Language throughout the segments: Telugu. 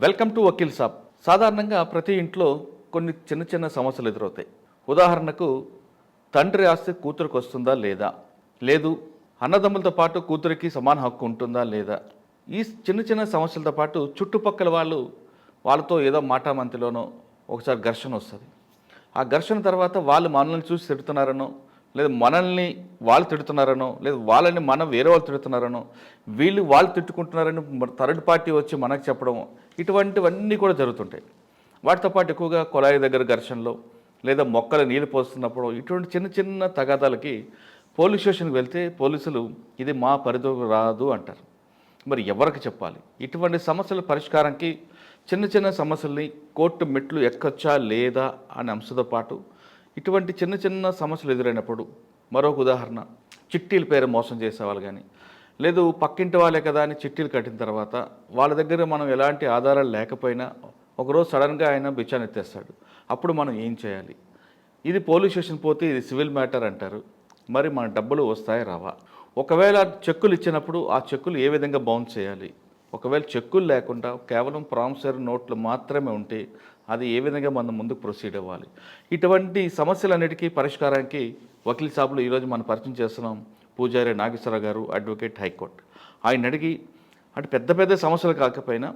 Welcome to Vakeel Saab. సాధారణంగా ప్రతి ఇంట్లో కొన్ని చిన్న చిన్న సమస్యలు ఎదురవుతాయి. ఉదాహరణకు తండ్రి ఆస్తి కూతురికి వస్తుందా లేదా, లేదు అన్నదమ్ములతో పాటు కూతురికి సమాన హక్కు ఉంటుందా లేదా, ఈ చిన్న చిన్న సమస్యలతో పాటు చుట్టుపక్కల వాళ్ళతో ఏదో మాటామంతిలోనో ఒకసారి ఘర్షణ వస్తుంది. ఆ ఘర్షణ తర్వాత వాళ్ళు మనల్ని చూసి తిడుతున్నారనో, లేదా మనల్ని వాళ్ళు తిడుతున్నారనో, లేదా వాళ్ళని మనం వేరే వాళ్ళు తిడుతున్నారనో, వాళ్ళు తిట్టుకుంటున్నారని థర్డ్ పార్టీ వచ్చి మనకు చెప్పడం, ఇటువంటివన్నీ కూడా జరుగుతుంటాయి. వాటితో పాటు ఎక్కువగా కొలాయి దగ్గర ఘర్షణలో, లేదా మొక్కలు నీళ్ళు పోస్తున్నప్పుడు ఇటువంటి చిన్న చిన్న తగాదాలకి పోలీస్ స్టేషన్కి వెళ్తే పోలీసులు ఇది మా పరిధిలోకి రాదు అంటారు. మరి ఎవరికి చెప్పాలి? ఇటువంటి సమస్యల పరిష్కారానికి చిన్న చిన్న సమస్యల్ని కోర్టు మెట్లు ఎక్కొచ్చా లేదా అనే అంశంతో పాటు ఇటువంటి చిన్న చిన్న సమస్యలు ఎదురైనప్పుడు మరొక ఉదాహరణ, చిట్టీల పేరు మోసం చేసేవాళ్ళు కానీ, లేదు పక్కింటి వాళ్ళే కదా అని చిట్టీలు కట్టిన తర్వాత వాళ్ళ దగ్గర మనం ఎలాంటి ఆధారాలు లేకపోయినా ఒకరోజు సడన్గా ఆయన బిచ్చాన్ని ఎత్తేస్తాడు. అప్పుడు మనం ఏం చేయాలి? ఇది పోలీస్ స్టేషన్ పోతే ఇది సివిల్ మ్యాటర్ అంటారు. మరి మన డబ్బులు వస్తాయా రావా? ఒకవేళ చెక్కులు ఇచ్చినప్పుడు ఆ చెక్కులు ఏ విధంగా బౌన్స్ చేయాలి? ఒకవేళ చెక్కులు లేకుండా కేవలం ప్రామిసరీ నోట్లు మాత్రమే ఉంటే అది ఏ విధంగా మనం ముందుకు ప్రొసీడ్ అవ్వాలి? ఇటువంటి సమస్యలన్నిటికీ పరిష్కారానికి వకీల్ సాబులు ఈరోజు మనం పరిచయం చేస్తున్నాం. పూజారి నాగేశ్వరరావు గారు, అడ్వకేట్, హైకోర్టు. ఆయన అడిగి అంటే పెద్ద పెద్ద సమస్యలు కాకపోయినా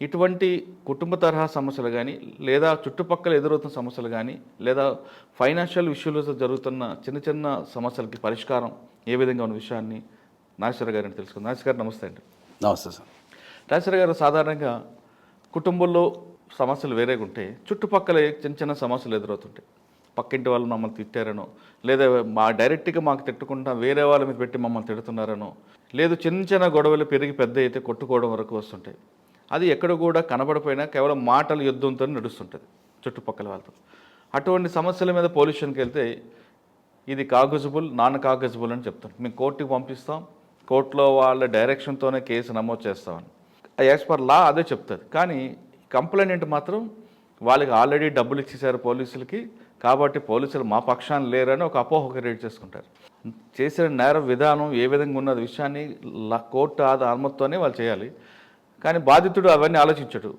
ఇటువంటి కుటుంబ తరహా సమస్యలు కానీ, లేదా చుట్టుపక్కల ఎదురవుతున్న సమస్యలు కానీ, లేదా ఫైనాన్షియల్ ఇష్యూలతో జరుగుతున్న చిన్న చిన్న సమస్యలకి పరిష్కారం ఏ విధంగా ఉన్న విషయాన్ని నాగేశ్వర గారిని తెలుసుకుందాం. నాగేశ్వర గారు నమస్తే అండి. నమస్తే సార్. నాగేశ్వర గారు, సాధారణంగా కుటుంబంలో సమస్యలు వేరేగా ఉంటే చుట్టుపక్కల చిన్న చిన్న సమస్యలు ఎదురవుతుంటాయి. పక్కింటి వాళ్ళు మమ్మల్ని తిట్టారనో, లేదా డైరెక్ట్గా మాకు తిట్టకుండా వేరే వాళ్ళ మీద పెట్టి మమ్మల్ని తిడుతున్నారనో, లేదు చిన్న చిన్న గొడవలు పెరిగి పెద్ద అయితే కొట్టుకోవడం వరకు వస్తుంటాయి. అది ఎక్కడ కూడా కనబడిపోయినా కేవలం మాటల యుద్ధంతో నడుస్తుంటుంది చుట్టుపక్కల వాళ్ళతో. అటువంటి సమస్యల మీద పోలీస్ స్టేషన్కి వెళ్తే ఇది కాగజబుల్, నాన్ కాగజబుల్ అని చెప్తాం. మేము కోర్టుకి పంపిస్తాం, కోర్టులో వాళ్ళ డైరెక్షన్తోనే కేసు నమోదు చేస్తామని యాజ్ పర్ లా అదే చెప్తుంది. కానీ కంప్లైంట్ మాత్రం వాళ్ళకి ఆల్రెడీ డబ్బులు ఇచ్చేసారు పోలీసులకి, కాబట్టి పోలీసులు మా పక్షాన్ని లేరని ఒక అపోహ క్రియేట్ చేసుకుంటారు. చేసిన నేర విధానం ఏ విధంగా ఉన్నది విషయాన్ని కోర్టు అనుమతితోనే వాళ్ళు చేయాలి. కానీ బాధితుడు అవన్నీ ఆలోచించడు.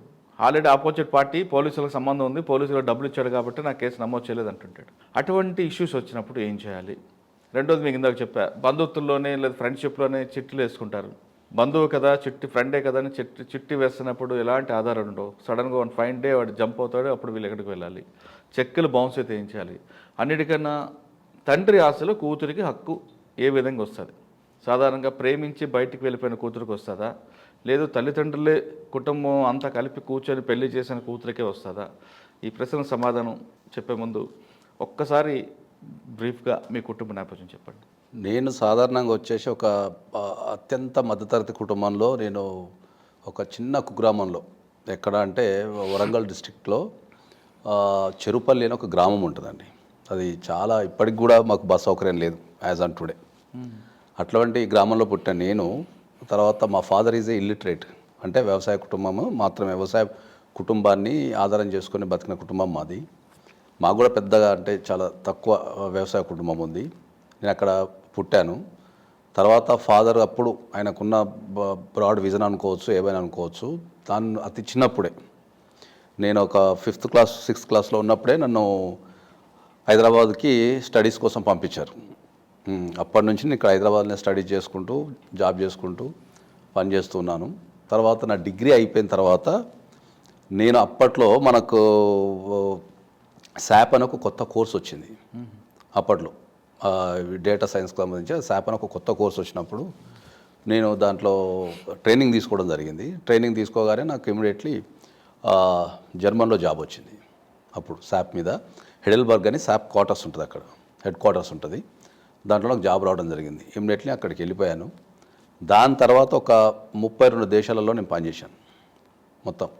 ఆల్రెడీ ఆపోజిట్ పార్టీ పోలీసులకు సంబంధం ఉంది, పోలీసులకు డబ్బులు ఇచ్చాడు కాబట్టి నా కేసు నమోదు చేయలేదు అంటుంటాడు. అటువంటి ఇష్యూస్ వచ్చినప్పుడు ఏం చేయాలి? రెండోది మీకు ఇందాక చెప్పా, బంధుత్వంలోనే లేదా ఫ్రెండ్షిప్లోనే చిట్టీలు వేసుకుంటారు. బంధువు కదా, ఫ్రెండే కదా అని చిట్టి వేస్తున్నప్పుడు ఎలాంటి ఆధారాలు ఉండవు. సడన్గా వన్ ఫైన్ డే వాడు జంప్ అవుతాడు, అప్పుడు వీళ్ళు ఎక్కడికి వెళ్ళాలి? చెక్కులు బౌన్స్ అయితే ఏం చేయాలి? అన్నిటికన్నా తండ్రి ఆశలో కూతురికి హక్కు ఏ విధంగా వస్తుంది? సాధారణంగా ప్రేమించి బయటికి వెళ్ళిపోయిన కూతురికి వస్తుందా, లేదు తల్లిదండ్రులే కుటుంబం అంతా కలిపి కూర్చొని పెళ్లి చేసిన కూతురికే వస్తుందా? ఈ ప్రశ్నకు సమాధానం చెప్పే ముందు ఒక్కసారి బ్రీఫ్గా మీ కుటుంబ నేపథ్యం చెప్పండి. నేను సాధారణంగా వచ్చేసి ఒక అత్యంత మధ్యతరగతి కుటుంబంలో, నేను ఒక చిన్న కుగ్రామంలో, ఎక్కడ అంటే వరంగల్ డిస్ట్రిక్ట్లో చెరుపల్లి అని ఒక గ్రామం ఉంటుందండి. అది చాలా ఇప్పటికి కూడా మాకు బస్ సౌకర్యం లేదు యాజ్ ఆన్ టుడే. అటువంటి గ్రామంలో పుట్టాను నేను. తర్వాత మా ఫాదర్ ఈజ్ ఏ ఇల్లిటరేట్, అంటే వ్యవసాయ కుటుంబము మాత్రమే, వ్యవసాయ కుటుంబాన్ని ఆధారం చేసుకొని బతికిన కుటుంబం మాది. మాకు కూడా పెద్దగా అంటే చాలా తక్కువ వ్యవసాయ కుటుంబం ఉంది. నేను అక్కడ పుట్టాను. తర్వాత ఫాదర్ అప్పుడు ఆయనకున్న బ్రాడ్ విజన్ అనుకోవచ్చు, ఏమైనా అనుకోవచ్చు, దాన్ని అతి చిన్నప్పుడే, నేను ఒక 5th క్లాస్ 6th క్లాస్లో ఉన్నప్పుడే నన్ను హైదరాబాద్కి స్టడీస్ కోసం పంపించారు. అప్పటి నుంచి నేను ఇక్కడ హైదరాబాద్లో స్టడీ చేసుకుంటూ, జాబ్ చేసుకుంటూ పనిచేస్తున్నాను. తర్వాత నా డిగ్రీ అయిపోయిన తర్వాత నేను అప్పట్లో మనకు శాప్ అని ఒక కొత్త కోర్స్ వచ్చింది. అప్పట్లో డేటా సైన్స్కి సంబంధించి శాప్ అని ఒక కొత్త కోర్స్ వచ్చినప్పుడు నేను దాంట్లో ట్రైనింగ్ తీసుకోవడం జరిగింది. ట్రైనింగ్ తీసుకోగానే నాకు ఇమీడియట్లీ జర్మన్లో జాబ్ వచ్చింది. అప్పుడు శాప్ మీద హెడెల్బర్గ్ అని శాప్ క్వార్టర్స్ ఉంటుంది, అక్కడ హెడ్ క్వార్టర్స్ ఉంటుంది. దాంట్లో నాకు జాబ్ రావడం జరిగింది. ఇమీడియట్లీ అక్కడికి వెళ్ళిపోయాను. దాని తర్వాత ఒక 32 దేశాలలో నేను పనిచేశాను. మొత్తం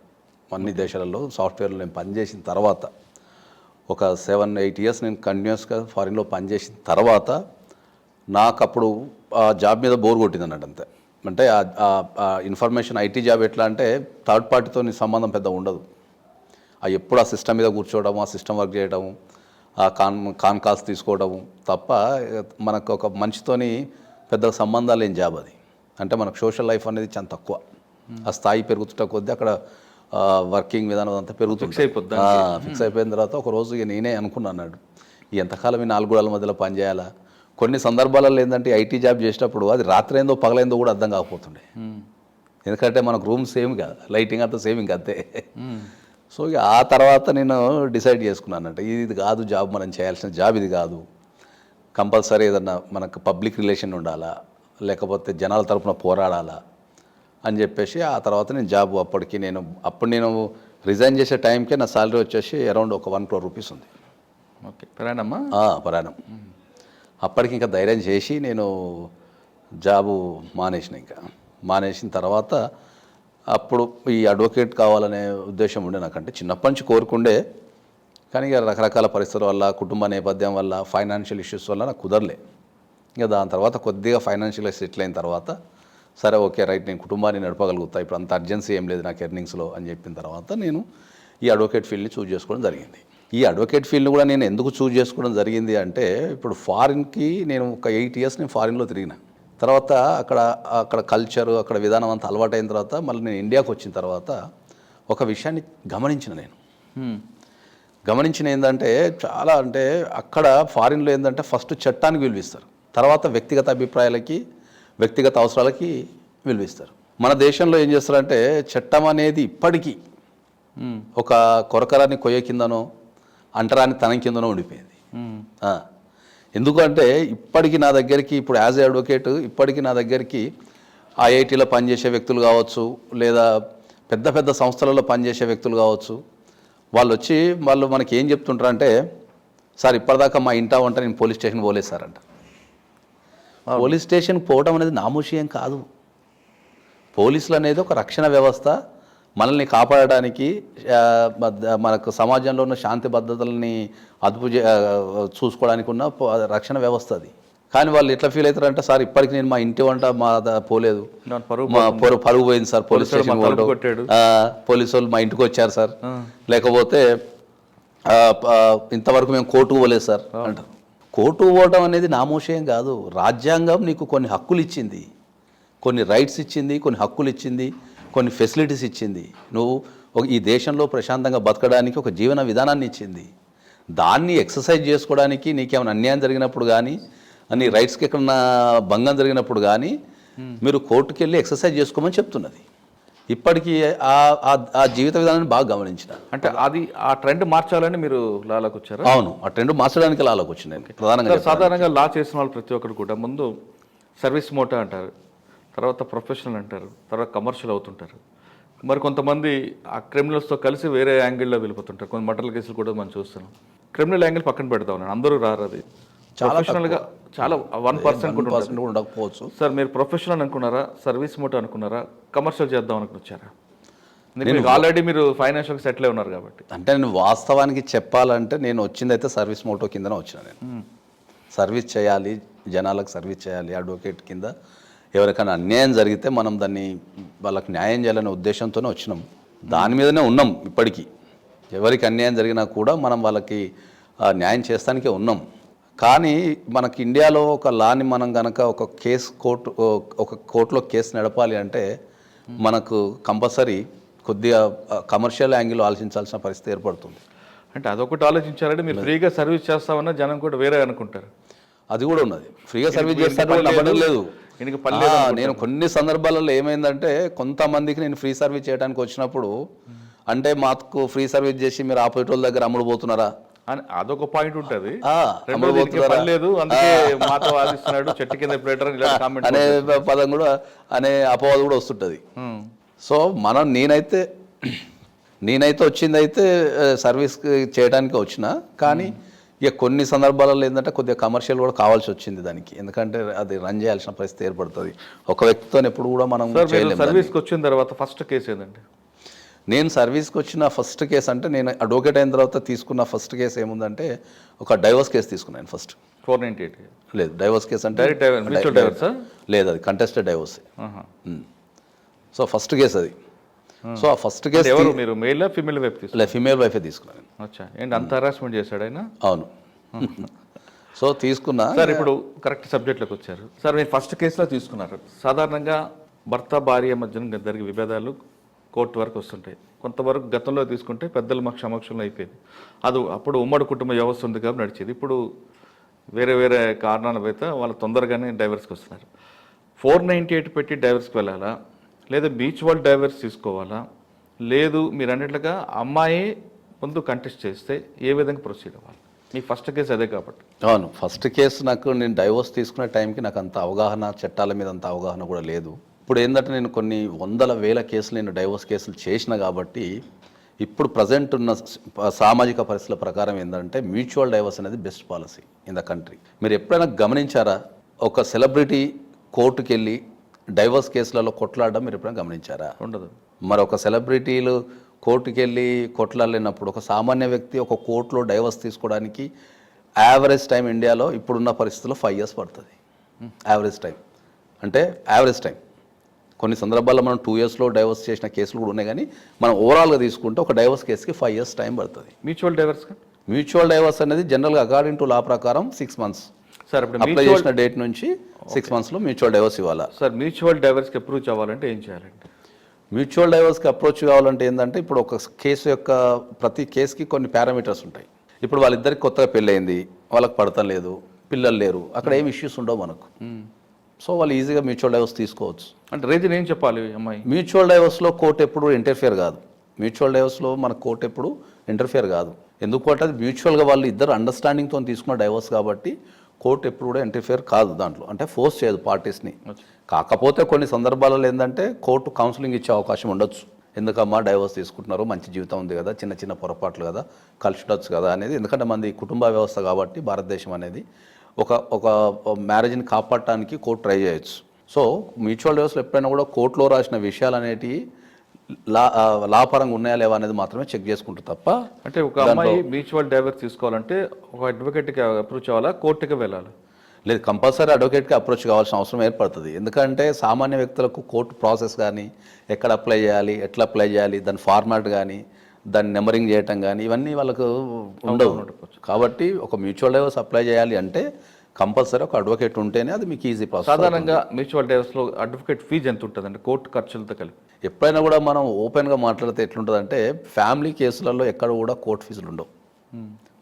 అన్ని దేశాలలో సాఫ్ట్వేర్లో నేను పనిచేసిన తర్వాత ఒక 7-8 ఇయర్స్ నేను కంటిన్యూస్గా ఫారిన్లో పనిచేసిన తర్వాత నాకు అప్పుడు ఆ జాబ్ మీద బోర్ కొట్టింది అన్నట్టు. అంతే. అంటే ఆ ఇన్ఫర్మేషన్ ఐటీ జాబ్ ఎట్లా అంటే థర్డ్ పార్టీతో సంబంధం పెద్ద ఉండదు. ఎప్పుడు ఆ సిస్టమ్ మీద కూర్చోవడము, ఆ సిస్టమ్ వర్క్ చేయడము, ఆ కాన్ కాల్స్ తీసుకోవడము తప్ప మనకు ఒక మనిషితోని పెద్ద సంబంధాలు లేని జాబ్ అది. అంటే మనకు సోషల్ లైఫ్ అనేది చాలా తక్కువ. ఆ స్థాయి పెరుగుతున్న కొద్దీ అక్కడ వర్కింగ్ విధానం అంతా పెరుగుతుంది. ఫిక్స్ అయిపోయిన తర్వాత ఒక రోజు ఇక నేనే అనుకున్నాను అన్నాడు, ఎంతకాలం ఈ 4 గోడల మధ్యలో పనిచేయాలా. కొన్ని సందర్భాలలో ఏంటంటే ఐటీ జాబ్ చేసేటప్పుడు అది రాత్రి ఏందో పగలైందో కూడా అర్థం కాకపోతుండే, ఎందుకంటే మనకు రూమ్ సేమ్ కాదు, లైటింగ్ అంతా సేమ్ ఇంక అంతే. సో ఇక ఆ తర్వాత నేను డిసైడ్ చేసుకున్నానంట, ఇది కాదు జాబ్, మనం చేయాల్సిన జాబ్ ఇది కాదు, కంపల్సరీ ఏదన్నా మనకు పబ్లిక్ రిలేషన్ ఉండాలా, లేకపోతే జనాల తరపున పోరాడాలా అని చెప్పేసి ఆ తర్వాత నేను జాబ్ అప్పుడు నేను రిజైన్ చేసే టైంకే నా సాలరీ వచ్చేసి అరౌండ్ ఒక 1 crore రూపీస్ ఉంది. ఓకే, ప్రయాణమ్మా ప్రయాణం. అప్పటికి ఇంకా ధైర్యం చేసి నేను జాబు మానేసిన తర్వాత అప్పుడు ఈ అడ్వకేట్ కావాలనే ఉద్దేశం ఉండే నాకంటే, చిన్నప్పటి నుంచి కోరుకుండే, కానీ ఇక రకరకాల పరిస్థితుల వల్ల, కుటుంబ నేపథ్యం వల్ల, ఫైనాన్షియల్ ఇష్యూస్ వల్ల నాకు కుదరలే. ఇంకా దాని తర్వాత కొద్దిగా ఫైనాన్షియల్గా సెటిల్ అయిన తర్వాత సరే ఓకే రైట్, నేను కుటుంబాన్ని నడపగలుగుతా, ఇప్పుడు అంత అర్జెన్సీ ఏం లేదు నాకు ఎర్నింగ్స్లో అని చెప్పిన తర్వాత నేను ఈ అడ్వకేట్ ఫీల్డ్ని చూజ్ చేసుకోవడం జరిగింది. ఈ అడ్వకేట్ ఫీల్డ్ని కూడా నేను ఎందుకు చూజ్ చేసుకోవడం జరిగింది అంటే, ఇప్పుడు ఫారిన్కి నేను ఒక 8 years నేను ఫారిన్లో తిరిగిన తర్వాత అక్కడ కల్చరు, అక్కడ విధానం అంతా అలవాటైన తర్వాత మళ్ళీ నేను ఇండియాకి వచ్చిన తర్వాత ఒక విషయాన్ని గమనించిన ఏంటంటే, చాలా అంటే అక్కడ ఫారిన్లో ఏంటంటే ఫస్ట్ చట్టానికి విలువిస్తారు, తర్వాత వ్యక్తిగత అభిప్రాయాలకి, వ్యక్తిగత అవసరాలకి విలువిస్తారు. మన దేశంలో ఏం చేస్తారంటే చట్టం అనేది ఇప్పటికీ ఒక కొరకరాని కొయ్య కిందనో, అంటరాని తనం కిందనో ఉండిపోయింది. ఎందుకంటే ఇప్పటికీ నా దగ్గరికి, ఇప్పుడు యాజ్ ఏ అడ్వకేట్ ఇప్పటికీ నా దగ్గరికి ఐఐటీలో పనిచేసే వ్యక్తులు కావచ్చు, లేదా పెద్ద పెద్ద సంస్థలలో పనిచేసే వ్యక్తులు కావచ్చు, వాళ్ళు మనకి ఏం చెప్తుంటారంటే, సార్ ఇప్పటిదాకా మా ఇంటా వంట నేను పోలీస్ స్టేషన్ పోలేదు సార్ అంట. పోలీస్ స్టేషన్కి పోవడం అనేది నామూషియం కాదు. పోలీసులు అనేది ఒక రక్షణ వ్యవస్థ, మనల్ని కాపాడడానికి, మనకు సమాజంలో ఉన్న శాంతి భద్రతలని చూసుకోవడానికి ఉన్న రక్షణ వ్యవస్థ అది. కానీ వాళ్ళు ఎట్లా ఫీల్ అవుతారంటే, సార్ ఇప్పటికి నేను మా ఇంటి వంట పోలేదు, పరుగు పోయింది సార్, పోలీస్ స్టేషన్ పోలీసు వాళ్ళు మా ఇంటికి వచ్చారు సార్, లేకపోతే ఇంతవరకు మేము కోర్టుకు పోలేదు సార్ అంటారు. కోర్టుకు పోవడం అనేది నామోషయం కాదు. రాజ్యాంగం నీకు కొన్ని హక్కులు ఇచ్చింది, కొన్ని రైట్స్ ఇచ్చింది, కొన్ని హక్కులు ఇచ్చింది, కొన్ని ఫెసిలిటీస్ ఇచ్చింది. నువ్వు ఈ దేశంలో ప్రశాంతంగా బతకడానికి ఒక జీవన విధానాన్ని ఇచ్చింది. దాన్ని ఎక్సర్సైజ్ చేసుకోవడానికి నీకేమైనా అన్యాయం జరిగినప్పుడు కానీ, నీ రైట్స్కి ఎక్కడన్నా భంగం జరిగినప్పుడు కానీ మీరు కోర్టుకు వెళ్ళి ఎక్సర్సైజ్ చేసుకోమని చెప్తున్నది. ఇప్పటికీ ఆ జీవిత విధానాన్ని బాగా గమనించిన. అంటే అది ఆ ట్రెండ్ మార్చాలని మీరు లాలోకి వచ్చారు? అవును, ఆ ట్రెండ్ మార్చడానికి లాలోకి వచ్చింది ప్రధానంగా. సాధారణంగా లా చేసిన వాళ్ళు ప్రతి ఒక్కరు కూడా ముందు సర్వీస్ మోటో అంటారు, తర్వాత ప్రొఫెషనల్ అంటారు, తర్వాత కమర్షియల్ అవుతుంటారు. మరి కొంతమంది ఆ క్రిమినల్స్తో కలిసి వేరే యాంగిల్లో వెళ్ళిపోతుంటారు. కొన్ని మర్డర్ కేసులు కూడా మనం చూస్తున్నాం. క్రిమినల్ యాంగిల్ పక్కన పెడతా ఉన్నాను, అందరూ రారు. అది ప్రొఫెషనల్గా చాలా 1% కూడా ఉండకపోవచ్చు. సార్ మీరు ప్రొఫెషనల్ అనుకున్నారా, సర్వీస్ మోటో అనుకున్నారా, కమర్షియల్ చేద్దాం అనుకున్నారా? ఆల్రెడీ మీరు ఫైనాన్షియల్ సెటిల్ అయి ఉన్నారు కాబట్టి. అంటే నేను వాస్తవానికి చెప్పాలంటే నేను వచ్చిందైతే సర్వీస్ మోటో కిందనే వచ్చిన. నేను సర్వీస్ చేయాలి, జనాలకు సర్వీస్ చేయాలి, అడ్వకేట్ కింద ఎవరికైనా అన్యాయం జరిగితే మనం దాన్ని వాళ్ళకి న్యాయం చేయాలనే ఉద్దేశంతోనే వచ్చినాం. దాని మీదనే ఉన్నాం ఇప్పటికీ. ఎవరికి అన్యాయం జరిగినా కూడా మనం వాళ్ళకి న్యాయం చేస్తానికే ఉన్నాం. కానీ మనకి ఇండియాలో ఒక లాని మనం కనుక ఒక కోర్టులో కేసు నడపాలి అంటే మనకు కంపల్సరీ కొద్దిగా కమర్షియల్ యాంగిల్ ఆలోచించాల్సిన పరిస్థితి ఏర్పడుతుంది. అంటే అదొకటి ఆలోచించారంటే మీరు ఫ్రీగా సర్వీస్ చేస్తామన్నా జనం కూడా వేరే అనుకుంటారు. అది కూడా ఉన్నది. ఫ్రీగా సర్వీస్ చేస్తాను లేదు. నేను కొన్ని సందర్భాలలో ఏమైందంటే, కొంతమందికి నేను ఫ్రీ సర్వీస్ చేయడానికి వచ్చినప్పుడు అంటే మాకు ఫ్రీ సర్వీస్ చేసి మీరు ఆపోజిట్ వాళ్ళ దగ్గర అమ్ముడు పోతున్నారా అని అదొక పాయింట్ ఉంటుంది. లేదు అందుకే మాతో వాదిస్తున్నాడు చెట్టు కింద ప్లేటర్ అనే పదం కూడా, అనే అపవాదం కూడా వస్తుంటుంది. సో నేనైతే వచ్చింది అయితే సర్వీస్ చేయడానికి వచ్చిన. కానీ ఇక కొన్ని సందర్భాలలో ఏంటంటే కొద్దిగా కమర్షియల్ కూడా కావాల్సి వచ్చింది దానికి. ఎందుకంటే అది రన్ చేయాల్సిన పరిస్థితి ఏర్పడుతుంది. ఒక వ్యక్తితో ఎప్పుడు కూడా మనం సర్వీస్కి వచ్చిన తర్వాత ఫస్ట్ కేసు ఏంటంటే, నేను సర్వీస్కి వచ్చిన ఫస్ట్ కేసు అంటే, నేను అడ్వకేట్ అయిన తర్వాత తీసుకున్న ఫస్ట్ కేసు ఏముందంటే, ఒక డైవర్స్ కేసు తీసుకున్నాను ఫస్ట్. 498 లేదు, డైవర్స్ కేసు అంటే లేదు, అది contested divorce. So first case అది. సో ఆ ఫస్ట్ కేసు ఎవరు మీరు మేల్ ఫీమేల్ వైఫ్ తీసుకున్నారు? ఫీమేల్ వైఫే తీసుకున్నాను. అచ్చా, ఏంటి అంత హరాస్మెంట్ చేశాడు ఆయన? అవును. సో తీసుకున్నా. సార్ ఇప్పుడు కరెక్ట్ సబ్జెక్ట్లోకి వచ్చారు. సార్ మీరు ఫస్ట్ కేసులో తీసుకున్నారు. సాధారణంగా భర్త భార్య మధ్యన జరిగే విభేదాలు కోర్టు వరకు వస్తుంటాయి. కొంతవరకు గతంలో తీసుకుంటే పెద్దల సమక్షంలో అయిపోయింది. అది అప్పుడు ఉమ్మడి కుటుంబ వ్యవస్థ ఉంది కాబట్టి నడిచేది. ఇప్పుడు వేరే వేరే కారణాల చేత వాళ్ళు తొందరగానే డైవర్స్కి వస్తున్నారు. 498 పెట్టి డైవర్స్కి వెళ్ళాలా, లేదా మ్యూచువల్ డైవర్స్ తీసుకోవాలా, లేదు మీరు అన్నట్లుగా అమ్మాయి ముందు కంటెస్ట్ చేస్తే ఏ విధంగా ప్రొసీడ్ అవ్వాలి? మీ ఫస్ట్ కేసు అదే కాబట్టి. అవును, ఫస్ట్ కేసు నాకు నేను డైవోర్స్ తీసుకునే టైంకి నాకు అంత అవగాహన, చట్టాల మీద అంత అవగాహన కూడా లేదు. ఇప్పుడు ఏంటంటే నేను కొన్ని వందల వేల కేసులు నేను డైవోర్స్ కేసులు చేసిన కాబట్టి ఇప్పుడు ప్రజెంట్ ఉన్న సామాజిక పరిస్థితుల ప్రకారం ఏంటంటే మ్యూచువల్ డైవర్స్ అనేది best policy in the country. మీరు ఎప్పుడైనా గమనించారా ఒక సెలబ్రిటీ కోర్టుకు వెళ్ళి డైవర్స్ కేసులలో కొట్లాడడం మీరు ఎప్పుడైనా గమనించారా? ఉండదు. మరి ఒక సెలబ్రిటీలు కోర్టుకు వెళ్ళి కొట్లాడలేనప్పుడు ఒక సామాన్య వ్యక్తి ఒక కోర్టులో డైవర్స్ తీసుకోవడానికి యావరేజ్ టైం ఇండియాలో ఇప్పుడున్న పరిస్థితుల్లో 5 years పడుతుంది. యావరేజ్ టైం అంటే యావరేజ్ టైం. కొన్ని సందర్భాల్లో మనం 2 yearsలో డైవర్స్ చేసిన కేసులు కూడా ఉన్నాయి, కానీ మనం ఓవరాల్గా తీసుకుంటే ఒక డైవర్స్ కేసుకి 5 years టైం పడుతుంది. మ్యూచువల్ డైవర్స్ మ్యూచువల్ డైవర్స్ అనేది జనరల్గా అకార్డింగ్ టు లా ప్రకారం 6 months. సార్ ఇప్పుడు అప్లై చేసిన డేట్ నుంచి 6 monthsలో మ్యూచువల్ డైవర్స్ ఇవ్వాలా? సార్ మ్యూచువల్ డైవర్స్కి అప్రూవ్ అవ్వాలంటే ఏం చేయాలంటే? మ్యూచువల్ డైవర్స్కి అప్రోచ్ కావాలంటే ఏంటంటే ఇప్పుడు ఒక కేసు యొక్క ప్రతి కేసుకి కొన్ని పారామీటర్స్ ఉంటాయి. ఇప్పుడు వాళ్ళిద్దరికి కొత్తగా పెళ్ళయింది, వాళ్ళకి పడతం లేదు, పిల్లలు లేరు, అక్కడ ఏం ఇష్యూస్ ఉండవు మనకు. సో వాళ్ళు ఈజీగా మ్యూచువల్ డైవర్స్ తీసుకోవచ్చు. అంటే రీజన్ ఏం చెప్పాలి అమ్మాయి? మ్యూచువల్ డైవర్స్లో కోర్టు ఎప్పుడు ఇంటర్ఫియర్ కాదు. మ్యూచువల్ డైవర్స్లో మన కోర్టు ఎప్పుడు ఇంటర్ఫియర్ కాదు. ఎందుకంటే అది మ్యూచువల్గా వాళ్ళు ఇద్దరు అండర్స్టాండింగ్తో తీసుకున్న డైవర్స్ కాబట్టి కోర్టు ఎప్పుడు కూడా ఇంటర్ఫియర్ కాదు దాంట్లో, అంటే ఫోర్స్ చేయదు పార్టీస్ని. కాకపోతే కొన్ని సందర్భాలలో ఏంటంటే కోర్టు కౌన్సిలింగ్ ఇచ్చే అవకాశం ఉండొచ్చు. ఎందుకమ్మా డైవర్స్ తీసుకుంటున్నారు, మంచి జీవితం ఉంది కదా, చిన్న చిన్న పొరపాట్లు కదా, కలిసి ఉండొచ్చు కదా అనేది. ఎందుకంటే మనది కుటుంబ వ్యవస్థ కాబట్టి భారతదేశం అనేది ఒక మ్యారేజ్ని కాపాడటానికి కోర్టు ట్రై చేయొచ్చు. సో మ్యూచువల్ డైవర్స్లో ఎప్పుడైనా కూడా కోర్టులో రాసిన విషయాలు అనేటివి లాపరంగా ఉన్నాయా లేవా అనేది మాత్రమే చెక్ చేసుకుంటారు తప్ప. అంటే ఒక అమ్మాయి మ్యూచువల్ డైవర్స్ తీసుకోవాలంటే ఒక అడ్వకేట్కి అప్రోచ్ అవ్వాలా, కోర్టుకి వెళ్ళాలి? లేదు, కంపల్సరీ అడ్వకేట్కి అప్రోచ్ కావాల్సిన అవసరం ఏర్పడుతుంది. ఎందుకంటే సామాన్య వ్యక్తులకు కోర్టు ప్రాసెస్ కానీ, ఎక్కడ అప్లై చేయాలి, ఎట్లా అప్లై చేయాలి, దాని ఫార్మాట్ కానీ, దాన్ని నెంబరింగ్ చేయటం కానీ ఇవన్నీ వాళ్ళకు ఉండవు. కాబట్టి ఒక మ్యూచువల్ డైవర్స్ అప్లై చేయాలి అంటే కంపల్సరీ ఒక అడ్వకేట్ ఉంటేనే అది మీకు ఈజీ ప్రాసెస్. సాధారణంగా మ్యూచువల్ డైవర్స్లో అడ్వకేట్ ఫీజు ఎంత ఉంటుందండి కోర్టు ఖర్చులతో కలిపి? ఎప్పుడైనా కూడా మనం ఓపెన్గా మాట్లాడితే ఎట్లుంటుందంటే ఫ్యామిలీ కేసులలో ఎక్కడ కూడా కోర్టు ఫీజులు ఉండవు.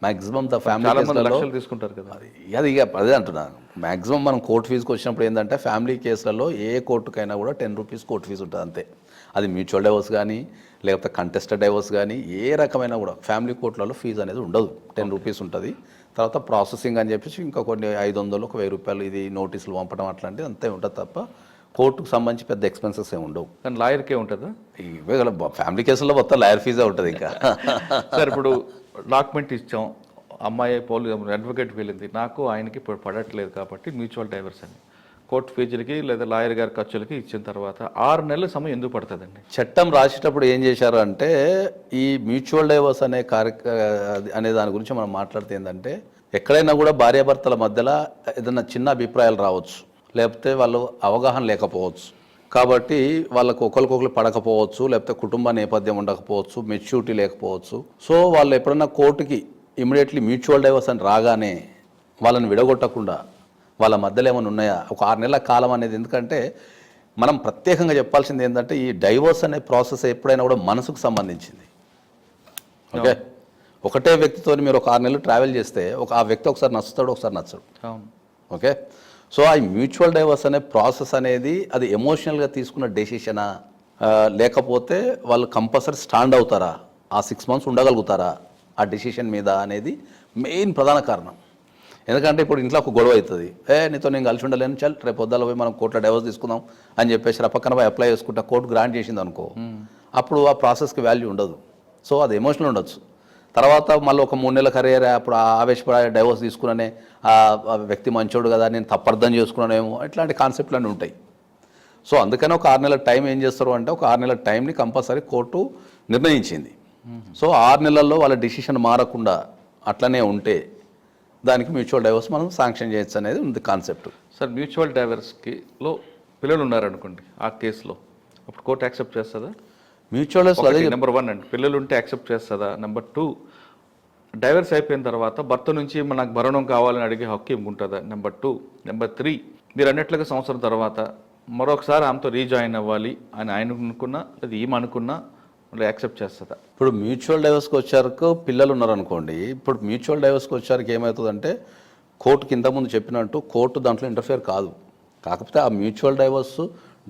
మ్యాక్సిమం ద ఫ్యామిలీ కేసులలో తీసుకుంటారు కదా, అది ఇక అదే అంటున్నాను. మ్యాక్సిమం మనం కోర్టు ఫీజుకి వచ్చినప్పుడు ఏంటంటే ఫ్యామిలీ కేసులలో ఏ కోర్టుకైనా కూడా 10 rupees కోర్టు ఫీజు ఉంటుంది అంతే. అది మ్యూచువల్ డైవర్స్ కానీ లేకపోతే కంటెస్టెడ్ డైవర్స్ కానీ ఏ రకమైన కూడా ఫ్యామిలీ కోర్టులలో ఫీజు అనేది ఉండదు. 10 rupees ఉంటుంది. తర్వాత ప్రాసెసింగ్ అని చెప్పేసి ఇంకా కొన్ని 500 1,000 రూపాయలు ఇది నోటీసులు పంపడం అట్లాంటిది అంతే ఉంటుంది తప్ప కోర్టుకు సంబంధించి పెద్ద ఎక్స్పెన్సెస్ ఏమి ఉండవు. కానీ లాయర్కే ఉంటుందా? ఇవే ఫ్యామిలీ కేసుల్లో మొత్తం లాయర్ ఫీజే ఉంటుంది ఇంకా. సార్ ఇప్పుడు డాక్యుమెంట్ ఇచ్చాం, అమ్మాయి అడ్వకేట్కి వెళ్ళింది, నాకు ఆయనకి ఇప్పుడు పడట్లేదు కాబట్టి మ్యూచువల్ డైవర్స్ అని కోర్టు ఫీజులకి లేదా లాయర్ గారి ఖర్చులకి ఇచ్చిన తర్వాత 6 నెలల సమయం ఎందుకు పడుతుందండి? చట్టం రాసేటప్పుడు ఏం చేశారు అంటే ఈ మ్యూచువల్ డైవర్స్ అనే దాని గురించి మనం మాట్లాడితే ఏంటంటే ఎక్కడైనా కూడా భార్యాభర్తల మధ్యలో ఏదైనా చిన్న అభిప్రాయాలు రావచ్చు, లేకపోతే వాళ్ళు అవగాహన లేకపోవచ్చు, కాబట్టి వాళ్ళకు ఒకరికొకరు పడకపోవచ్చు, లేకపోతే కుటుంబ నేపథ్యం ఉండకపోవచ్చు, మెచ్యూరిటీ లేకపోవచ్చు. సో వాళ్ళు ఎప్పుడైనా కోర్టుకి ఇమీడియట్లీ మ్యూచువల్ డైవర్స్ అని రాగానే వాళ్ళని విడగొట్టకుండా వాళ్ళ మధ్యలో ఏమైనా ఉన్నాయా ఒక 6 నెలల కాలం అనేది. ఎందుకంటే మనం ప్రత్యేకంగా చెప్పాల్సింది ఏంటంటే ఈ డైవర్స్ అనే ప్రాసెస్ ఎప్పుడైనా కూడా మనసుకు సంబంధించింది. ఓకే, ఒకటే వ్యక్తితో మీరు ఒక 6 నెలలు ట్రావెల్ చేస్తే ఆ వ్యక్తి ఒకసారి నచ్చుతాడు, ఒకసారి నచ్చడు. ఓకే, సో ఆ మ్యూచువల్ డైవర్స్ అనే ప్రాసెస్ అనేది అది ఎమోషనల్గా తీసుకున్న డెసిషనా, లేకపోతే వాళ్ళు కంపల్సరీ స్టాండ్ అవుతారా, ఆ 6 months ఉండగలుగుతారా ఆ డెసిషన్ మీద అనేది మెయిన్ ప్రధాన కారణం. ఎందుకంటే ఇప్పుడు ఇంట్లో ఒక గొడవ అవుతుంది, నీతో నేను కలిసి ఉండలేను, చల్ రేపు పొద్దుల పోయి మనం కోర్టులో డైవర్స్ తీసుకుందాం అని చెప్పేసి పక్కన పోయి అప్లై చేసుకుంటా కోర్టు గ్రాంట్ చేసింది అనుకో, అప్పుడు ఆ ప్రాసెస్కి వాల్యూ ఉండదు. సో అది ఎమోషనల్ ఉండొచ్చు. తర్వాత మళ్ళీ ఒక 3 నెలల కరియర్ అప్పుడు ఆవేశపడి డైవర్స్ తీసుకున్నానే ఆ వ్యక్తి మంచోడు కదా నేను తప్పర్థం చేసుకున్నానేమో, ఇట్లాంటి కాన్సెప్ట్లు అన్నీ ఉంటాయి. సో అందుకని ఒక 6 నెలల టైం ఏం చేస్తారు అంటే ఒక 6 నెలల టైంని కంపల్సరీ కోర్టు నిర్ణయించింది. సో 6 నెలల్లో వాళ్ళ డిసిషన్ మారకుండా అట్లనే ఉంటే దానికి మ్యూచువల్ డైవర్స్ మనం శాంక్షన్ చేయొచ్చు అనేది ఉంది కాన్సెప్ట్. సార్ మ్యూచువల్ డైవర్స్కిలో పిల్లలు ఉన్నారనుకోండి ఆ కేసులో, అప్పుడు కోర్టు యాక్సెప్ట్ చేస్తుందా? మ్యూచువల్ డైవర్స్ నెంబర్ 1 అండి, పిల్లలు ఉంటే యాక్సెప్ట్ చేస్తుందా? నెంబర్ 2, డైవర్స్ అయిపోయిన తర్వాత భర్త నుంచి మనకు భరణం కావాలని అడిగే హక్కు ఉంటుందా? నెంబర్ 2. నెంబర్ 3, మీరు అన్నట్లుగా సంవత్సరం తర్వాత మరొకసారి ఆమెతో రీజాయిన్ అవ్వాలి అని ఆయన అనుకున్నా లేదా ఈమె అనుకున్నా మళ్ళీ యాక్సెప్ట్ చేస్తుందా? ఇప్పుడు మ్యూచువల్ డైవర్స్కి వచ్చారకు పిల్లలు ఉన్నారనుకోండి, ఇప్పుడు మ్యూచువల్ డైవర్స్కి వచ్చారికి ఏమవుతుందంటే కోర్టుకి ఇంతకుముందు చెప్పినట్టు కోర్టు దాంట్లో ఇంటర్ఫియర్ కాదు. కాకపోతే ఆ మ్యూచువల్ డైవర్స్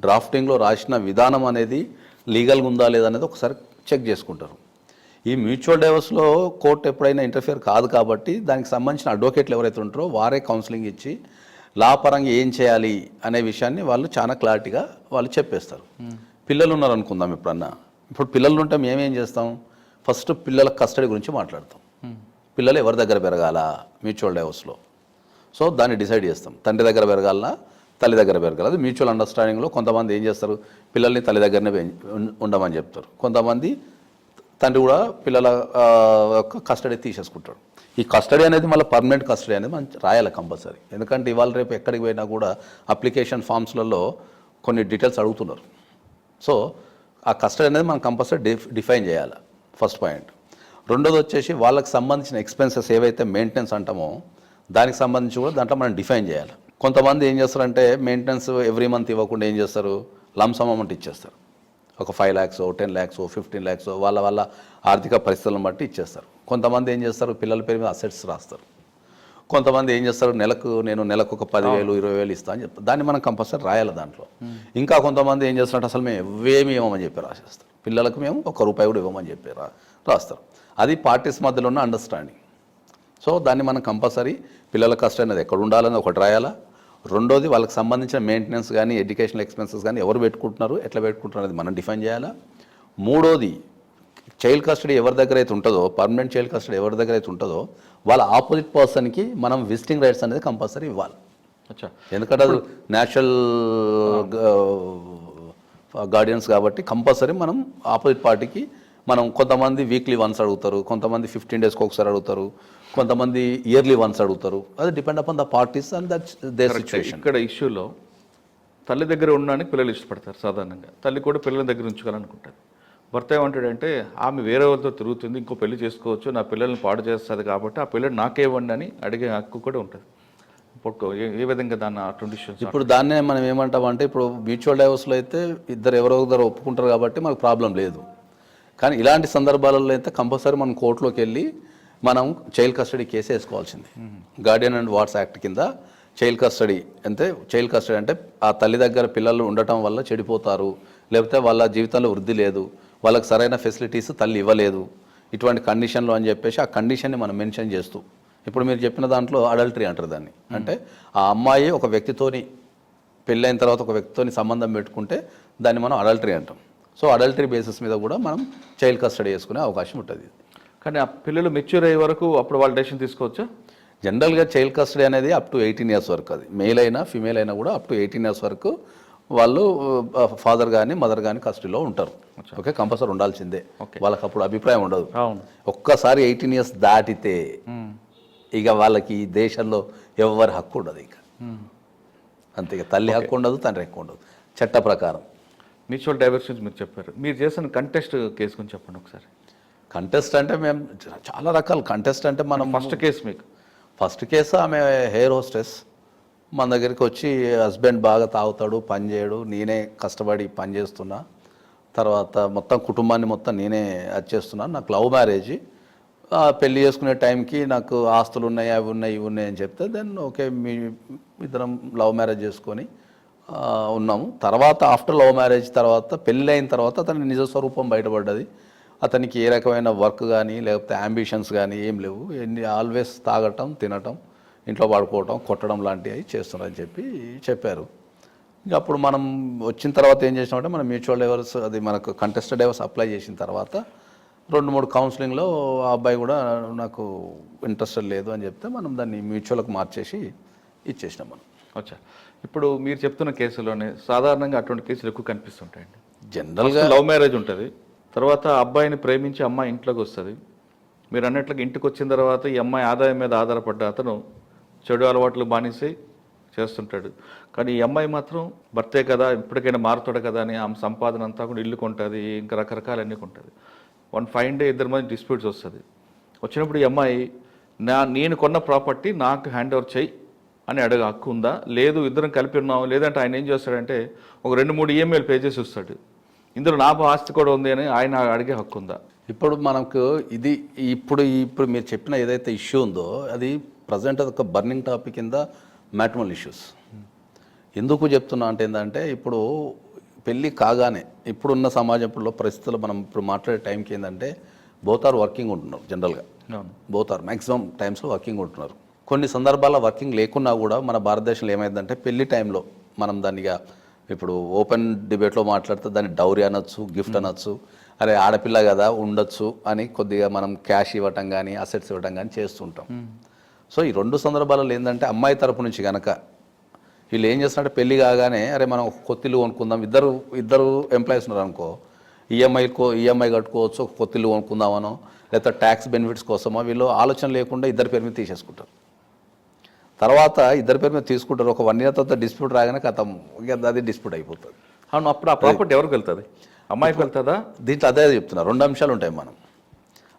డ్రాఫ్టింగ్లో రాసిన విధానం అనేది లీగల్గా ఉందా లేదా అనేది ఒకసారి చెక్ చేసుకుంటారు. ఈ మ్యూచువల్ డైవర్స్లో కోర్టు ఎప్పుడైనా ఇంటర్ఫియర్ కాదు కాబట్టి దానికి సంబంధించిన అడ్వకేట్లు ఎవరైతే ఉంటారో వారే కౌన్సిలింగ్ ఇచ్చి లా పరంగా ఏం చేయాలి అనే విషయాన్ని వాళ్ళు చాలా క్లారిటీగా వాళ్ళు చెప్పేస్తారు. పిల్లలు ఉన్నారనుకుందాం ఎప్పుడన్నా, ఇప్పుడు పిల్లలు ఉంటే మేమేం చేస్తాం, ఫస్ట్ పిల్లల కస్టడీ గురించి మాట్లాడతాం. పిల్లలు ఎవరి దగ్గర పెరగాల మ్యూచువల్ డైవర్స్లో, సో దాన్ని డిసైడ్ చేస్తాం. తండ్రి దగ్గర పెరగాలనా తల్లి దగ్గర పెరగాలి. అది మ్యూచువల్ అండర్స్టాండింగ్లో కొంతమంది ఏం చేస్తారు, పిల్లల్ని తల్లి దగ్గరనే ఉండమని చెప్తారు. కొంతమంది తండ్రి కూడా పిల్లల యొక్క కస్టడీ తీసేసుకుంటాడు. ఈ కస్టడీ అనేది మళ్ళీ పర్మనెంట్ కస్టడీ అనేది మనం రాయాలి కంపల్సరీ. ఎందుకంటే ఇవాళ రేపు ఎక్కడికి పోయినా కూడా అప్లికేషన్ ఫామ్స్లలో కొన్ని డీటెయిల్స్ అడుగుతున్నారు. సో ఆ కస్టడీ అనేది మనం కంపల్సరీ డిఫైన్ చేయాలి, ఫస్ట్ పాయింట్. రెండోది వచ్చేసి వాళ్ళకి సంబంధించిన ఎక్స్పెన్సెస్ ఏవైతే మెయింటెనెన్స్ అంటామో దానికి సంబంధించి కూడా దాంట్లో మనం డిఫైన్ చేయాలి. కొంతమంది ఏం చేస్తారంటే మెయింటెనెన్స్ ఎవ్రీ మంత్ ఇవ్వకుండా ఏం చేస్తారు, లంసమ్ అమౌంట్ ఇచ్చేస్తారు. ఒక 5 lakhs 10 lakhs 15 lakhs వాళ్ళ ఆర్థిక పరిస్థితులను బట్టి ఇచ్చేస్తారు. కొంతమంది ఏం చేస్తారు, పిల్లల పేరు మీద అసెట్స్ రాస్తారు. కొంతమంది ఏం చేస్తారు, నెలకు ఒక 10,000 20,000 ఇస్తా అని చెప్తారు. దాన్ని మనం కంపల్సరీ రాయాలి దాంట్లో. ఇంకా కొంతమంది ఏం చేస్తారంటే అసలు మేము ఏమి ఇవ్వమని చెప్పి రాసేస్తారు. పిల్లలకు మేము ₹1 కూడా ఇవ్వమని చెప్పి రాస్తారు. అది పార్టీస్ మధ్యలో ఉన్న అండర్స్టాండింగ్. సో దాన్ని మనం కంపల్సరీ పిల్లల కష్టం అనేది ఎక్కడ ఉండాలని ఒకటి రాయాలా. రెండోది వాళ్ళకి సంబంధించిన మెయింటెనెన్స్ కానీ ఎడ్యుకేషనల్ ఎక్స్పెన్సెస్ కానీ ఎవరు పెట్టుకుంటున్నారు, ఎట్లా పెట్టుకుంటున్నారు అనేది మనం డిఫైన్ చేయాలా. మూడోది చైల్డ్ కస్టడీ ఎవరి దగ్గర అయితే ఉంటుందో, పర్మనెంట్ చైల్డ్ కస్టడీ ఎవరి దగ్గర అయితే ఉంటుందో వాళ్ళ ఆపోజిట్ పర్సన్కి మనం విజిటింగ్ రైట్స్ అనేది కంపల్సరీ ఇవ్వాలి. ఎందుకంటే అది న్యాచురల్ గార్డియన్స్ కాబట్టి కంపల్సరీ మనం ఆపోజిట్ పార్టీకి మనం కొంతమంది వీక్లీ వన్స్ అడుగుతారు, కొంతమంది 15 daysకి ఒకసారి అడుగుతారు, కొంతమంది ఇయర్లీ వన్స్ అడుగుతారు. అది depend upon the parties and that their situation. ఇక్కడ ఇష్యూలో తల్లి దగ్గర ఉండడానికి పిల్లలు ఇష్టపడతారు సాధారణంగా. తల్లి కూడా పిల్లల దగ్గర ఉంచుకోవాలనుకుంటారు. భర్త ఏమంటాడంటే ఆమె వేరే వాళ్ళతో తిరుగుతుంది, ఇంకో పెళ్లి చేసుకోవచ్చు, నా పిల్లల్ని పాడు చేస్తుంది కాబట్టి ఆ పిల్లలు నాకే ఇవ్వండి అని అడిగే హక్కు కూడా ఉంటుంది. ఇప్పుడు ఏ విధంగా దాన్ని అటువంటి ఇష్యూస్ ఇప్పుడు దాన్నే మనం ఏమంటామంటే, ఇప్పుడు మ్యూచువల్ డైవర్స్లో అయితే ఎవరో ఒకరు ఒప్పుకుంటారు కాబట్టి మనకు ప్రాబ్లం లేదు. కానీ ఇలాంటి సందర్భాలలో అయితే కంపల్సరీ మనం కోర్టులోకి వెళ్ళి మనం చైల్డ్ కస్టడీ కేసు వేసుకోవాల్సింది. గార్డియన్ అండ్ వార్డ్స్ యాక్ట్ కింద చైల్డ్ కస్టడీ అంటే ఆ తల్లి దగ్గర పిల్లలు ఉండటం వల్ల చెడిపోతారు, లేకపోతే వాళ్ళ జీవితంలో వృద్ధి లేదు, వాళ్ళకి సరైన ఫెసిలిటీస్ తల్లి ఇవ్వలేదు, ఇటువంటి కండిషన్లు అని చెప్పేసి ఆ కండిషన్ని మనం మెన్షన్ చేస్తూ, ఇప్పుడు మీరు చెప్పిన దాంట్లో అడల్టరీ అంటారు దాన్ని. అంటే ఆ అమ్మాయి ఒక వ్యక్తితోని పెళ్ళైన తర్వాత ఒక వ్యక్తితోని సంబంధం పెట్టుకుంటే దాన్ని మనం అడల్టరీ అంటాం. సో అడల్టరీ బేసిస్ మీద కూడా మనం చైల్డ్ కస్టడీ చేసుకునే అవకాశం ఉంటుంది. కానీ ఆ పిల్లలు మెచ్యూర్ అయ్యే వరకు అప్పుడు వాళ్ళు డెసిషన్ తీసుకోవచ్చా? జనరల్గా చైల్డ్ కస్టడీ అనేది అప్ టు 18 years వరకు, అది మేల్ అయినా ఫీమేల్ అయినా కూడా అప్ టు 18 years వరకు వాళ్ళు ఫాదర్ కానీ మదర్ కానీ కస్టడీలో ఉంటారు. ఓకే, కంపల్సరీ ఉండాల్సిందే. వాళ్ళకి అప్పుడు అభిప్రాయం ఉండదు. ఒక్కసారి 18 years దాటితే ఇక వాళ్ళకి ఈ దేశంలో ఎవరి హక్కు ఉండదు. ఇక అంతే, తల్లి హక్కు ఉండదు, తండ్రి హక్కు ఉండదు చట్ట ప్రకారం. మ్యూచువల్ డైవర్స్ మీరు చెప్పారు, మీరు చేసిన కంటెస్ట్ కేసు గురించి చెప్పండి ఒకసారి. కంటెస్ట్ అంటే మేము చాలా రకాల కంటెస్ట్ అంటే మనం ఫస్ట్ కేసు ఆమె హెయిర్ హోస్టెస్ మన దగ్గరికి వచ్చి హస్బెండ్ బాగా తాగుతాడు, పని చేయడు, నేనే కష్టపడి పని చేస్తున్నా, తర్వాత మొత్తం కుటుంబాన్ని మొత్తం నేనే అది చేస్తున్నాను, నాకు లవ్ మ్యారేజ్, పెళ్లి చేసుకునే టైంకి నాకు ఆస్తులు ఉన్నాయి, అవి ఉన్నాయి, ఇవి ఉన్నాయి అని చెప్తే దెన్ ఓకే మీ ఇద్దరం లవ్ మ్యారేజ్ చేసుకొని ఉన్నాము. తర్వాత ఆఫ్టర్ లవ్ మ్యారేజ్ తర్వాత పెళ్ళి అయిన తర్వాత అతని నిజ స్వరూపం బయటపడ్డది. అతనికి ఏ రకమైన వర్క్ కానీ లేకపోతే అంబిషన్స్ కానీ ఏం లేవు, ఆల్వేస్ తాగటం, తినటం, ఇంట్లో పడుకోవటం, కొట్టడం లాంటివి చేస్తున్నారని చెప్పారు. ఇంకా అప్పుడు మనం వచ్చిన తర్వాత ఏం చేసినామంటే మనం మ్యూచువల్ డైవర్స్ అది మనకు కంటెస్టెడ్ డైవర్స్ అప్లై చేసిన తర్వాత 2-3 కౌన్సిలింగ్లో ఆ అబ్బాయి కూడా నాకు ఇంట్రెస్టెడ్ లేదు అని చెప్తే మనం దాన్ని మ్యూచువల్కి మార్చేసి ఇచ్చేసినాం మనం. అచ్చా, ఇప్పుడు మీరు చెప్తున్న కేసులోనే సాధారణంగా అటువంటి కేసులు ఎక్కువ కనిపిస్తుంటాయండి. జనరల్గా లవ్ మ్యారేజ్ ఉంటుంది, తర్వాత అబ్బాయిని ప్రేమించి అమ్మాయి ఇంట్లోకి వస్తుంది. మీరు అన్నట్లుగా ఇంటికి వచ్చిన తర్వాత ఈ అమ్మాయి ఆదాయం మీద ఆధారపడ్డ అతను చెడు అలవాట్లు బానిసై చేస్తుంటాడు. కానీ ఈ అమ్మాయి మాత్రం భర్తే కదా, ఇప్పటికైనా మారుతాడు కదా అని ఆమె సంపాదన అంతా కూడా ఇల్లు కొంటుంది, ఇంకా రకరకాలన్నీ కొంటుంది. వన్ ఫైన్ డే ఇద్దరి మధ్య డిస్ప్యూట్స్ వస్తుంది. వచ్చినప్పుడు ఈ అమ్మాయి నేను కొన్న ప్రాపర్టీ నాకు హ్యాండ్ ఓవర్ చేయి అని అడగ హక్కు ఉందా? లేదు ఇద్దరం కలిపి ఉన్నాం, లేదంటే ఆయన ఏం చేస్తాడంటే ఒక 2-3 ఈఎంఐలు పే చేసి వస్తాడు, ఇందులో నా ఆస్తి కూడా ఉంది అని ఆయన అడిగే హక్కు ఉందా? ఇప్పుడు మనకు ఇది ఇప్పుడు మీరు చెప్పిన ఏదైతే ఇష్యూ ఉందో అది ప్రజెంట్ అది ఒక బర్నింగ్ టాపిక్ కింద మ్యాట్రిమోనల్ ఇష్యూస్. ఎందుకు చెప్తున్నా అంటే ఏంటంటే ఇప్పుడు పెళ్ళి కాగానే ఇప్పుడున్న సమాజంలో పరిస్థితుల్లో మనం ఇప్పుడు మాట్లాడే టైంకి ఏంటంటే బోత్ ఆర్ వర్కింగ్ ఉంటున్నారు జనరల్గా. బోత్ ఆర్ మ్యాక్సిమం టైమ్స్లో వర్కింగ్ ఉంటున్నారు. కొన్ని సందర్భాల్లో వర్కింగ్ లేకున్నా కూడా మన భారతదేశంలో ఏమైందంటే పెళ్లి టైంలో మనం దానిగా ఇప్పుడు ఓపెన్ డిబేట్లో మాట్లాడితే దాన్ని డౌరీ అనొచ్చు, గిఫ్ట్ అనొచ్చు, అరే ఆడపిల్ల కదా ఉండొచ్చు అని కొద్దిగా మనం క్యాష్ ఇవ్వటం కానీ అసెట్స్ ఇవ్వటం కానీ చేస్తుంటాం. సో ఈ 2 సందర్భాలలో ఏంటంటే అమ్మాయి తరపు నుంచి కనుక వీళ్ళు ఏం చేస్తున్నారంటే పెళ్లి కాగానే అరే మనం ఒక కొత్తిల్లు కొనుక్కుందాం, ఇద్దరు ఎంప్లాయీస్ ఉన్నారు అనుకో, ఈఎంఐ కట్టుకోవచ్చు, ఒక కొత్తిల్లు కొనుక్కుందామనో లేకపోతే ట్యాక్స్ బెనిఫిట్స్ కోసమో వీళ్ళు ఆలోచన లేకుండా ఇద్దరి పేరు మీద తీసేసుకుంటారు. తర్వాత ఇద్దరి పేరు మీద తీసుకుంటారు, ఒక 1 ఇయర్ తర్వాత డిస్ప్యూట్ రాగానే కథం అది డిస్ప్యూట్ అయిపోతుంది. అవును, అప్పుడు ఆ ప్రాపర్టీ ఎవరికి వెళ్తుంది? అమ్మాయికి వెళ్తుందా? దీంట్లో అదే చెప్తున్నా, 2 అంశాలు ఉంటాయి. మనం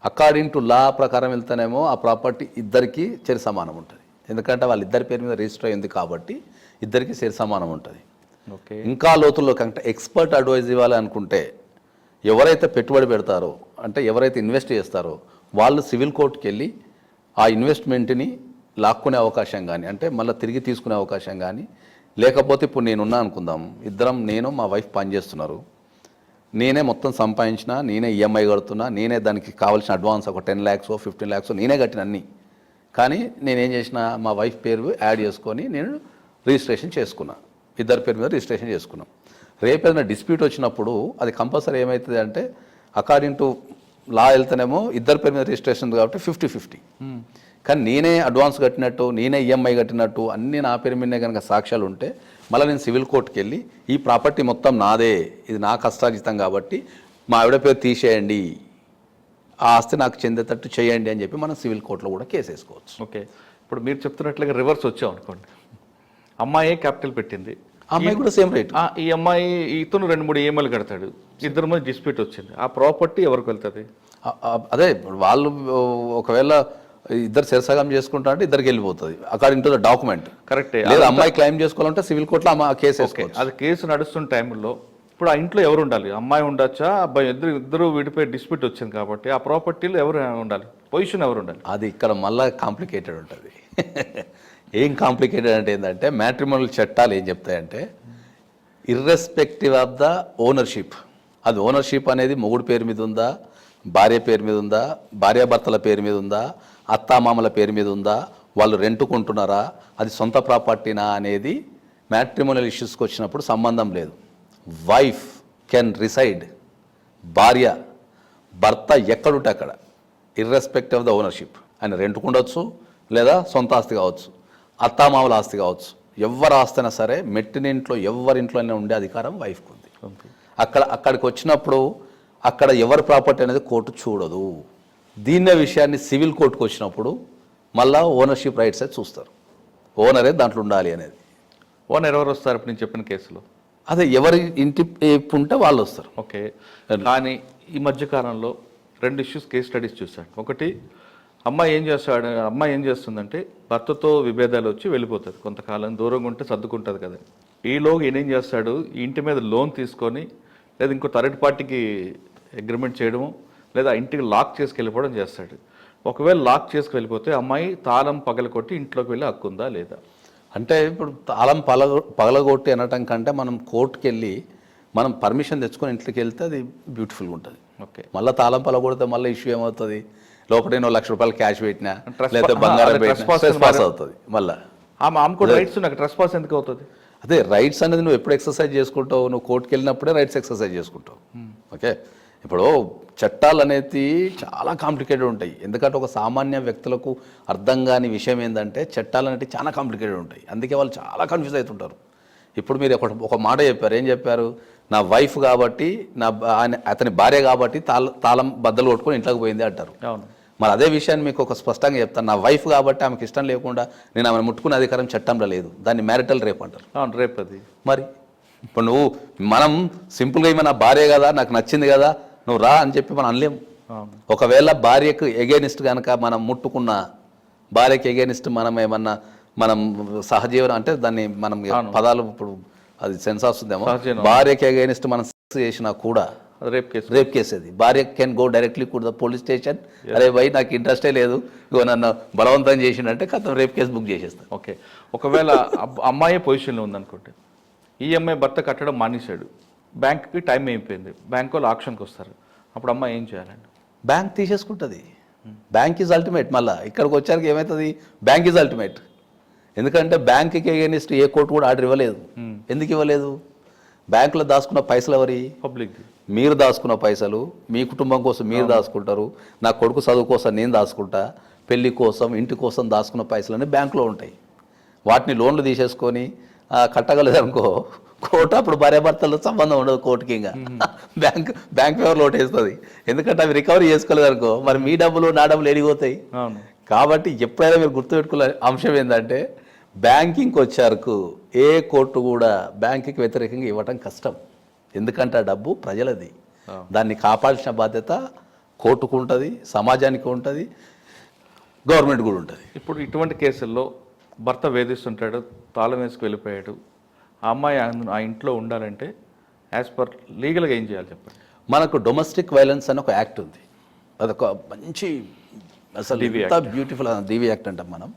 అకార్డింగ్ టు లా ప్రకారం వెళ్తేనేమో ఆ ప్రాపర్టీ ఇద్దరికి సరి సమానం ఉంటుంది, ఎందుకంటే వాళ్ళిద్దరి పేరు మీద రిజిస్టర్ అయింది కాబట్టి ఇద్దరికి సరి సమానం ఉంటుంది. ఓకే, ఇంకా లోతుల్లో కంటే ఎక్స్పర్ట్ అడ్వైజ్ ఇవ్వాలి అనుకుంటే ఎవరైతే పెట్టుబడి పెడతారో అంటే ఎవరైతే ఇన్వెస్ట్ చేస్తారో వాళ్ళు సివిల్ కోర్టుకి వెళ్ళి ఆ ఇన్వెస్ట్మెంట్ని లాక్కునే అవకాశం కానీ అంటే మళ్ళీ తిరిగి తీసుకునే అవకాశం కానీ, లేకపోతే ఇప్పుడు నేనున్నా అనుకుందాం, ఇద్దరం నేను మా వైఫ్ పనిచేస్తున్నారు, నేనే మొత్తం సంపాదించిన, నేనే ఈఎంఐ కడుతున్నా, నేనే దానికి కావాల్సిన అడ్వాన్స్ ఒక 10 lakhs 15 lakhs నేనే కట్టిన అన్నీ, కానీ నేనేం చేసిన మా వైఫ్ పేరు యాడ్ చేసుకొని నేను రిజిస్ట్రేషన్ చేసుకున్నా, ఇద్దరి పేరు మీద రిజిస్ట్రేషన్ చేసుకున్నాం. రేపు ఏదైనా డిస్ప్యూట్ వచ్చినప్పుడు అది కంపల్సరీ ఏమవుతుంది అంటే అకార్డింగ్ టు లా వెళ్తేనేమో ఇద్దరి పేరు మీద రిజిస్ట్రేషన్ కాబట్టి 50-50. కానీ నేనే అడ్వాన్స్ కట్టినట్టు, నేనే ఈఎంఐ కట్టినట్టు అన్నీ నా పేరు మీదనే కనుక సాక్ష్యాలు ఉంటే మళ్ళీ నేను సివిల్ కోర్టుకి వెళ్ళి ఈ ప్రాపర్టీ మొత్తం నాదే, ఇది నా కష్టార్జితం కాబట్టి మా ఆవిడ పేరు తీసేయండి, ఆ ఆస్తి నాకు చెందేటట్టు చేయండి అని చెప్పి మనం సివిల్ కోర్టులో కూడా కేసు వేసుకోవచ్చు. ఓకే, ఇప్పుడు మీరు చెప్తున్నట్లుగా రివర్స్ వచ్చాం అనుకోండి, అమ్మాయి క్యాపిటల్ పెట్టింది, అమ్మాయి కూడా సేమ్ రేట్, ఈ అమ్మాయి ఇతను 2-3 ఈఎంఐలు కడతాడు, ఇద్దరి మధ్య డిస్ప్యూట్ వచ్చింది, ఆ ప్రాపర్టీ ఎవరికి వెళ్తుంది? అదే వాళ్ళు ఒకవేళ ఇద్దరు శిరసగం చేసుకుంటా అంటే ఇద్దరికి వెళ్ళిపోతుంది అకార్డింగ్ టు ద డాక్యుమెంట్. కరెక్టే, లేదా అమ్మాయి క్లెయిమ్ చేసుకోవాలంటే సివిల్ కోర్టులో కేసు వేసుకోవచ్చు. అది కేసు నడుస్తున్న టైంలో ఇప్పుడు ఆ ఇంట్లో ఎవరు ఉండాలి? అమ్మాయి ఉండొచ్చా, అబ్బాయి? ఇద్దరు విడిపోయి డిస్ప్యూట్ వచ్చింది కాబట్టి ఆ ప్రాపర్టీలో ఎవరు ఉండాలి, పొజిషన్ ఎవరు ఉండాలి? అది ఇక్కడ మళ్ళీ కాంప్లికేటెడ్ ఉంటుంది. ఏం కాంప్లికేటెడ్ అంటే ఏంటంటే మ్యాట్రిమోనల్ చట్టాలు ఏం చెప్తాయంటే ఇర్రెస్పెక్టివ్ ఆఫ్ ద ఓనర్షిప్, అది ఓనర్షిప్ అనేది మొగుడు పేరు మీద ఉందా, భార్య పేరు మీద ఉందా, భార్యాభర్తల పేరు మీద ఉందా, అత్తామామల పేరు మీద ఉందా, వాళ్ళు రెంటుకుంటున్నారా, అది సొంత ప్రాపర్టీనా అనేది మ్యాట్రిమోనల్ ఇష్యూస్కి వచ్చినప్పుడు సంబంధం లేదు. వైఫ్ కెన్ రిసైడ్, భర్త ఎక్కడుంటే అక్కడ ఇర్రెస్పెక్టివ్ ఆఫ్ ద ఓనర్షిప్, ఆయన రెంటుకుండొచ్చు లేదా సొంత ఆస్తి కావచ్చు, అత్తామామల ఆస్తి కావచ్చు, ఎవరి ఆస్తి అయినా సరే మెట్టినింట్లో ఎవరింట్లోనే ఉండే అధికారం వైఫ్కి ఉంది. అక్కడికి వచ్చినప్పుడు అక్కడ ఎవరి ప్రాపర్టీ అనేది కోర్టు చూడదు. దీన్నే విషయాన్ని సివిల్ కోర్టుకు వచ్చినప్పుడు మళ్ళా ఓనర్షిప్ రైట్స్ అయితే చూస్తారు, ఓనరే దాంట్లో ఉండాలి అనేది. ఓనర్ ఎవరు వస్తారు ఇప్పుడు నేను చెప్పిన కేసులో? అదే ఎవరి ఇంటి ఉంటే వాళ్ళు వస్తారు. ఓకే, కానీ ఈ మధ్యకాలంలో 2 ఇష్యూస్ కేస్ స్టడీస్ చూశాను. ఒకటి, అమ్మాయి ఏం చేస్తుందంటే భర్తతో విభేదాలు వచ్చి వెళ్ళిపోతుంది, కొంతకాలం దూరంగా ఉంటే సర్దుకుంటుంది కదా. ఈలోగా ఈయన ఏం చేస్తాడు, ఈ ఇంటి మీద లోన్ తీసుకొని లేదా ఇంకో థర్డ్ పార్టీకి అగ్రిమెంట్ చేయడము లేదా ఇంటికి లాక్ చేసుకెళ్ళిపోవడం చేస్తాడు. ఒకవేళ లాక్ చేసుకెళ్ళిపోతే అమ్మాయి తాళం పగలగొట్టి ఇంట్లోకి వెళ్ళి హక్కు ఉందా లేదా? అంటే ఇప్పుడు తాళం పగలగొట్టి అనటం కంటే మనం కోర్టుకి వెళ్ళి మనం పర్మిషన్ తెచ్చుకొని ఇంట్లోకి వెళ్తే అది బ్యూటిఫుల్గా ఉంటుంది. ఓకే, మళ్ళీ తాళం పగలగొడితే మళ్ళీ ఇష్యూ ఏమవుతుంది, లోపల నేను ₹1,00,000 క్యాష్ పెట్టినా లేకపోతే బంగారం పెట్టినా అవుతుంది. మళ్ళీ ఆమెకు రైట్స్ నాకు ట్రెస్ పాస్ ఎందుకు అవుతుంది? అదే రైట్స్ అనేది నువ్వు ఎప్పుడు ఎక్సర్సైజ్ చేసుకుంటావు, నువ్వు కోర్టుకి వెళ్ళినప్పుడే రైట్స్ ఎక్సర్సైజ్ చేసుకుంటావు. ఓకే, ఇప్పుడు చట్టాలు అనేది చాలా కాంప్లికేటెడ్ ఉంటాయి, ఎందుకంటే ఒక సామాన్య వ్యక్తులకు అర్థం కాని విషయం ఏంటంటే చట్టాలు అనేవి చాలా కాంప్లికేటెడ్ ఉంటాయి, అందుకే వాళ్ళు చాలా కన్ఫ్యూజ్ అవుతుంటారు. ఇప్పుడు మీరు ఒక మాట చెప్పారు, ఏం చెప్పారు, నా వైఫ్ కాబట్టి అతని భార్య కాబట్టి తాళం బద్దలు కొట్టుకొని ఇంట్లోకి పోయింది అంటారు. మరి అదే విషయాన్ని మీకు ఒక స్పష్టంగా చెప్తాను, నా వైఫ్ కాబట్టి ఆమెకు ఇష్టం లేకుండా నేను ఆమెను ముట్టుకునే అధికారం చట్టంలో లేదు, దాన్ని మ్యారిటల్ రేప్ అంటారు. రేప్ అది. మరి ఇప్పుడు మనం సింపుల్గా ఏమైనా భార్య కదా నాకు నచ్చింది కదా నువ్వు రా అని చెప్పి మనం అనలేము. ఒకవేళ భార్యకు ఎగెనిస్ట్ కనుక మనం ముట్టుకున్న, భార్యకి ఎగెనిస్ట్ మనం ఏమన్నా మనం సహజీవనం అంటే దాన్ని మనం పదాలు ఇప్పుడు అది సెన్స్ వస్తుందేమో, సహజీవనం. భార్యకి అగైనిస్ట్ మనం సెక్స్ చేసినా కూడా రేప్ కేసు. రేప్ కేసు అది. భార్య can go directly to the police station, అరే భయ్ నాకు ఇంట్రెస్టే లేదు, ఇగో నన్ను బలవంతం చేసిండంటే కథం రేప్ కేసు బుక్ చేసేస్తాను. ఓకే, ఒకవేళ అమ్మాయి పొజిషన్లో ఉందనుకోండి, ఈ అమ్మాయి భర్త కట్టడం మానేశాడు, బ్యాంక్కి టైం అయిపోయింది, బ్యాంక్ వాళ్ళు ఆక్షన్కి వస్తారు, అప్పుడు అమ్మాయి ఏం చేయాలండి? బ్యాంక్ తీసేసుకుంటుంది. Bank is ultimate. మళ్ళీ ఇక్కడికి వచ్చాక ఏమవుతుంది, బ్యాంక్ ఈజ్ అల్టిమేట్. ఎందుకంటే బ్యాంక్కి అగైనిస్ట్ ఏ కోర్టు కూడా ఆర్డర్ ఇవ్వలేదు. ఎందుకు ఇవ్వలేదు? బ్యాంకులో దాచుకున్న పైసలు ఎవరి? పబ్లిక్. మీరు దాచుకున్న పైసలు మీ కుటుంబం కోసం మీరు దాచుకుంటారు, నా కొడుకు చదువు కోసం నేను దాచుకుంటా, పెళ్లి కోసం ఇంటి కోసం దాచుకున్న పైసలన్నీ బ్యాంకులో ఉంటాయి. వాటిని లోన్లు తీసేసుకొని కట్టగలదనుకో కోర్టు, అప్పుడు భార్యాభర్తలతో సంబంధం ఉండదు కోర్టుకి. ఇంకా బ్యాంక్ ఫేవర్ లోటు వేస్తుంది. ఎందుకంటే అవి రికవరీ చేసుకోలేదనుకో మరి మీ డబ్బులు నా డబ్బులు ఎడిగిపోతాయి. కాబట్టి ఎప్పుడైనా మీరు గుర్తుపెట్టుకునే అంశం ఏంటంటే బ్యాంకింగ్కి వచ్చారకు ఏ కోర్టు కూడా బ్యాంకుకి వ్యతిరేకంగా ఇవ్వటం కష్టం. ఎందుకంటే ఆ డబ్బు ప్రజలది, దాన్ని కాపాడాల్సిన బాధ్యత కోర్టుకు ఉంటుంది, సమాజానికి ఉంటుంది, గవర్నమెంట్ కూడా ఉంటుంది. ఇప్పుడు ఇటువంటి కేసుల్లో భర్త వేధిస్తుంటాడు, తాళం వేసుకు వెళ్ళిపోయాడు, ఆ అమ్మాయి ఆ ఇంట్లో ఉండాలంటే యాజ్ పర్ లీగల్గా ఏం చేయాలి చెప్పండి? మనకు డొమెస్టిక్ వైలెన్స్ అని ఒక యాక్ట్ ఉంది. అదొక మంచి అసలు ఎంత బ్యూటిఫుల్ DV యాక్ట్ అంటాం మనం.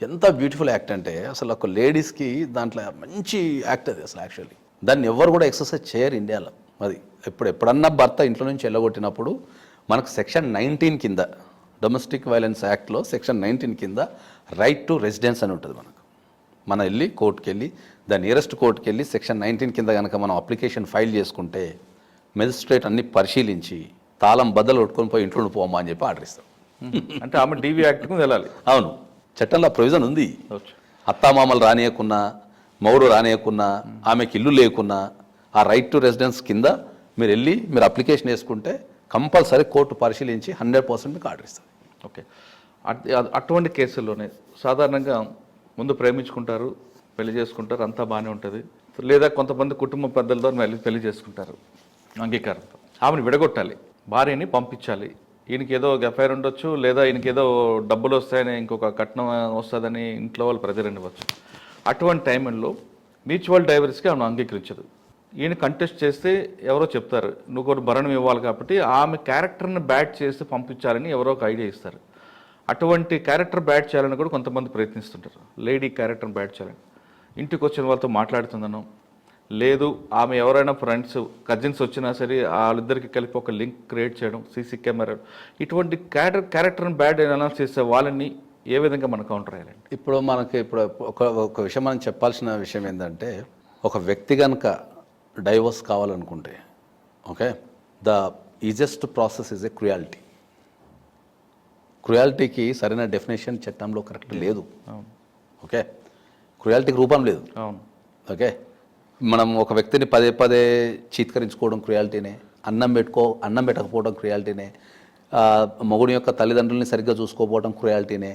ఎంత బ్యూటిఫుల్ యాక్ట్ అంటే అసలు ఒక లేడీస్కి దాంట్లో మంచి యాక్ట్ అది అసలు. యాక్చువల్లీ దాన్ని ఎవరు కూడా ఎక్సర్సైజ్ చేయరు ఇండియాలో. అది ఎప్పుడన్నా భర్త ఇంట్లో నుంచి వెళ్ళగొట్టినప్పుడు మనకు సెక్షన్ 19 కింద, డొమెస్టిక్ వైలెన్స్ యాక్ట్లో సెక్షన్ 19 కింద రైట్ టు రెసిడెన్స్ అని ఉంటుంది. మనం వెళ్ళి కోర్టుకి వెళ్ళి దాని నియరెస్ట్ కోర్టుకి వెళ్ళి సెక్షన్ 19 కింద కనుక మనం అప్లికేషన్ ఫైల్ చేసుకుంటే మెజిస్ట్రేట్ అన్ని పరిశీలించి తాళం బద్దలు కొట్టుకొని పోయి ఇంట్లో పోమా అని చెప్పి ఆర్డర్ ఇస్తాం. అంటే ఆమె DV యాక్ట్కు వెళ్ళాలి. అవును, చట్టంలో ప్రొవిజన్ ఉంది. అత్తామామలు రానియకున్నా, మౌరు రానియకున్నా, ఆమెకి ఇల్లు లేకున్నా ఆ రైట్ టు రెసిడెన్స్ కింద మీరు వెళ్ళి మీరు అప్లికేషన్ వేసుకుంటే కంపల్సరీ కోర్టు పరిశీలించి 100% మీకు ఆర్డర్ ఇస్తుంది. ఓకే, అటువంటి కేసుల్లోనే సాధారణంగా ముందు ప్రేమించుకుంటారు, పెళ్లి చేసుకుంటారు, అంతా బాగానే ఉంటుంది. లేదా కొంతమంది కుటుంబ పెద్దలతో పెళ్లి చేసుకుంటారు అంగీకారంతో. ఆమెను విడగొట్టాలి, భార్యని పంపించాలి. ఈయనకి ఏదో ఎఫ్ఐఆర్ ఉండొచ్చు, లేదా ఈయనకి ఏదో డబ్బులు వస్తాయని, ఇంకొక కట్నం వస్తుందని ఇంట్లో వాళ్ళు ప్రెజర్ ఇవ్వచ్చు. అటువంటి టైంలో మ్యూచువల్ డైవర్స్కి ఆమెను అంగీకరించదు. ఈయన కంటెస్ట్ చేస్తే ఎవరో చెప్తారు నువ్వు కూడా భరణం ఇవ్వాలి, కాబట్టి ఆమె క్యారెక్టర్ని బ్యాడ్ చేసి పంపించాలని ఎవరో ఒక ఐడియా ఇస్తారు. అటువంటి క్యారెక్టర్ బ్యాడ్ చేయాలని కూడా కొంతమంది ప్రయత్నిస్తుంటారు. లేడీ క్యారెక్టర్ని బ్యాడ్ చేయాలని ఇంటికి వచ్చిన వాళ్ళతో మాట్లాడుతుందనో, లేదు ఆమె ఎవరైనా ఫ్రెండ్స్ కజిన్స్ వచ్చినా సరే వాళ్ళిద్దరికి కలిపి ఒక లింక్ క్రియేట్ చేయడం, CC కెమెరా, ఇటువంటి క్యారెక్టర్ని బ్యాడ్ అనౌన్స్ చేసే వాళ్ళని ఏ విధంగా మనం కౌంటర్ అయ్యాలండి? ఇప్పుడు మనకి ఒక విషయం మనం చెప్పాల్సిన విషయం ఏంటంటే, ఒక వ్యక్తి కనుక డైవర్స్ కావాలనుకుంటే okay, the easiest process is a cruelty. క్రుయాలిటీకి సరైన డెఫినేషన్ చట్టంలో కరెక్ట్ లేదు. ఓకే, క్రుయాలిటీకి రూపం లేదు. ఓకే, మనం ఒక వ్యక్తిని పదే పదే చీత్కరించుకోవడం క్రుయాలిటీనే, అన్నం పెట్టకపోవడం క్రుయాలిటీనే, మొగుడి యొక్క తల్లిదండ్రులని సరిగ్గా చూసుకోకపోవడం క్రుయాలిటీనే,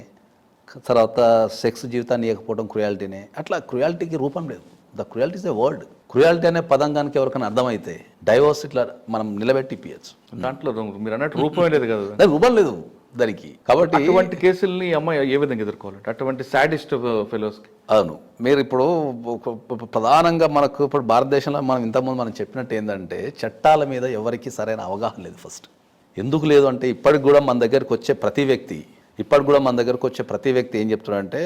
తర్వాత సెక్స్ జీవితాన్ని ఇవ్వకపోవడం క్రుయాలిటీనే. అట్లా క్రుయాలిటీకి రూపం లేదు. The cruelty is a word. Cruelty అనే పదం కనుక ఎవరికైనా అర్థమైతే డైవర్స్ ఇట్లా మనం నిలబెట్టి ఇప్పించచ్చు. దాంట్లో మీరు అన్నట్టు రూపమే లేదు కదా, రూపం లేదు దానికి. కాబట్టి అటువంటి కేసుల్ని అమ్మాయి ఏ విధంగా ఎదుర్కోవాలంటే అటువంటి సాడిస్ట్ ఫెలోస్కి? అవును, మీరు ఇప్పుడు ప్రధానంగా మనకు ఇప్పుడు భారతదేశంలో మనం ఇంతకుముందు మనం చెప్పినట్టు ఏంటంటే చట్టాల మీద ఎవరికి సరైన అవగాహన లేదు. ఫస్ట్ ఎందుకు లేదు అంటే ఇప్పటికి కూడా మన దగ్గరికి వచ్చే ప్రతి వ్యక్తి ఏం చెప్తున్నాడంటే,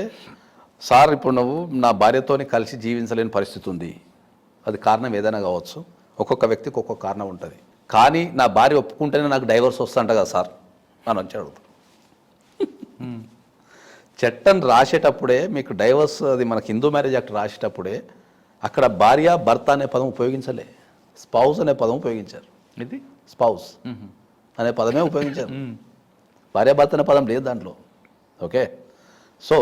సార్ ఇప్పుడు నువ్వు నా భార్యతోని కలిసి జీవించలేని పరిస్థితి ఉంది, అది కారణం ఏదైనా కావచ్చు, ఒక్కొక్క వ్యక్తికి ఒక్కొక్క కారణం ఉంటుంది, కానీ నా భార్య ఒప్పుకుంటేనే నాకు డైవర్స్ వస్తుంట కదా సార్ అని వచ్చి అడుగుతాం. చట్టం రాసేటప్పుడే మీకు డైవర్స్, అది మనకి హిందూ మ్యారేజ్ యాక్ట్ రాసేటప్పుడే అక్కడ భార్య భర్త అనే పదం ఉపయోగించలే, స్పౌస్ అనే పదం ఉపయోగించారు. ఇది స్పౌస్ అనే పదమే ఉపయోగించారు, భార్యాభర్త అనే పదం లేదు దాంట్లో. ఓకే, సో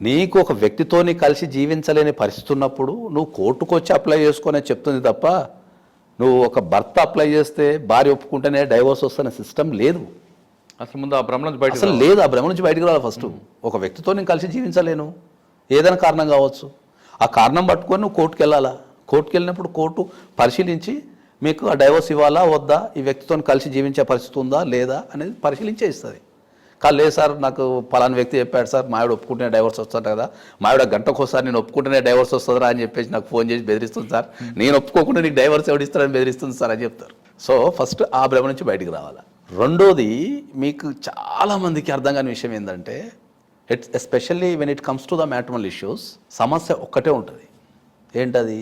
నీకు ఒక వ్యక్తితోని కలిసి జీవించలేని పరిస్థితి ఉన్నప్పుడు నువ్వు కోర్టుకు వచ్చి అప్లై చేసుకునే చెప్తుంది తప్ప, నువ్వు ఒక భర్త అప్లై చేస్తే భార్య ఒప్పుకుంటేనే డైవోర్స్ వస్తున్న సిస్టమ్ లేదు. అసలు ముందు ఆ భ్రమ నుంచి బయట అసలు లేదు, ఆ భ్రమ నుంచి బయటకు రావాలి. ఫస్ట్ ఒక వ్యక్తితో నేను కలిసి జీవించలేను, ఏదైనా కారణం కావచ్చు, ఆ కారణం పట్టుకొని నువ్వు కోర్టుకు వెళ్ళాలా. కోర్టుకు వెళ్ళినప్పుడు కోర్టు పరిశీలించి మీకు ఆ డైవోర్స్ ఇవ్వాలా వద్దా, ఈ వ్యక్తితో కలిసి జీవించే పరిస్థితి ఉందా లేదా అనేది పరిశీలించే ఇస్తుంది. కాదు లేదు సార్ నాకు పలానా వ్యక్తి చెప్పాడు సార్ మా ఆవిడ ఒప్పుకుంటేనే డైవర్స్ వస్తుంది కదా, మా ఆవిడ గంటకోసారి నేను ఒప్పుకుంటేనే డైవర్స్ వస్తుందా అని చెప్పేసి నాకు ఫోన్ చేసి బెదిరిస్తుంది సార్, నేను ఒప్పుకోకుండా నీకు డైవర్స్ ఎవడిస్తారని బెదిరిస్తుంది సార్ అని చెప్తారు. సో ఫస్ట్ ఆ భ్రమ నుంచి బయటికి రావాలి. రెండోది మీకు చాలామందికి అర్థం కాని విషయం ఏంటంటే especially when it comes to the matrimonial issues సమస్య ఒక్కటే ఉంటుంది. ఏంటది?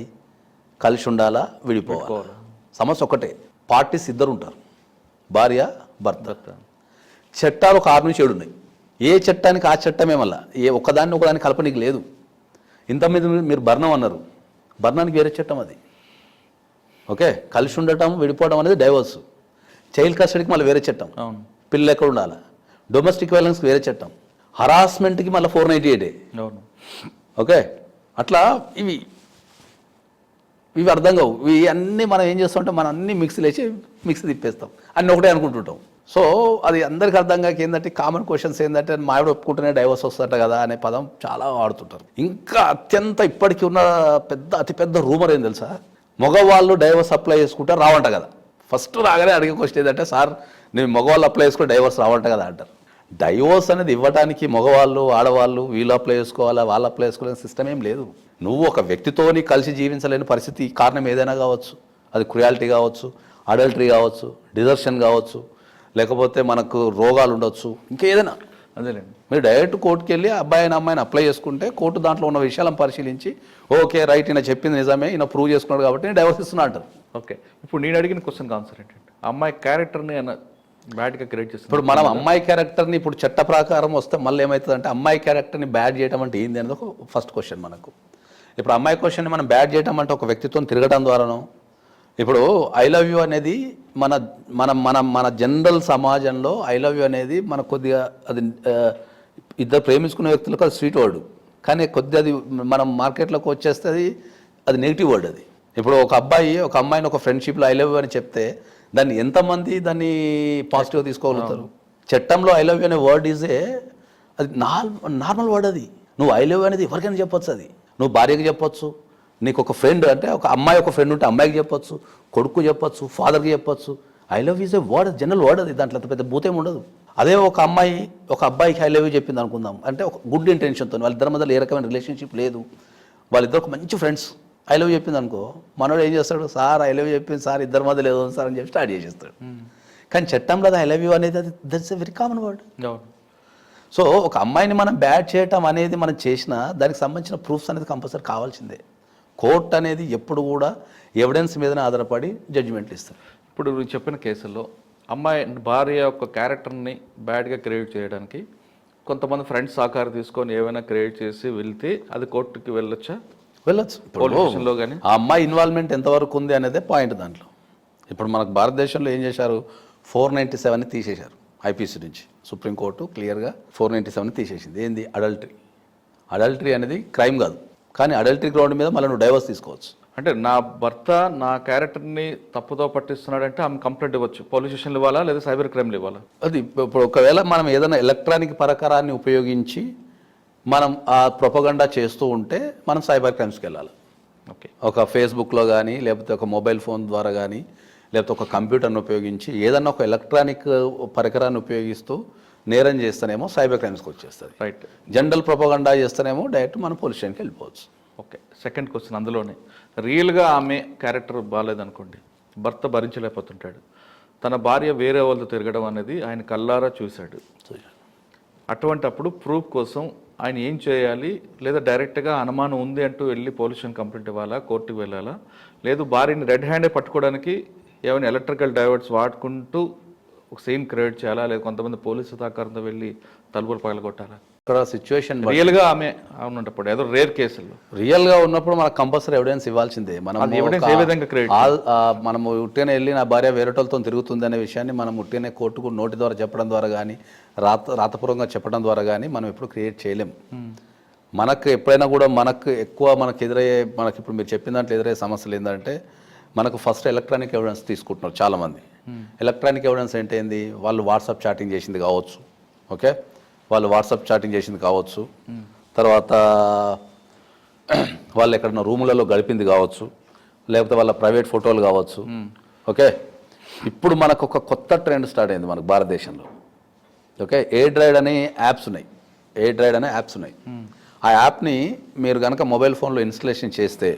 కలిసి ఉండాలా విడిపోవాలి. సమస్య ఒకటే. పార్టీస్ ఇద్దరు ఉంటారు, భార్య భర్త. చట్టాలు ఒక 6 నుంచి 7 ఉన్నాయి. ఏ చట్టానికి ఆ చట్టమే మళ్ళీ ఒకదాన్ని కలపనీకి లేదు. ఇంత మీద మీరు బర్ణం అన్నారు, బర్ణానికి వేరే చట్టం అది. ఓకే, కలిసి ఉండటం విడిపోవడం అనేది డైవర్స్. చైల్డ్ కస్టడీకి మళ్ళీ వేరే చట్టం, పిల్లలు ఎక్కడ ఉండాలి. డొమెస్టిక్ వైలెన్స్కి వేరే చట్టం, హరాస్మెంట్కి మళ్ళీ 498. ఓకే, అట్లా ఇవి అర్థం కావు. ఇవి అన్నీ మనం ఏం చేస్తామంటే మనం అన్నీ మిక్సీ తిప్పేస్తాం, అన్నీ ఒకటే అనుకుంటుంటాం. సో అది అందరికి అర్థం కాక ఏంటంటే కామన్ క్వశ్చన్స్ ఏంటంటే మా ఆవిడ ఒప్పుకుంటేనే డైవర్స్ వస్తుందట కదా అనే పదం చాలా వాడుతుంటారు. ఇంకా ఇప్పటికీ ఉన్న అతిపెద్ద రూమర్ ఏం తెలుసా? మగవాళ్ళు డైవర్స్ అప్లై చేసుకుంటే రావంట కదా. ఫస్ట్ రాగానే అడిగే క్వశ్చన్ ఏంటంటే సార్ నేను మగవాళ్ళు అప్లై చేసుకుంటే డైవర్స్ రావంట కదా అంటారు. డైవోర్స్ అనేది ఇవ్వడానికి మగవాళ్ళు ఆడవాళ్ళు వీళ్ళు అప్లై చేసుకోవాలా వాళ్ళు అప్లై చేసుకోవాలనే సిస్టమ్ ఏం లేదు. నువ్వు ఒక వ్యక్తితోని కలిసి జీవించలేని పరిస్థితి కారణం ఏదైనా కావచ్చు, అది క్రుయాలిటీ కావచ్చు, అడల్టరీ కావచ్చు, డిజర్షన్ కావచ్చు, లేకపోతే మనకు రోగాలు ఉండొచ్చు, ఇంకేదైనా. అదేలేండి, మీరు డైరెక్ట్ కోర్టుకి వెళ్ళి అబ్బాయిని అమ్మాయిని అప్లై చేసుకుంటే కోర్టు దాంట్లో ఉన్న విషయాలను పరిశీలించి ఓకే రైట్ ఈయన చెప్పింది నిజమే, ఈయన ప్రూవ్ చేసుకున్నాడు కాబట్టి నేను డైవర్స్ ఇస్తున్నా అంటారు. ఓకే, ఇప్పుడు నేను అడిగిన క్వశ్చన్ ఆన్సర్ ఏంటంటే అమ్మాయి క్యారెక్టర్ని బ్యాడ్గా క్రియేట్ చేస్తుంది. ఇప్పుడు మనం అమ్మాయి క్యారెక్టర్ని ఇప్పుడు చట్ట ప్రకారం వస్తే మళ్ళీ ఏమవుతుందంటే అమ్మాయి క్యారెక్టర్ని బ్యాడ్ చేయడం అంటే ఏంది అనేది ఒక ఫస్ట్ క్వశ్చన్ మనకు. ఇప్పుడు అమ్మాయి క్వశ్చన్ని మనం బ్యాడ్ చేయడం అంటే ఒక వ్యక్తితో తిరగడం ద్వారానో, ఇప్పుడు ఐ లవ్ యూ అనేది మన మన మన మన జనరల్ సమాజంలో ఐ లవ్ యూ అనేది మన కొద్దిగా అది ఇద్దరు ప్రేమించుకునే వ్యక్తులకు అది స్వీట్ వర్డ్, కానీ కొద్దిగా అది మనం మార్కెట్లోకి వచ్చేస్తే అది నెగిటివ్ వర్డ్. అది ఇప్పుడు ఒక అబ్బాయి ఒక అమ్మాయిని ఒక ఫ్రెండ్షిప్లో ఐ లవ్ యూ అని చెప్తే దాన్ని ఎంతమంది దాన్ని పాజిటివ్గా తీసుకోగలుగుతారు? చట్టంలో ఐ లవ్ యూ అనే వర్డ్ అది నార్మల్ వర్డ్. అది నువ్వు ఐ లవ్ యూ అనేది ఎవరికైనా చెప్పొచ్చు. అది నువ్వు భార్యకి చెప్పొచ్చు, నీకు ఒక ఫ్రెండ్ అంటే ఒక అమ్మాయి ఒక ఫ్రెండ్ ఉంటే అమ్మాయికి చెప్పొచ్చు, కొడుకు చెప్పొచ్చు, ఫాదర్కి చెప్పొచ్చు. I love is a word, general word. అది దాంట్లో పెద్ద భూతం ఉండదు. అదే ఒక అమ్మాయి ఒక అబ్బాయికి ఐ లవ్ యూ చెప్పింది అనుకుందాం, అంటే ఒక గుడ్ ఇంటెన్షన్తో వాళ్ళిద్దరి మధ్యలో ఏ రకమైన రిలేషన్షిప్ లేదు, వాళ్ళిద్దరు ఒక మంచి ఫ్రెండ్స్, ఐ లవ్ చెప్పింది అనుకో, మనోడు ఏం చేస్తాడు? సార్ ఐ లవ్ చెప్పింది సార్ ఇద్దరి మధ్య లేదు సార్ అని చెప్పి స్టార్ట్ చేసేస్తాడు. కానీ చట్టంలో అది ఐ లవ్ యూ అనేది అది that's a very common word. So ఒక అమ్మాయిని మనం బ్యాడ్ చేయటం అనేది మనం చేసినా దానికి సంబంధించిన ప్రూఫ్స్ అనేది కంపల్సరీ కావాల్సిందే. కోర్ట్ అనేది ఎప్పుడు కూడా ఎవిడెన్స్ మీదనే ఆధారపడి జడ్జిమెంట్లు ఇస్తారు. ఇప్పుడు చెప్పిన కేసుల్లో అమ్మాయి భార్య యొక్క క్యారెక్టర్ని బ్యాడ్గా క్రియేట్ చేయడానికి కొంతమంది ఫ్రెండ్స్ సహకారం తీసుకొని ఏమైనా క్రియేట్ చేసి వెళ్తే అది కోర్టుకి వెళ్ళొచ్చు. పొలిటిషన్లో కానీ ఆ అమ్మాయి ఇన్వాల్వ్మెంట్ ఎంతవరకు ఉంది అనేదే పాయింట్ దాంట్లో. ఇప్పుడు మనకు భారతదేశంలో ఏం చేశారు? 497ని తీసేశారు ఐపీసీ నుంచి. సుప్రీంకోర్టు క్లియర్గా 497ని తీసేసింది. ఏంది? అడల్టరీ అనేది క్రైమ్ కాదు, కానీ అడల్టరీ గ్రౌండ్ మీద మళ్ళీ నువ్వు డైవర్స్ తీసుకోవచ్చు. అంటే నా భర్త నా క్యారెక్టర్ని తప్పుతో పట్టిస్తున్నాడంటే ఆమె కంప్లైంట్ ఇవ్వచ్చు. పోలీస్ స్టేషన్లు ఇవ్వాలా లేదా సైబర్ క్రైమ్లు ఇవ్వాలా? అది ఇప్పుడు ఒకవేళ మనం ఏదైనా ఎలక్ట్రానిక్ పరికరాన్ని ఉపయోగించి మనం ఆ ప్రొపగండా చేస్తూ ఉంటే మనం సైబర్ క్రైమ్స్కి వెళ్ళాలి. ఓకే, ఒక ఫేస్బుక్లో కానీ లేకపోతే ఒక మొబైల్ ఫోన్ ద్వారా కానీ లేకపోతే ఒక కంప్యూటర్ని ఉపయోగించి ఏదన్నా ఒక ఎలక్ట్రానిక్ పరికరాన్ని ఉపయోగిస్తూ నేరం చేస్తేనేమో సైబర్ క్రైమ్స్కి వచ్చేస్తుంది. రైట్. జనరల్ ప్రొపగండా చేస్తేనేమో డైరెక్ట్ మనం పోలీస్ స్టేషన్కి వెళ్ళిపోవచ్చు. ఓకే, సెకండ్ క్వశ్చన్ అందులోనే రియల్గా ఆమె క్యారెక్టర్ బాగాలేదనుకోండి, భర్త భరించలేకపోతుంటాడు, తన భార్య వేరే వాళ్ళతో తిరగడం అనేది ఆయన కల్లారా చూశాడు. అటువంటప్పుడు ప్రూఫ్ కోసం ఆయన ఏం చేయాలి? లేదా డైరెక్ట్గా అనుమానం ఉంది అంటూ వెళ్ళి పోలీస్ స్టేషన్ కంప్లైంట్ ఇవ్వాలా, కోర్టుకు వెళ్ళాలా? లేదు భార్యని రెడ్ హ్యాండే పట్టుకోవడానికి ఏమైనా ఎలక్ట్రికల్ డైవర్స్ వాడుకుంటూ ఒక సీన్ క్రియేట్ చేయాలా? లేదా కొంతమంది పోలీసు సహకారంతో వెళ్ళి తలుపులు పగలగొట్టాలా? ఇక్కడ సిచ్యువేషన్ రియల్గా ఆమె ఉన్నప్పుడు ఏదో రేర్ కేసుల్లో రియల్గా ఉన్నప్పుడు మనకు కంపల్సరీ ఎవిడెన్స్ ఇవ్వాల్సిందే. మనం ఎవిడెన్స్ ఏ విధంగా క్రియేట్? మనం ఉట్టినే వెళ్ళి నా భార్య వేరేటోళ్ళతో తిరుగుతుంది అనే విషయాన్ని మనం ఉట్టినే కోర్టుకు నోటి ద్వారా చెప్పడం ద్వారా కానీ రాతపూర్వకంగా చెప్పడం ద్వారా కానీ మనం ఎప్పుడు క్రియేట్ చేయలేం. మనకు ఎప్పుడైనా కూడా మనకు ఎదురయ్యే మనకి ఇప్పుడు మీరు చెప్పిన దాంట్లో ఎదురయ్యే సమస్యలు ఏంటంటే మనకు ఫస్ట్ ఎలక్ట్రానిక్ ఎవిడెన్స్ తీసుకుంటున్నారు చాలామంది. ఎలక్ట్రానిక్ ఎవిడెన్స్ అంటే ఏంది? వాళ్ళు వాట్సాప్ చాటింగ్ చేసింది కావచ్చు, ఓకే, వాళ్ళు వాట్సాప్ చాటింగ్ చేసింది కావచ్చు, తర్వాత వాళ్ళు ఎక్కడన్నా రూములలో గడిపింది కావచ్చు, లేకపోతే వాళ్ళ ప్రైవేట్ ఫోటోలు కావచ్చు. ఓకే, ఇప్పుడు మనకు ఒక కొత్త ట్రెండ్ స్టార్ట్ అయింది మనకు భారతదేశంలో. ఓకే, ఎయిర్డ్రైడ్ అనే యాప్స్ ఉన్నాయి. ఎయిర్డ్రైడ్ అనే యాప్స్ ఉన్నాయి. ఆ యాప్ని మీరు కనుక మొబైల్ ఫోన్లో ఇన్స్టలేషన్ చేస్తే,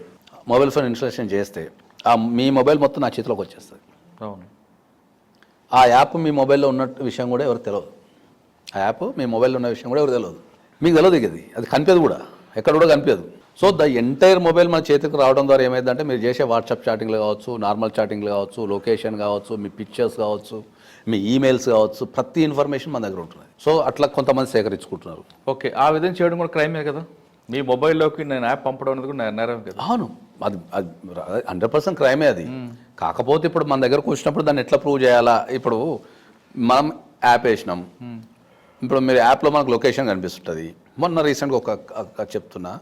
మీ మొబైల్ మొత్తం నా చేతిలోకి వచ్చేస్తుంది. అవును. ఆ యాప్ మీ మొబైల్లో ఉన్న విషయం కూడా ఎవరికి తెలియదు. ఆ యాప్ మీ మొబైల్లో ఉన్న విషయం కూడా ఎవరికి తెలియదు. మీకు తెలియదు ఇక అది కనిపించదు కూడా, ఎక్కడ కూడా కనిపించదు. సో ద ఎంటైర్ మొబైల్ మన చేతికి రావడం ద్వారా ఏమైందంటే మీరు చేసే వాట్సాప్ చాటింగ్లు కావచ్చు, నార్మల్ చాటింగ్లు కావచ్చు, లొకేషన్ కావచ్చు, మీ పిక్చర్స్ కావచ్చు, మీ ఈమెయిల్స్ కావచ్చు, ప్రతి ఇన్ఫర్మేషన్ మన దగ్గర ఉంటుంది. సో అట్లా కొంతమంది సేకరించుకుంటున్నారు. ఓకే, ఆ విధంగా చేయడం కూడా క్రైమే కదా. మీ మొబైల్లోకి నేను యాప్ పంపడం అనేది కూడా నేరం కదా. అవును, అది 100% క్రైమే అది. కాకపోతే ఇప్పుడు మన దగ్గరకు వచ్చినప్పుడు దాన్ని ఎట్లా ప్రూవ్ చేయాలా? ఇప్పుడు మనం యాప్ వేసినాం, ఇప్పుడు మీరు యాప్లో మనకు లొకేషన్ కనిపిస్తుంటుంది. మొన్న రీసెంట్గా ఒక చెప్తున్నా,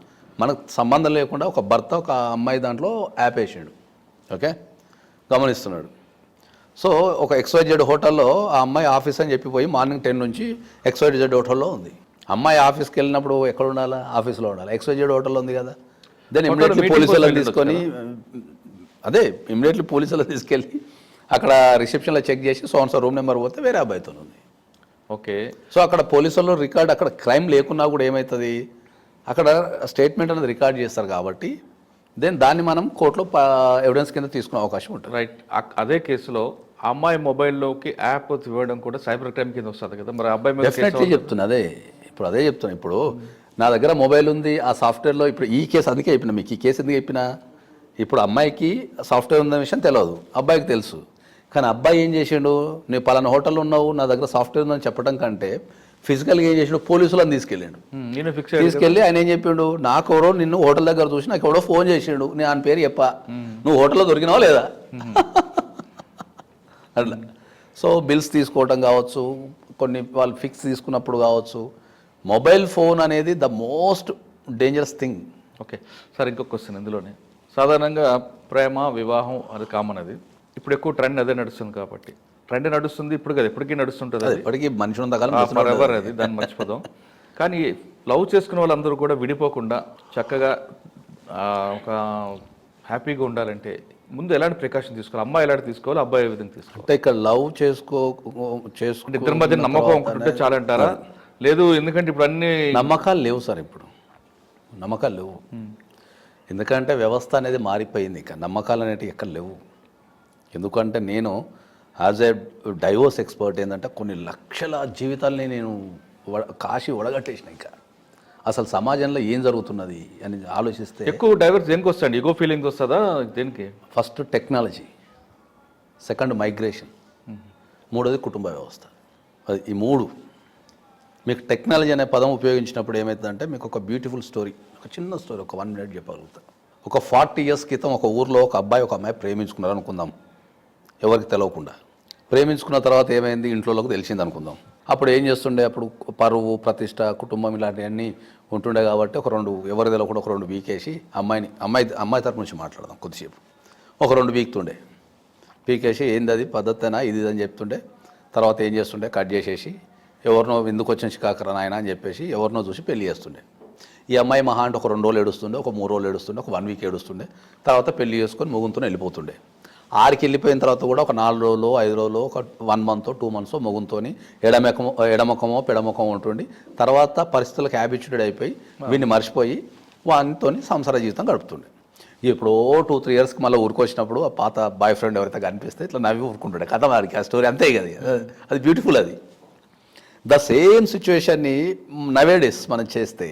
మనకు సంబంధం లేకుండా ఒక భర్త ఒక అమ్మాయి దాంట్లో యాప్ వేసాడు. ఓకే, గమనిస్తున్నాడు. సో ఒక XYZ హోటల్లో ఆ అమ్మాయి ఆఫీస్ అని చెప్పిపోయి మార్నింగ్ 10 నుంచి XYZ హోటల్లో ఉంది. అమ్మాయి ఆఫీస్కి వెళ్ళినప్పుడు ఎక్కడ ఉండాలా? ఆఫీస్లో ఉండాలి. XYZ హోటల్లో ఉంది కదా. దెన్ ఇమ్మీడియట్లీ పోలీసులను తీసుకొని ఇమ్మీడియట్లీ పోలీసులను తీసుకెళ్ళి అక్కడ రిసెప్షన్లో చెక్ చేసి సో రూమ్ నెంబర్ పోతే వేరే అబ్బాయితో ఉంది. ఓకే, సో అక్కడ పోలీసుల్లో రికార్డ్, అక్కడ క్రైమ్ లేకున్నా కూడా ఏమవుతుంది, అక్కడ స్టేట్మెంట్ అనేది రికార్డ్ చేస్తారు కాబట్టి దెన్ దాన్ని మనం కోర్టులో ఎవిడెన్స్ కింద తీసుకునే అవకాశం ఉంటుంది. రైట్. అదే కేసులో ఆ అమ్మాయి మొబైల్లోకి యాప్ ఇవ్వడం కూడా సైబర్ క్రైమ్ కింద వస్తుంది కదా. మరి అబ్బాయి మీద డెఫినెట్లీ చెప్తున్నా. అదే చెప్తున్నా. ఇప్పుడు నా దగ్గర మొబైల్ ఉంది, ఆ సాఫ్ట్వేర్లో ఇప్పుడు ఈ కేసు అందుకే చెప్పిన మీకు. ఈ కేసు ఎందుకు చెప్పినా, ఇప్పుడు అమ్మాయికి సాఫ్ట్వేర్ ఉన్న విషయం తెలియదు, అబ్బాయికి తెలుసు. కానీ అబ్బాయి ఏం చేసిండు, నేను పలానా హోటల్లో ఉన్నావు, నా దగ్గర సాఫ్ట్వేర్ ఉందని చెప్పడం కంటే ఫిజికల్గా ఏం చేసిండు, పోలీసులను తీసుకెళ్ళాడు. తీసుకెళ్ళి ఆయన ఏం చెప్పిండు, నాకు ఎవరో నిన్ను హోటల్ దగ్గర చూసి నాకు ఎవడో ఫోన్ చేసిండు, నేను ఆయన పేరు చెప్పా, నువ్వు హోటల్లో దొరికినావా లేదా అట్లా. సో బిల్స్ తీసుకోవటం కావచ్చు, కొన్ని వాళ్ళు ఫిక్స్ తీసుకున్నప్పుడు కావచ్చు, మొబైల్ ఫోన్ అనేది the most dangerous thing. Okay sir, ఇంకొక క్వశ్చన్ ఇందులోనే. సాధారణంగా ప్రేమ వివాహం అది కామన్. అది ఇప్పుడు ఎక్కువ ట్రెండ్ అదే నడుస్తుంది కాబట్టి, ట్రెండ్ నడుస్తుంది ఇప్పుడు కదా, ఎప్పటికీ నడుస్తుంటుంది. అది ఎప్పటికీ మనిషి ఫరెవర్, అది దాన్ని మర్చిపోదాం. కానీ లవ్ చేసుకునే వాళ్ళందరూ కూడా విడిపోకుండా చక్కగా ఒక హ్యాపీగా ఉండాలంటే ముందు ఎలాంటి ప్రికాషన్ తీసుకోవాలి? అమ్మాయి ఎలాంటి తీసుకోవాలి, అబ్బాయి ఏ విధంగా తీసుకోవాలి? అంటే ఇక్కడ లవ్ చేసుకుంటే ఇద్దరి మధ్య నమ్మకం ఉంటే చాలంటారా? లేదు, ఎందుకంటే ఇప్పుడు అన్ని నమ్మకాలు లేవు సార్. ఇప్పుడు నమ్మకాలు లేవు, ఎందుకంటే వ్యవస్థ అనేది మారిపోయింది. ఇక నమ్మకాలు అనేటివి ఎక్కడ లేవు. ఎందుకంటే నేను యాజ్ ఏ డైవోర్స్ ఎక్స్పర్ట్ ఏంటంటే కొన్ని లక్షల జీవితాలని నేను కాశీ ఒడగట్టేసిన. ఇంకా అసలు సమాజంలో ఏం జరుగుతున్నది అని ఆలోచిస్తే ఎక్కువ డైవర్స్ దేనికి వస్తాయండి? ఈగో ఫీలింగ్స్ వస్తుందా దేనికి? ఫస్ట్ టెక్నాలజీ, సెకండ్ మైగ్రేషన్, మూడోది కుటుంబ వ్యవస్థ. అది ఈ మూడు. మీకు టెక్నాలజీ అనే పదం ఉపయోగించినప్పుడు ఏమవుతుందంటే మీకు ఒక బ్యూటిఫుల్ స్టోరీ, ఒక చిన్న స్టోరీ, ఒక 1 minute చెప్పగలుగుతా. ఒక 40 years క్రితం ఒక ఊర్లో ఒక అబ్బాయి ఒక అమ్మాయి ప్రేమించుకున్నారు అనుకుందాం, ఎవరికి తెలియకుండా. ప్రేమించుకున్న తర్వాత ఏమైంది, ఇంట్లోకి తెలిసింది అనుకుందాం. అప్పుడు ఏం చేస్తుండే, అప్పుడు పరువు ప్రతిష్ట కుటుంబం ఇలాంటివన్నీ ఉంటుండే కాబట్టి ఎవరి తెలియకుండా ఒక 2 వీకేసి అమ్మాయి తరపు నుంచి మాట్లాడదాం కొద్దిసేపు. ఒక 2 వీక్తుండే, పీకేసి ఏంది అది పద్ధతేనా ఇది అని చెప్తుండే. తర్వాత ఏం చేస్తుండే, కట్ చేసేసి ఎవరినో ఎందుకు వచ్చిన చికాకరా నాయన అని చెప్పేసి ఎవరినో చూసి పెళ్లి చేస్తుండే. ఈ అమ్మాయి మహా అంటే ఒక 2 రోజులు ఏడుస్తుండే, ఒక 3 రోజులు ఏడుస్తుండే, ఒక 1 week ఏడుస్తుండే. తర్వాత పెళ్లి చేసుకొని మొగుంతో వెళ్ళిపోతుండే. ఆడికి వెళ్ళిపోయిన తర్వాత కూడా ఒక 4 రోజులు 5 రోజులు ఒక 1 month 2 months మొగుంతో ఎడమొఖమో పెడముఖమో ఉంటుండి. తర్వాత పరిస్థితులకు హ్యాబిచ్యుటెడ్ అయిపోయి వీడిని మర్చిపోయి వానితో సంసార జీవితం గడుపుతుండే. ఇప్పుడు 2-3 yearsకి మళ్ళీ ఊరుకొచ్చినప్పుడు ఆ పాత బాయ్ ఫ్రెండ్ ఎవరైతే కనిపిస్తే ఇట్లా నవ్వి ఊరుకుంటుండే. కథ వారికి ఆ స్టోరీ అంతే కదా, అది బ్యూటిఫుల్. అది ద సేమ్ సిచ్యువేషన్ని నవేడేస్ మనం చేస్తే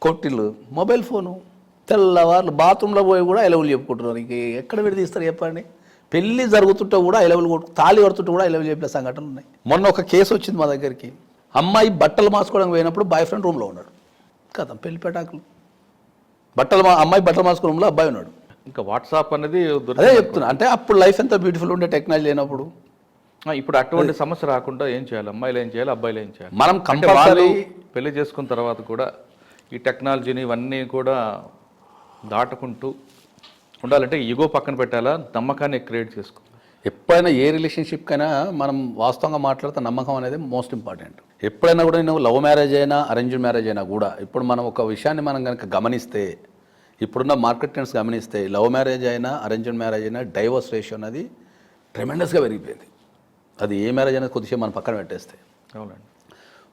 కొట్టిల్లు మొబైల్ ఫోను, తెల్లవార్లు బాత్రూంలో పోయి కూడా ఎలవులు చెప్పుకుంటున్నారు. ఇంక ఎక్కడ విడదీస్తారు చెప్పండి? పెళ్ళి జరుగుతుంటే కూడా ఎలవులు తాళి కడుతుంటే కూడా ఎలవులు చెప్పిన సంఘటనలు ఉన్నాయి. మొన్న ఒక కేసు వచ్చింది మా దగ్గరికి. అమ్మాయి బట్టలు మార్చుకోవడానికి పోయినప్పుడు బాయ్ ఫ్రెండ్ రూమ్లో ఉన్నాడు. కదా పెళ్లి పెటాకులు. అమ్మాయి బట్టలు మార్చుకునే రూమ్లో అబ్బాయి ఉన్నాడు. ఇంకా వాట్సాప్ అనేది అదే చెప్తున్నా. అంటే అప్పుడు లైఫ్ ఎంత బ్యూటిఫుల్ ఉండే టెక్నాలజీ లేనప్పుడు. ఇప్పుడు అటువంటి సమస్య రాకుండా ఏం చేయాలి? అమ్మాయిలు ఏం చేయాలి, అబ్బాయిలు ఏం చేయాలి? మనం కంపల్సరీ పెళ్లి చేసుకున్న తర్వాత కూడా ఈ టెక్నాలజీని ఇవన్నీ కూడా దాటుకుంటూ ఉండాలంటే ఈగో పక్కన పెట్టాలా, నమ్మకాన్ని క్రియేట్ చేసుకోవాలి. ఎప్పుడైనా ఏ రిలేషన్షిప్కైనా మనం వాస్తవంగా మాట్లాడితే నమ్మకం అనేది మోస్ట్ ఇంపార్టెంట్. ఎప్పుడైనా కూడా నేను లవ్ మ్యారేజ్ అయినా అరేంజ్డ్ మ్యారేజ్ అయినా కూడా ఇప్పుడు మనం ఒక విషయాన్ని మనం కనుక గమనిస్తే, ఇప్పుడున్న మార్కెట్ ట్రెండ్స్ గమనిస్తే, లవ్ మ్యారేజ్ అయినా అరేంజ్డ్ మ్యారేజ్ అయినా డైవర్స్ రేషియో అనేది ట్రెమెండస్గా పెరిగిపోయింది. అది ఏ మ్యారేజ్ అనేది కొద్దిసేపు మనం పక్కన పెట్టేస్తే. అవునండి.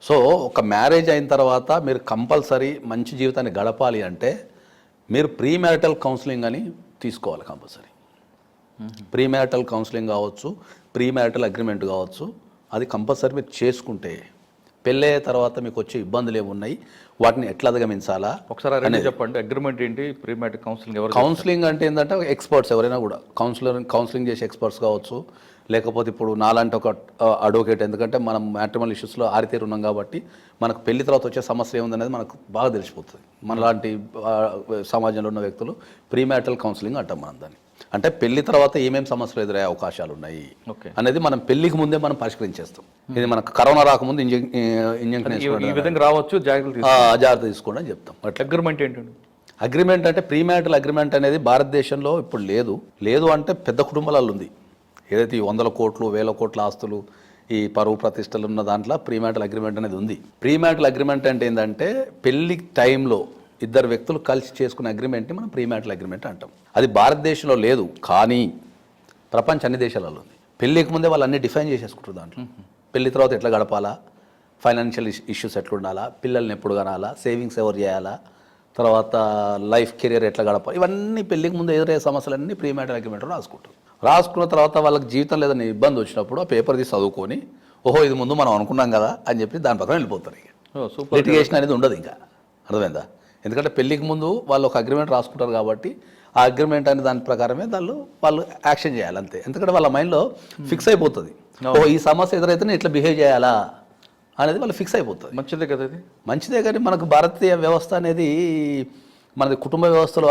సో ఒక మ్యారేజ్ అయిన తర్వాత మీరు కంపల్సరీ మంచి జీవితాన్ని గడపాలి అంటే మీరు ప్రీ మ్యారిటల్ కౌన్సిలింగ్ అని తీసుకోవాలి కంపల్సరీ. ప్రీ మ్యారిటల్ కౌన్సిలింగ్ కావచ్చు, ప్రీ మ్యారిటల్ అగ్రిమెంట్ కావచ్చు, అది కంపల్సరీ మీరు చేసుకుంటే పెళ్ళయ్యే తర్వాత మీకు వచ్చే ఇబ్బందులు ఏమున్నాయి, వాటిని ఎట్లా అధిగమించాలా ఒకసారి అనేది చెప్పండి. అగ్రిమెంట్ ఏంటి, ప్రీ మ్యారిటల్ కౌన్సిలింగ్ ఎవరు? కౌన్సిలింగ్ అంటే ఏంటంటే ఎక్స్పర్ట్స్ ఎవరైనా కూడా కౌన్సిలింగ్ చేసే ఎక్స్పర్ట్స్ కావచ్చు, లేకపోతే ఇప్పుడు నాలాంటి ఒక అడ్వకేట్, ఎందుకంటే మనం మ్యాట్రిమోనల్ ఇష్యూస్లో ఆరితేరు ఉన్నాం కాబట్టి మనకు పెళ్లి తర్వాత వచ్చే సమస్య ఏముందనేది మనకు బాగా తెలిసిపోతుంది. మనలాంటి సమాజంలో ఉన్న వ్యక్తులు ప్రీ మ్యారిటల్ కౌన్సిలింగ్ అంటాం మనం దాన్ని. అంటే పెళ్లి తర్వాత ఏమేమి సమస్యలు ఎదురయ్యే అవకాశాలు ఉన్నాయి అనేది మనం పెళ్లికి ముందే మనం పరిష్కరించేస్తాం. ఇది మనకు కరోనా రాకముందు ఇంజెక్షన్ ఈ విధంగా రావచ్చు, జాగ్రత్త తీసుకోండి అని చెప్తాం. అట్లా అగ్రిమెంట్ ఏంటండి? అగ్రిమెంట్ అంటే ప్రీ మ్యారిటల్ అగ్రిమెంట్ అనేది భారతదేశంలో ఇప్పుడు లేదు అంటే పెద్ద కుటుంబాలలో ఉంది. ఏదైతే ఈ 100 కోట్లు 1000 కోట్ల ఆస్తులు, ఈ పరువు ప్రతిష్టలు ఉన్న దాంట్లో ప్రీ మ్యారిటల్ అగ్రిమెంట్ అనేది ఉంది. ప్రీ మ్యారిటల్ అగ్రిమెంట్ అంటే ఏంటంటే పెళ్లి టైంలో ఇద్దరు వ్యక్తులు కలిసి చేసుకునే అగ్రిమెంట్ని మనం ప్రీ మ్యారిటల్ అగ్రిమెంట్ అంటాం. అది భారతదేశంలో లేదు, కానీ ప్రపంచ అన్ని దేశాలలో ఉంది. పెళ్ళికి ముందే వాళ్ళు అన్ని డిఫైన్ చేసేసుకుంటారు దాంట్లో. పెళ్లి తర్వాత ఎట్లా గడపాలా, ఫైనాన్షియల్ ఇష్యూస్ ఎట్లా ఉండాలా, పిల్లల్ని ఎప్పుడు కనాలా, సేవింగ్స్ ఎవరు చేయాలా, తర్వాత లైఫ్ కెరియర్ ఎట్లా గడపాలి, ఇవన్నీ పెళ్లికి ముందు ఎదురయ్యే సమస్యలన్నీ ప్రీ మ్యారిటల్ అగ్రిమెంట్లో రాసుకున్న తర్వాత వాళ్ళకి జీవితం లేదని ఇబ్బంది వచ్చినప్పుడు ఆ పేపర్ తీసి చదువుకొని, ఓహో ఇది ముందు మనం అనుకున్నాం కదా అని చెప్పి దాని ప్రకారం వెళ్ళిపోతారు. ఇక లిటిగేషన్ అనేది ఉండదు, ఇంకా అర్థమైందా? ఎందుకంటే పెళ్లికి ముందు వాళ్ళు ఒక అగ్రిమెంట్ రాసుకుంటారు కాబట్టి ఆ అగ్రిమెంట్ అనే దాని ప్రకారమే వాళ్ళు యాక్షన్ చేయాలి అంతే. ఎందుకంటే వాళ్ళ మైండ్లో ఫిక్స్ అయిపోతుంది, ఓ ఈ సమస్య ఎదురైతేనే ఇట్లా బిహేవ్ చేయాలా అనేది వాళ్ళు ఫిక్స్ అయిపోతుంది. మంచిదే కదా అది? మంచిదే, కానీ మనకు భారతీయ వ్యవస్థ అనేది మనది కుటుంబ వ్యవస్థలో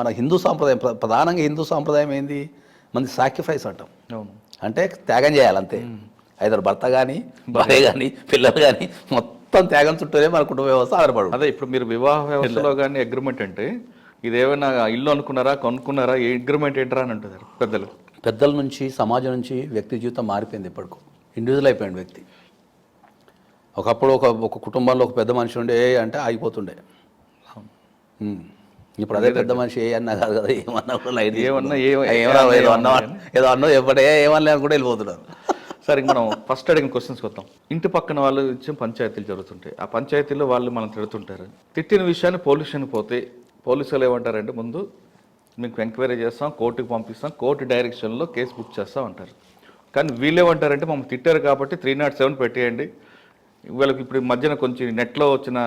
మన హిందూ సాంప్రదాయం, ప్రధానంగా హిందూ సాంప్రదాయం ఏంది, మనది సాక్రిఫైస్ అంటాం. అంటే త్యాగం చేయాలంతే. ఐదరు భర్త కానీ భార్య కానీ పిల్లలు కానీ మొత్తం త్యాగం చుట్టూనే మన కుటుంబ వ్యవస్థ ఆధారపడు. అదే ఇప్పుడు మీరు వివాహ వ్యవస్థలో కానీ అగ్రిమెంట్ అంటే ఇదేమైనా ఇల్లు అనుకున్నారా, కొనుక్కున్నారా, ఏ అగ్రిమెంట్ ఏంటరా అని అంటున్నారు పెద్దల నుంచి, సమాజం నుంచి వ్యక్తి జీవితం మారిపోయింది. ఇప్పటికు ఇండివిజువల్ అయిపోయింది వ్యక్తి. ఒకప్పుడు ఒక కుటుంబంలో ఒక పెద్ద మనిషి ఉండే అంటే ఆగిపోతుండే. ఇప్పుడు అదే పెద్ద మనిషి ఏ అన్నా కాదు కదా, ఏమన్నా ఏదో అన్నో ఏమన్నా కూడా వెళ్ళిపోతున్నారు. సరే, మనం ఫస్ట్ అడిగిన క్వశ్చన్స్కి వద్దాం. ఇంటి పక్కన వాళ్ళు ఇచ్చే పంచాయతీలు జరుగుతుంటాయి. ఆ పంచాయతీలో వాళ్ళు మనం తిడుతుంటారు. తిట్టిన విషయాన్ని పోలీసుని పోతే పోలీసులు ఏమంటారంటే ముందు మీకు ఎంక్వైరీ చేస్తాం, కోర్టుకి పంపిస్తాం, కోర్టు డైరెక్షన్లో కేసు బుక్ చేస్తాం అంటారు. కానీ వీళ్ళేమంటారంటే మమ్మల్ని తిట్టారు కాబట్టి 307 పెట్టేయండి. వీళ్ళకి ఇప్పుడు మధ్యన కొంచెం నెట్లో వచ్చిన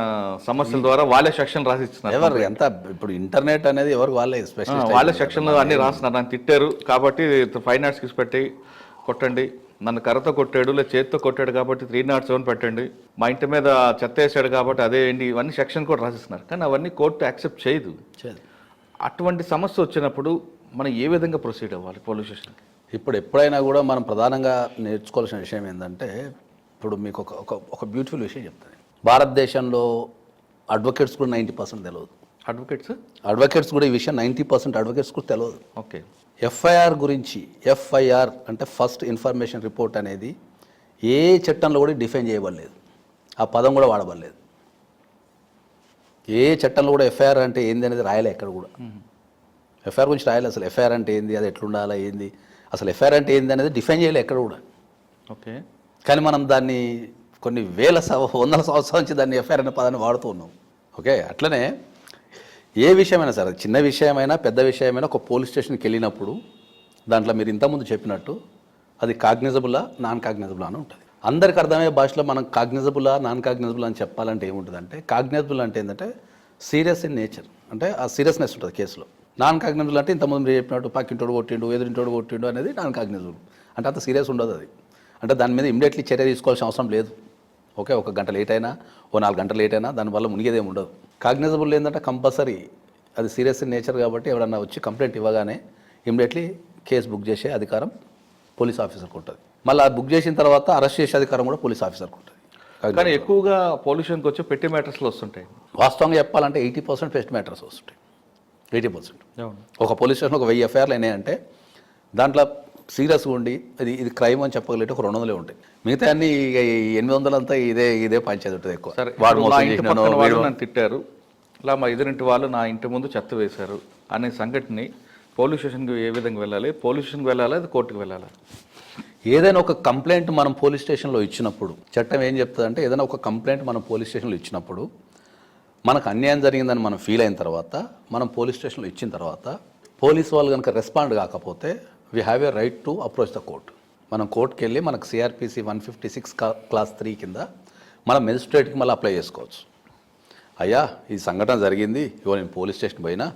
సమస్యల ద్వారా వాళ్ళే సెక్షన్ రాసిస్తున్నారు. ఎవరు ఎంత ఇప్పుడు ఇంటర్నెట్ అనేది ఎవరు వాళ్ళే సెక్షన్లో అన్ని రాస్తున్నారు. నన్ను తిట్టారు కాబట్టి 5 కేసు పెట్టి కొట్టండి, నన్ను కర్రతో కొట్టాడు లేదా చేతితో కొట్టాడు కాబట్టి 307 పెట్టండి, మా ఇంటి మీద చెత్త వేసాడు కాబట్టి అదే ఏంటి, ఇవన్నీ సెక్షన్ కూడా రాసిస్తున్నారు. కానీ అవన్నీ కోర్టు యాక్సెప్ట్ చేయదు. అటువంటి సమస్య వచ్చినప్పుడు మనం ఏ విధంగా ప్రొసీడ్ అవ్వాలి పోలీస్ స్టేషన్కి? ఇప్పుడు ఎప్పుడైనా కూడా మనం ప్రధానంగా నేర్చుకోవాల్సిన విషయం ఏంటంటే, ఇప్పుడు మీకు ఒక బ్యూటిఫుల్ విషయం చెప్తాను. భారతదేశంలో అడ్వకేట్స్ కూడా 90% తెలియదు. అడ్వకేట్స్ కూడా ఈ విషయం 90% అడ్వకేట్స్ కూడా తెలియదు. ఓకే. ఎఫ్ఐఆర్ గురించి, ఎఫ్ఐఆర్ అంటే ఫస్ట్ ఇన్ఫర్మేషన్ రిపోర్ట్ అనేది ఏ చట్టంలో కూడా డిఫైన్ చేయబడలేదు. ఆ పదం కూడా వాడబడలేదు. ఏ చట్టంలో కూడా ఎఫ్ఐఆర్ అంటే ఏంది అనేది రాయలే ఎక్కడ కూడా. ఎఫ్ఐఆర్ గురించి రాయలేదు. అసలు ఎఫ్ఐఆర్ అంటే ఏంది, అది ఎట్లుండాలా, ఏంది, అసలు ఎఫ్ఐఆర్ అంటే ఏంది అనేది డిఫైన్ చేయలేదు ఎక్కడ కూడా. ఓకే. కానీ మనం దాన్ని కొన్ని వందల సంవత్సరాల నుంచి దాన్ని ఎఫ్ఐఆర్ అనే పదాన్ని వాడుతూ ఉన్నాం. ఓకే. అట్లనే ఏ విషయమైనా సరే, చిన్న విషయమైనా పెద్ద విషయమైనా ఒక పోలీస్ స్టేషన్కి వెళ్ళినప్పుడు దాంట్లో మీరు ఇంతకుముందు చెప్పినట్టు అది కాగ్నిజబులా నాన్ కాగ్నిజబులా అని ఉంటుంది. అందరికి అర్థమయ్యే భాషలో మనం కాగ్నిజబులా నాన్ కాగ్నిజబుల్ అని చెప్పాలంటే ఏముంటుందంటే, కాగ్నిజబుల్ అంటే ఏంటంటే సీరియస్ ఇన్ నేచర్, అంటే ఆ సీరియస్నెస్ ఉంటుంది కేసులో. నాన్ కాగ్నిజబుల్ అంటే ఇంతకుముందు మీరు చెప్పినట్టు పక్కింటోడు కొట్టిండు, ఎదురింటోడు కొట్టిండు అనేది నాన్ కాగ్నిజబుల్. అంటే అంత సీరియస్ ఉండదు అది. అంటే దాని మీద ఇమ్మీడియట్లీ చర్య తీసుకోవాల్సిన అవసరం లేదు. ఓకే. 1 గంట లేట్ అయినా, 4 గంటలు లేట్ అయినా దానివల్ల మునిగేదేమి ఉండదు. కాగ్నిజబుల్ ఏంటంటే కంపల్సరీ అది సీరియస్ ఇన్ నేచర్ కాబట్టి ఎవరన్నా వచ్చి కంప్లైంట్ ఇవ్వగానే ఇమ్మీడియట్లీ కేసు బుక్ చేసే అధికారం పోలీస్ ఆఫీసర్కి ఉంటుంది. మళ్ళీ ఆ బుక్ చేసిన తర్వాత అరెస్ట్ చేసే అధికారం కూడా పోలీస్ ఆఫీసర్కి ఉంటుంది. కానీ ఎక్కువగా పొల్యూషన్కి వచ్చి పెట్టి మ్యాటర్స్లో వస్తుంటాయి. వాస్తవంగా చెప్పాలంటే 80% పెట్టి మ్యాటర్స్ వస్తుంటాయి. 80%. ఒక పోలీస్ స్టేషన్లో 1000 ఎఫ్ఐఆర్లు అయినాయంటే దాంట్లో సీరియస్గా ఉండి ఇది క్రైమ్ అని చెప్పగలిగితే ఒక 200 ఉంటాయి. మిగతా అన్ని 800 అంతా ఇదే పంచాయతీ ఉంటుంది ఎక్కువ. నన్ను తిట్టారు, ఇలా మా ఎదురింటి వాళ్ళు నా ఇంటి ముందు చెత్త వేశారు అనే సంఘటనని పోలీస్ స్టేషన్కి ఏ విధంగా వెళ్ళాలి? పోలీస్ స్టేషన్కి వెళ్ళాలా, అది కోర్టుకు వెళ్ళాలా? ఏదైనా ఒక కంప్లైంట్ మనం పోలీస్ స్టేషన్లో ఇచ్చినప్పుడు చట్టం ఏం చెప్తుందంటే ఏదైనా ఒక కంప్లైంట్ మనం పోలీస్ స్టేషన్లో ఇచ్చినప్పుడు మనకు అన్యాయం జరిగిందని మనం ఫీల్ అయిన తర్వాత మనం పోలీస్ స్టేషన్లో ఇచ్చిన తర్వాత పోలీస్ వాళ్ళు కనుక రెస్పాండ్ కాకపోతే we have a right to approach the court. మనం కోర్టుకి వెళ్ళి మనకు సిఆర్పిసి 156 క్లాస్ 3 కింద మనం మెజిస్ట్రేట్కి మళ్ళీ అప్లై చేసుకోవచ్చు. అయ్యా ఈ సంఘటన జరిగింది, ఇవో నేను పోలీస్ స్టేషన్ పోయినా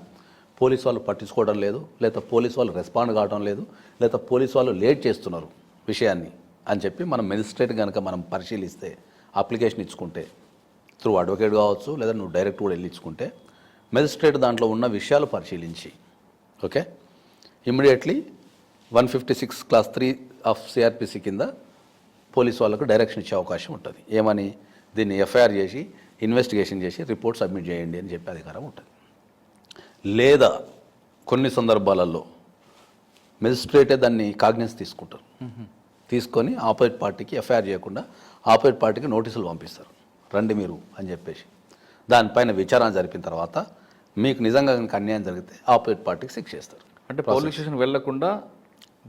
పోలీస్ వాళ్ళు పట్టించుకోవడం లేదు, లేదా పోలీస్ వాళ్ళు రెస్పాండ్ కావడం లేదు, లేదా పోలీస్ వాళ్ళు లేట్ చేస్తున్నారు విషయాన్ని అని చెప్పి మనం మెజిస్ట్రేట్ కనుక మనం పరిశీలిస్తే అప్లికేషన్ ఇచ్చుకుంటే త్రూ అడ్వకేట్ కావచ్చు, లేదా నువ్వు డైరెక్ట్ కూడా వెళ్ళి ఇచ్చుకుంటే మెజిస్ట్రేట్ దాంట్లో ఉన్న విషయాలు పరిశీలించి okay immediately 156 class 3 of CrPC కింద పోలీస్ వాళ్ళకు డైరెక్షన్ ఇచ్చే అవకాశం ఉంటుంది. ఏమని దీన్ని ఎఫ్ఐఆర్ చేసి ఇన్వెస్టిగేషన్ చేసి రిపోర్ట్ సబ్మిట్ చేయండి అని చెప్పే అధికారం ఉంటుంది. లేదా కొన్ని సందర్భాలలో మెజిస్ట్రేటే దాన్ని కాగ్నిస్ తీసుకుంటారు. తీసుకొని ఆపోజిట్ పార్టీకి ఎఫ్ఐఆర్ చేయకుండా ఆపోజిట్ పార్టీకి నోటీసులు పంపిస్తారు, రండి మీరు అని చెప్పేసి. దానిపైన విచారణ జరిపిన తర్వాత మీకు నిజంగా కనుక అన్యాయం జరిగితే ఆపోజిట్ పార్టీకి శిక్ష చేస్తారు. అంటే పోలీస్ స్టేషన్ వెళ్లకుండా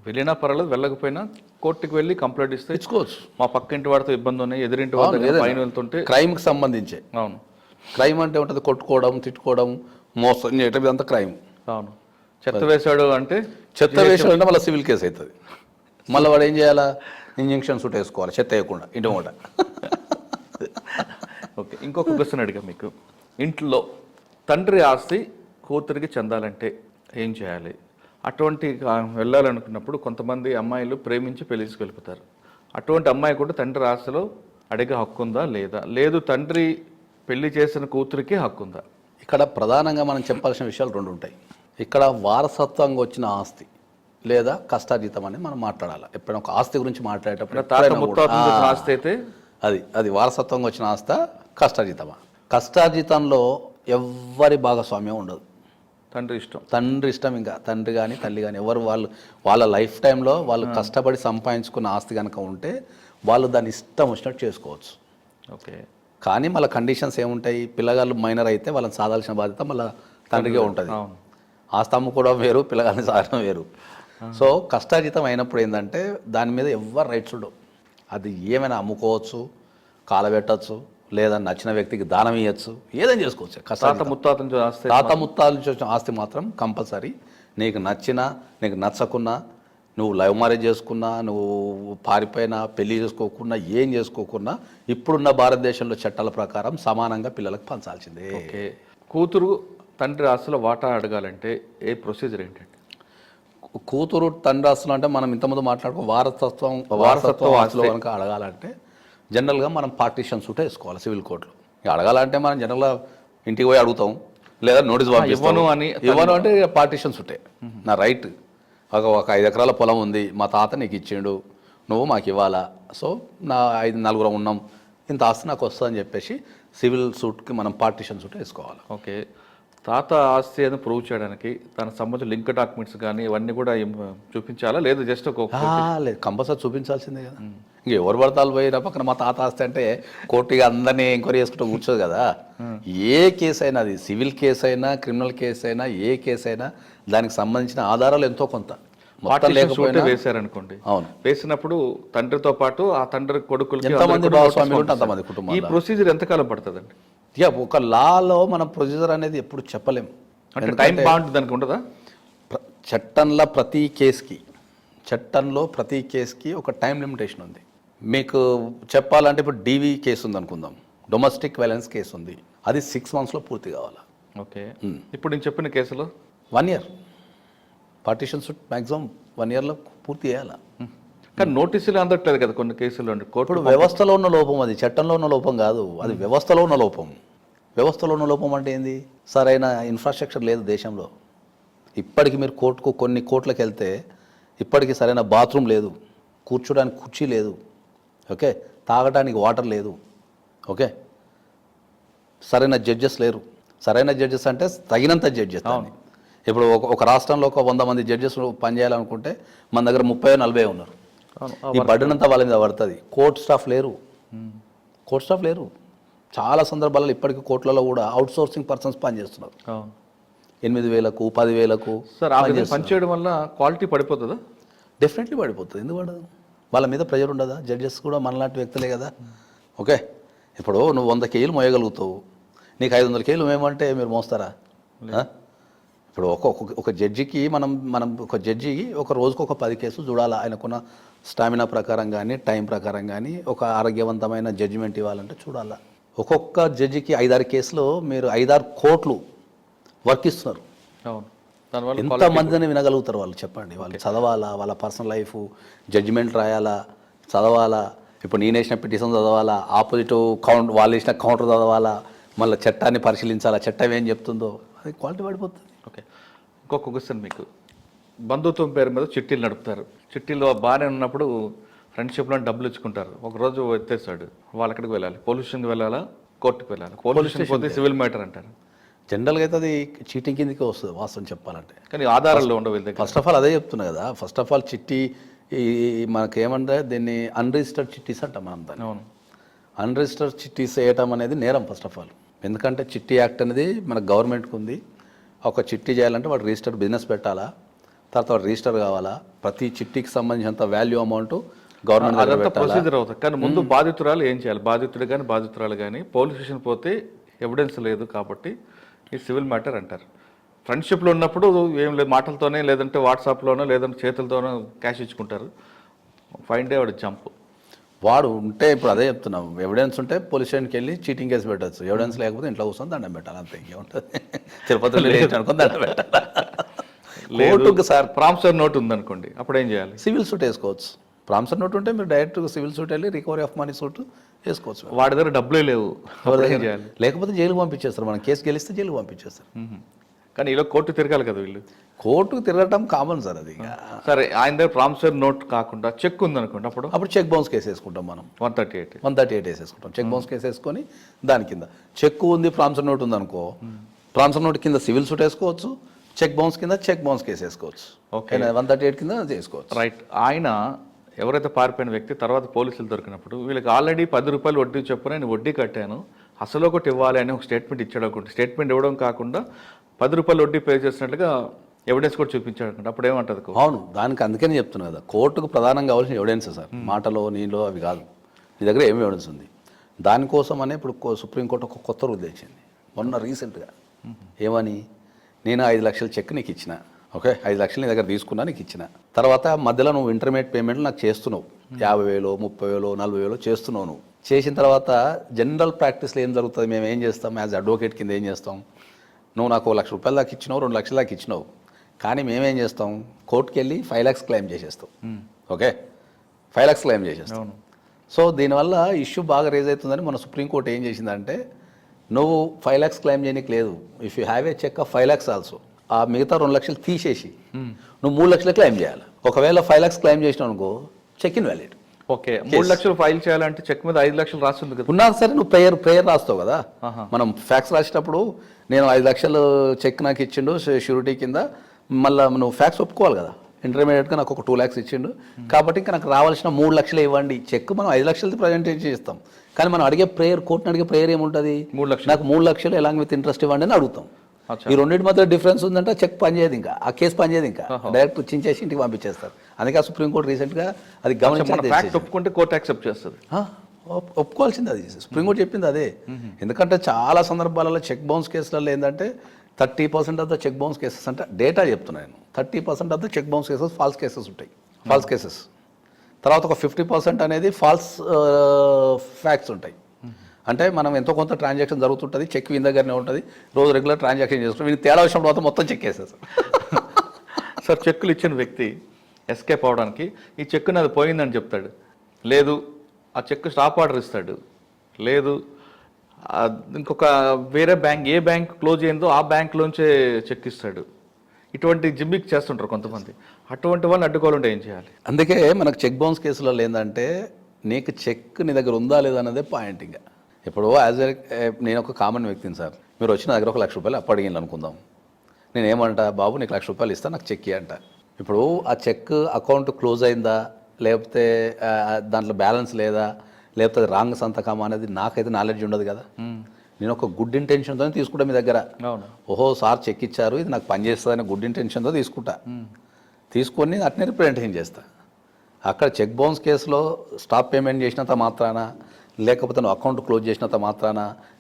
వెళ్ళినా పర్వాలేదు, వెళ్ళకపోయినా కోర్టుకి వెళ్ళి కంప్లైంట్ ఇస్తే ఇచ్చుకోవచ్చు. మా పక్కింటి వాడితో ఇబ్బంది ఉన్నాయి, ఎదురింటి వాళ్ళ పైన వెళ్తుంటే క్రైమ్కి సంబంధించే. అవును, క్రైమ్ అంటే ఉంటుంది కొట్టుకోవడం, తిట్టుకోవడం, మోసం చేయటం, ఇదంతా క్రైమ్. అవును, చెత్త వేశాడు అంటే చెత్త వేసాడు అంటే మళ్ళీ సివిల్ కేసు అవుతుంది. మళ్ళీ వాడు ఏం చేయాలా, ఇంజక్షన్ సూట్ వేసుకోవాలి చెత్త వేయకుండా ఇంటి మూట. ఓకే, ఇంకొక క్వశ్చన్ అడిగా మీకు. ఇంట్లో తండ్రి ఆస్తి కూతురికి చెందాలంటే ఏం చేయాలి? అటువంటి వెళ్ళాలనుకున్నప్పుడు కొంతమంది అమ్మాయిలు ప్రేమించి పెళ్లి తీసుకెళ్ళిపోతారు. అటువంటి అమ్మాయి కూడా తండ్రి ఆస్తిలో అడిగే హక్కు ఉందా లేదా? లేదు తండ్రి పెళ్లి చేసిన కూతురికి హక్కు ఉందా? ఇక్కడ ప్రధానంగా మనం చెప్పాల్సిన విషయాలు రెండు ఉంటాయి. ఇక్కడ వారసత్వంగా వచ్చిన ఆస్తి లేదా కష్టార్జితం అని మనం మాట్లాడాలి. ఎప్పుడైనా ఒక ఆస్తి గురించి మాట్లాడేటప్పుడు ఆస్తి అయితే అది వారసత్వంగా వచ్చిన ఆస్తి కష్టార్జితమా? కష్టార్జితంలో ఎవ్వరి భాగస్వామ్యం ఉండదు. తండ్రి ఇష్టం. ఇంకా తండ్రి కానీ తల్లి కానీ ఎవరు వాళ్ళ లైఫ్ టైంలో వాళ్ళు కష్టపడి సంపాదించుకున్న ఆస్తి కనుక ఉంటే వాళ్ళు దాన్ని ఇష్టం వచ్చినట్టు చేసుకోవచ్చు. ఓకే, కానీ మళ్ళీ కండిషన్స్ ఏముంటాయి? పిల్లగాళ్ళు మైనర్ అయితే వాళ్ళని సాధాల్సిన బాధ్యత మళ్ళీ తండ్రికే ఉంటుంది. ఆస్తి అమ్ముకోవడం వేరు, పిల్లగాళ్ళని సాధడం వేరు. సో కష్టార్జితం అయినప్పుడు ఏంటంటే దాని మీద ఎవరు రైట్స్ ఉండవు. అది ఏమైనా అమ్ముకోవచ్చు, కాలబెట్టచ్చు, లేదా నచ్చిన వ్యక్తికి దానం ఇవ్వచ్చు, ఏదైనా చేసుకోవచ్చు. తాత ముత్తాలు చూసిన ఆస్తి మాత్రం కంపల్సరీ. నీకు నచ్చినా నీకు నచ్చకున్నా, నువ్వు లవ్ మ్యారేజ్ చేసుకున్నా, నువ్వు పారిపోయినా, పెళ్లి చేసుకోకున్నా, ఏం చేసుకోకున్నా ఇప్పుడున్న భారతదేశంలో చట్టాల ప్రకారం సమానంగా పిల్లలకు పంచాల్సిందే. ఓకే, కూతురు తండ్రి ఆస్తుల వాటా అడగాలంటే ఏ ప్రొసీజర్ ఏంటంటే? కూతురు తండ్రి ఆస్తులు అంటే మనం ఇంతకుముందు మాట్లాడుకో వారసత్వం ఆస్తులు కనుక అడగాలంటే జనరల్గా మనం పార్టీషన్ సూట్ వేసుకోవాలి సివిల్ కోర్టులో. అడగాలంటే మనం జనరల్గా ఇంటికి పోయి అడుగుతాం, లేదా నోటీస్ పంపిస్తాను ఇవ్వను అంటే పార్టీషన్ సూటే. నా రైట్, ఒక 5 ఎకరాల పొలం ఉంది, మా తాత నీకు ఇచ్చిండు, నువ్వు మాకు ఇవ్వాలా, సో నా 5 ఉన్నాం, ఇంత ఆస్తి నాకు వస్తుందని చెప్పేసి సివిల్ సూట్కి మనం పార్టీషన్ సూట్ వేసుకోవాలి. ఓకే, తాత ఆస్తి అని ప్రూవ్ చేయడానికి దానికి సంబంధించిన లింక్ డాక్యుమెంట్స్ కానీ ఇవన్నీ కూడా చూపించాలా, లేదు జస్ట్ లేదు కంపల్సరీ చూపించాల్సిందే కదా. ఇంక ఎవరు పడతాలు పోయినా పక్కన మా తాత ఆస్తి అంటే కోర్టుగా అందరినీ ఎంక్వైరీ చేసుకుంటూ కూర్చోదు కదా. ఏ కేసు అయినా, అది సివిల్ కేసు అయినా, క్రిమినల్ కేసు అయినా, ఏ కేసు అయినా దానికి సంబంధించిన ఆధారాలు ఎంతో కొంత వేశారనుకోండి. అవును, వేసినప్పుడు తండ్రితో పాటు ఆ తండ్రి కొడుకులకి ఎంతమంది భాగస్వాములు ఉంటే అంతమంది కుటుంబం. ఈ ప్రొసీజర్ ఎంతకాలం పడుతుందండి? ఒక లాలో మనం ప్రొసీజర్ అనేది ఎప్పుడు చెప్పలేము. అంటే టైం బాగుంటుంది దానికి ఉంటుందా? చట్టంలో ప్రతి కేసుకి ఒక టైం లిమిటేషన్ ఉంది. మీకు చెప్పాలంటే ఇప్పుడు డీవీ కేసు ఉంది అనుకుందాం, డొమెస్టిక్ వైలెన్స్ కేసు ఉంది, అది 6 monthsలో పూర్తి కావాలి. ఓకే, ఇప్పుడు నేను చెప్పిన కేసులో 1 year పార్టీషన్ సూట్ మ్యాక్సిమం 1 yearలో పూర్తి చేయాలి. కానీ నోటీసులు అందట్లేదు కదా కొన్ని కేసులు. ఇప్పుడు వ్యవస్థలో ఉన్న లోపం, అది చట్టంలో ఉన్న లోపం కాదు, అది వ్యవస్థలో ఉన్న లోపం. వ్యవస్థలో ఉన్న లోపం అంటే ఏంది? సరైన ఇన్ఫ్రాస్ట్రక్చర్ లేదు దేశంలో. ఇప్పటికి మీరు కొన్ని కోర్టులకు వెళ్తే ఇప్పటికీ సరైన బాత్రూమ్ లేదు, కూర్చోడానికి కుర్చీ లేదు, ఓకే, తాగడానికి వాటర్ లేదు, ఓకే, సరైన జడ్జెస్ లేరు. సరైన జడ్జెస్ అంటే తగినంత జడ్జెస్. ఇప్పుడు ఒక రాష్ట్రంలో ఒక 100 మంది జడ్జెస్ పనిచేయాలనుకుంటే మన దగ్గర 30-40 ఉన్నారు. ఈ బర్డెన్ అంతా వాళ్ళ మీద పడుతుంది. కోర్ట్ స్టాఫ్ లేరు. చాలా సందర్భాల్లో ఇప్పటికీ కోర్టులలో కూడా అవుట్ సోర్సింగ్ పర్సన్స్ పనిచేస్తున్నారు. 8,000, 10,000 పనిచేయడం వల్ల క్వాలిటీ పడిపోతుందా? డెఫినెట్లీ పడిపోతుంది. ఎందుకు పడదు? వాళ్ళ మీద ప్రెజర్ ఉండదా? జడ్జెస్ కూడా మనలాంటి వ్యక్తులే కదా. ఓకే, ఇప్పుడు నువ్వు 100 కేజీలు మోయగలుగుతావు, నీకు 500 కేజీలు మేమంటే మీరు మోస్తారా? ఇప్పుడు ఒక జడ్జికి మనం ఒక జడ్జి ఒక రోజుకు ఒక 10 కేసులు చూడాలా, ఆయనకున్న స్టామినా ప్రకారం కానీ టైం ప్రకారం కానీ ఒక ఆరోగ్యవంతమైన జడ్జిమెంట్ ఇవ్వాలంటే చూడాలా. ఒక్కొక్క జడ్జికి 5-6 కేసులు మీరు 5-6 కోట్లు వర్క్ ఇస్తున్నారు. అవును, దానివల్ల ఎంతమందిని వినగలుగుతారు వాళ్ళు? చెప్పండి. వాళ్ళు చదవాలా, వాళ్ళ పర్సనల్ లైఫ్ జడ్జిమెంట్ రాయాలా, చదవాలా, ఇప్పుడు నేను వేసిన పిటిషన్ చదవాలా, ఆపోజిట్ వాళ్ళు వేసిన కౌంటర్ చదవాలా, మళ్ళీ చట్టాన్ని పరిశీలించాలా, చట్టం ఏం చెప్తుందో, అది క్వాలిటీ పడిపోతుంది. ఓకే, ఇంకొక క్వశ్చన్ మీకు. బంధుత్వం పేరు మీద చిట్టీలు నడుపుతారు. చిట్టీలో బాగానే ఉన్నప్పుడు ఫ్రెండ్షిప్లో డబ్బులు ఇచ్చుకుంటారు. ఒకరోజు ఎత్తేస్తాడు, వాళ్ళు ఎక్కడికి వెళ్ళాలి? పోలీస్ స్టేషన్కి వెళ్ళాలా, కోర్టుకు వెళ్ళాలి? పోలీస్ స్టేషన్ పోతే సివిల్ మ్యాటర్ అంటారు. జనరల్గా అయితే అది చీటింగ్ కిందకే వస్తుంది వాస్తవం చెప్పాలంటే. కానీ ఆధారాల్లో ఉండవు వీళ్ళ దగ్గర. ఫస్ట్ ఆఫ్ ఆల్ అదే చెప్తున్నా కదా. ఫస్ట్ ఆఫ్ ఆల్ చిట్టి మనకేమంటే దీన్ని అన్రిజిస్టర్డ్ చిట్టీస్ అంటాం మనం దాన్ని. అవును, అన్రిజిస్టర్డ్ చిట్టీస్ వేయటం అనేది నేరం ఫస్ట్ ఆఫ్ ఆల్. ఎందుకంటే చిట్టి యాక్ట్ అనేది మన గవర్నమెంట్కి ఉంది. ఒక చిట్టి చేయాలంటే వాడు రిజిస్టర్డ్ బిజినెస్ పెట్టాలా, తర్వాత వాడు రిజిస్టర్ కావాలా, ప్రతి చిట్టికి సంబంధించినంత వాల్యూ అమౌంట్ గవర్నమెంట్ అదంతా ప్రొసీజర్ అవుతుంది. కానీ ముందు బాధితురాలు ఏం చేయాలి? బాధితుడు కానీ బాధితురాలు కానీ పోలీస్ స్టేషన్ పోతే ఎవిడెన్స్ లేదు కాబట్టి ఈ సివిల్ మ్యాటర్ అంటారు. ఫ్రెండ్షిప్లో ఉన్నప్పుడు ఏం లేదు, మాటలతోనే లేదంటే వాట్సాప్లోనో లేదంటే చేతులతోనో క్యాష్ ఇచ్చుకుంటారు. ఫైన్ డే వాడు జంప్. వాడు ఉంటే ఇప్పుడు అదే చెప్తున్నాం, ఎవిడెన్స్ ఉంటే పోలీస్ స్టేషన్కి వెళ్ళి చీటింగ్ కేసు పెట్టచ్చు. ఎవిడెన్స్ లేకపోతే ఇంట్లో కూర్చొని దండం పెట్టాలి, అంతే. ఇంకేముంటుంది? తిరుపతిలో అనుకుని దండం పెట్టాలి. కోర్టుకు సార్ ప్రామిసరీ నోట్ ఉందనుకోండి, అప్పుడు ఏం చేయాలి? సివిల్ సూట్ వేసుకోవచ్చు. ప్రామిసరీ నోట్ ఉంటే మీరు డైరెక్ట్ సివిల్ సూట్ వెళ్ళి రికవరీ ఆఫ్ మనీ సూట్ వేసుకోవచ్చు. వాడి దగ్గర డబ్బులే లేవు, ఏం చేయాలి? లేకపోతే జైలుకు పంపించేస్తారు. మనం కేసు గెలిస్తే జైలుకు పంపించేస్తారు. కానీ ఇలా కోర్టు తిరగాలి కదా వీళ్ళు. కోర్టుకు తిరగటం కామన్ సార్ అది. సరే, ఆయన దగ్గర ప్రామిసరీ నోట్ కాకుండా చెక్ ఉందనుకోండి, అప్పుడు చెక్ బౌన్స్ కేసు వేసుకుంటాం మనం. 138 వేసేసుకుంటాం. చెక్ బౌన్స్ కేసు వేసుకొని దాని కింద చెక్ ఉంది, ప్రామిసరీ నోట్ ఉందనుకో, ప్రామిసరీ నోట్ కింద సివిల్ సూట్ వేసుకోవచ్చు, చెక్ బౌన్స్ కింద చెక్ బౌన్స్ కేసు వేసుకోవచ్చు. ఓకే, 138 కింద చేసుకోవచ్చు. రైట్. ఆయన ఎవరైతే పారిపోయిన వ్యక్తి తర్వాత పోలీసులు దొరికినప్పుడు వీళ్ళకి ఆల్రెడీ 10 రూపాయలు వడ్డీ చొప్పున నేను వడ్డీ కట్టాను, అసలు ఒకటి ఇవ్వాలి అని ఒక స్టేట్మెంట్ ఇచ్చాడు అనుకోండి. స్టేట్మెంట్ ఇవ్వడం కాకుండా 10 రూపాయలు వడ్డీ పే చేసినట్లుగా ఎవిడెన్స్ కూడా చూపించాడు అనుకోండి, అప్పుడు ఏమంటుంది? అవును, దానికి అందుకని చెప్తున్నా కదా, కోర్టుకు ప్రధానంగా కావాల్సిన ఎవిడెన్స్ సార్. మాటలో నీలో అవి కాదు. మీ దగ్గర ఏమి ఎవిడెన్స్ ఉంది? దానికోసమనే ఇప్పుడు సుప్రీంకోర్టు ఒక కొత్త రూల్ తెచ్చింది మొన్న రీసెంట్గా. ఏమని? నేను 5 లక్షల చెక్ నీకు ఇచ్చిన, ఓకే, 5 లక్షలు నీ దగ్గర తీసుకున్నా, నీకు ఇచ్చిన తర్వాత మధ్యలో నువ్వు ఇంటర్మీడియట్ పేమెంట్లు నాకు చేస్తున్నావు, 50,000, 30,000, 40,000 చేస్తున్నావు. నువ్వు చేసిన తర్వాత జనరల్ ప్రాక్టీస్లో ఏం జరుగుతుంది? మేము ఏం చేస్తాం యాజ్ అడ్వకేట్ కింద ఏం చేస్తాం? నువ్వు నాకు 1 లక్ష రూపాయలు దాకా ఇచ్చినావు, 2 లక్షల దాకా ఇచ్చినావు, కానీ మేమేం చేస్తాం? కోర్టుకి వెళ్ళి 5 lakhs క్లెయిమ్ చేసేస్తాం. ఓకే, 5 lakhs క్లెయిమ్ చేసేస్తాం. సో దీనివల్ల ఇష్యూ బాగా రేజ్ అవుతుందని మన సుప్రీంకోర్టు ఏం చేసిందంటే, నువ్వు 5 lakhs క్లెయిమ్ చేయడానికి లేదు, if you have a cheque of 5 lakhs also, ఆ మిగతా 2 లక్షలు తీసేసి నువ్వు 3 లక్షలు క్లెయిమ్ చేయాలి. ఒకవేళ 5 lakhs క్లెయిమ్ చేసినావు అనుకో, చెక్ ఇన్ వ్యాలిడ్. ఓకే, 3 లక్షలు ఫైల్ చేయాలంటే చెక్ మీద 5 లక్షలు రాస్తుంది కదా. ఉన్నా సరే నువ్వు ప్రేయర్ రాస్తావు కదా. మనం ఫ్యాక్స్ రాసేటప్పుడు నేను 5 లక్షలు చెక్ నాకు ఇచ్చిండు షూరిటీ కింద, మళ్ళీ నువ్వు ఫ్యాక్స్ ఒప్పుకోవాలి కదా. ఇంటర్మీడియట్గా నాకు ఒక 2 lakhs ఇచ్చిండు, కాబట్టి ఇంకా నాకు రావాల్సిన 3 లక్షలు ఇవ్వండి. చెక్ మనం 5 లక్షలది ప్రజెంటేషన్ చేస్తాం, కానీ మనం అడిగే కోర్టుని అడిగే ప్రేయర్ ఏముంటుంది? 3 లక్షలు. నాకు 3 లక్షలు ఎలాంగ్ విత్ ఇంట్రెస్ట్ ఇవ్వండి అని అడుగుతాం. ఈ రెండింటి మధ్య డిఫరెన్స్ ఉందంటే చెక్ పనిచేయదు, ఇంకా ఆ కేసు పనిచేయదు, ఇంకా డైరెక్ట్ చించేసి ఇంటికి పంపించేస్తారు. అందుకే సుప్రీంకోర్టు రీసెంట్గా అది గమనించి ఒప్పుకుంటే కోర్టు యాక్సెప్ట్ చేస్తుంది. ఒప్పుకోవాల్సింది అది. సుప్రీంకోర్టు చెప్పింది అదే. ఎందుకంటే చాలా సందర్భాలలో చెక్ బౌన్స్ కేసులలో ఏంటంటే 30% of the cheque bounce cases అంటే డేటా చెప్తున్నాను నేను, 30% of the cheque bounce cases false cases ఉంటాయి, ఫాల్స్ కేసెస్. తర్వాత ఒక 50% అనేది ఫాల్స్ ఫ్యాక్ట్స్ ఉంటాయి. అంటే మనం ఎంతో కొంత ట్రాన్సాక్షన్ జరుగుతుంటుంది, చెక్ వీని దగ్గరనే ఉంటుంది, రోజు రెగ్యులర్ ట్రాన్సాక్షన్ చేసుకుంటాం, వీనికి తేడా వచ్చిన తర్వాత మొత్తం చెక్ వేసేస్తారు. సార్, చెక్కులు ఇచ్చిన వ్యక్తి ఎస్కేప్ అవడానికి ఈ చెక్కుని అది పోయిందని చెప్తాడు, లేదు ఆ చెక్ స్టాప్ ఆర్డర్ ఇస్తాడు, లేదు ఇంకొక వేరే బ్యాంక్, ఏ బ్యాంక్ క్లోజ్ అయిందో ఆ బ్యాంక్లోంచే చెక్ ఇస్తాడు. ఇటువంటి జిమ్మిక్ చేస్తుంటారు కొంతమంది. అటువంటి వాళ్ళని అడ్డుకోవాలంటే ఏం చేయాలి? అందుకే మనకు చెక్ బౌన్స్ కేసులలో ఏంటంటే నీకు చెక్ నీ దగ్గర ఉందా లేదా అన్నదే పాయింట్. ఇంకా ఇప్పుడు నేను ఒక కామన్ వ్యక్తిని సార్, మీరు వచ్చిన దగ్గర 1 లక్ష రూపాయలు అప్పడిగిన అనుకుందాం, నేను ఏమంటా, బాబు నీకు 1 లక్ష రూపాయలు ఇస్తా, నాకు చెక్ అంట. ఇప్పుడు ఆ చెక్ అకౌంట్ క్లోజ్ అయిందా, లేకపోతే దాంట్లో బ్యాలెన్స్ లేదా, లేకపోతే రాంగ్ సంతకం అనేది నాకైతే నాలెడ్జ్ ఉండదు కదా. నేను ఒక గుడ్ ఇంటెన్షన్తో తీసుకుంటా మీ దగ్గర. ఓహో సార్ చెక్ ఇచ్చారు, ఇది నాకు పనిచేస్తుందని గుడ్ ఇంటెన్షన్తో తీసుకుంటా. తీసుకొని అట్నే రిప్రజెంటేషన్ చేస్తా. అక్కడ చెక్ బౌన్స్ కేసులో స్టాప్ పేమెంట్ చేసినంత మాత్రాన, లేకపోతే నువ్వు అకౌంట్ క్లోజ్ చేసినంత మాత్రాన,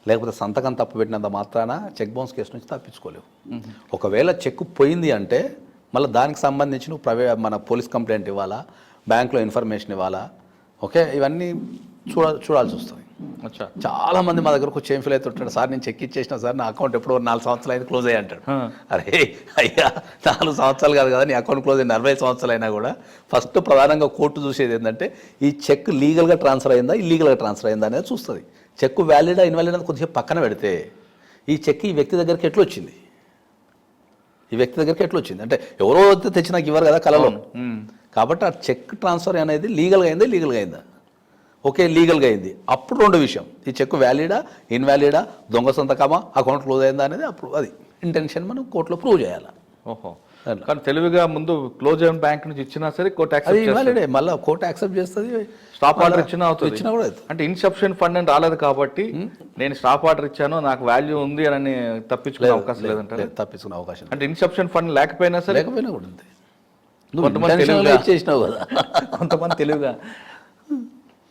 లేకపోతే సంతకం తప్పు పెట్టినంత మాత్రాన చెక్ బౌన్స్ కేసు నుంచి తప్పించుకోలేవు. ఒకవేళ చెక్ పోయింది అంటే మళ్ళీ దానికి సంబంధించి నువ్వు మన పోలీస్ కంప్లైంట్ ఇవ్వాలా, బ్యాంక్లో ఇన్ఫర్మేషన్ ఇవ్వాలా. ఓకే, ఇవన్నీ చూడాల్సి వస్తుంది. అచ్చా, చాలా మంది మా దగ్గరకు వచ్చి ఏం ఫీల్ అవుతుంటాడు, సార్ నేను చెక్ ఇచ్చేసిన సార్, నా అకౌంట్ ఎప్పుడో 4 సంవత్సరాలు అయితే క్లోజ్ అయ్యి అంటాడు. అరే అయ్యా, 4 సంవత్సరాలు కాదు కదా నీ అకౌంట్ క్లోజ్ అయ్యి 40 సంవత్సరాలు అయినా కూడా ఫస్ట్ ప్రధానంగా కోర్టు చూసేది ఏంటంటే ఈ చెక్ లీగల్గా ట్రాన్స్ఫర్ అయిందా, ఇల్లీగల్గా ట్రాన్స్ఫర్ అయిందా అనేది చూస్తుంది. చెక్ వ్యాలిడా ఇన్వాలిడ్ అని కొద్దిసేపు పక్కన పెడితే ఈ చెక్ ఈ వ్యక్తి దగ్గరికి ఎట్లా వచ్చింది, ఈ వ్యక్తి దగ్గరికి ఎట్లా వచ్చింది అంటే ఎవరో తెచ్చి నాకు ఇవ్వరు కదా కలలో. కాబట్టి ఆ చెక్ ట్రాన్స్ఫర్ అనేది లీగల్గా అయిందా, ఇల్లీగల్గా అయిందా? ఓకే, లీగల్గా అయింది. అప్పుడు 2 విషయం, ఈ చెక్ వ్యాలిడా, ఇన్వాలిడా, దొంగ సంతకమా, అకౌంట్ క్లోజ్ అయిందా అనేది అప్పుడు అది ఇంటెన్షన్ మనం కోర్టులో ప్రూవ్ చేయాలి. ఓహో, కానీ తెలివిగా ముందు క్లోజ్ అయిన బ్యాంక్ నుంచి ఇచ్చినా సరే కోర్టు అది ఇన్వాలిడే, మళ్ళీ కోర్టు యాక్సెప్ట్ చేస్తుంది. స్టాప్ ఆర్డర్ ఇచ్చినా ఇచ్చినా కూడా అవుతుంది. అంటే ఇన్సఫిషియెంట్ ఫండ్ అని రాలేదు కాబట్టి నేను స్టాప్ ఆర్డర్ ఇచ్చాను నాకు వాల్యూ ఉంది అని తప్పించుకునే అవకాశం లేదంటే తప్పించుకునే అవకాశం అంటే ఇన్సఫిషియెంట్ ఫండ్ లేకపోయినా సరే లేకపోయినా కూడా ఉంది. కొంతమంది తెలివిగా చేసినావు కదా, కొంతమంది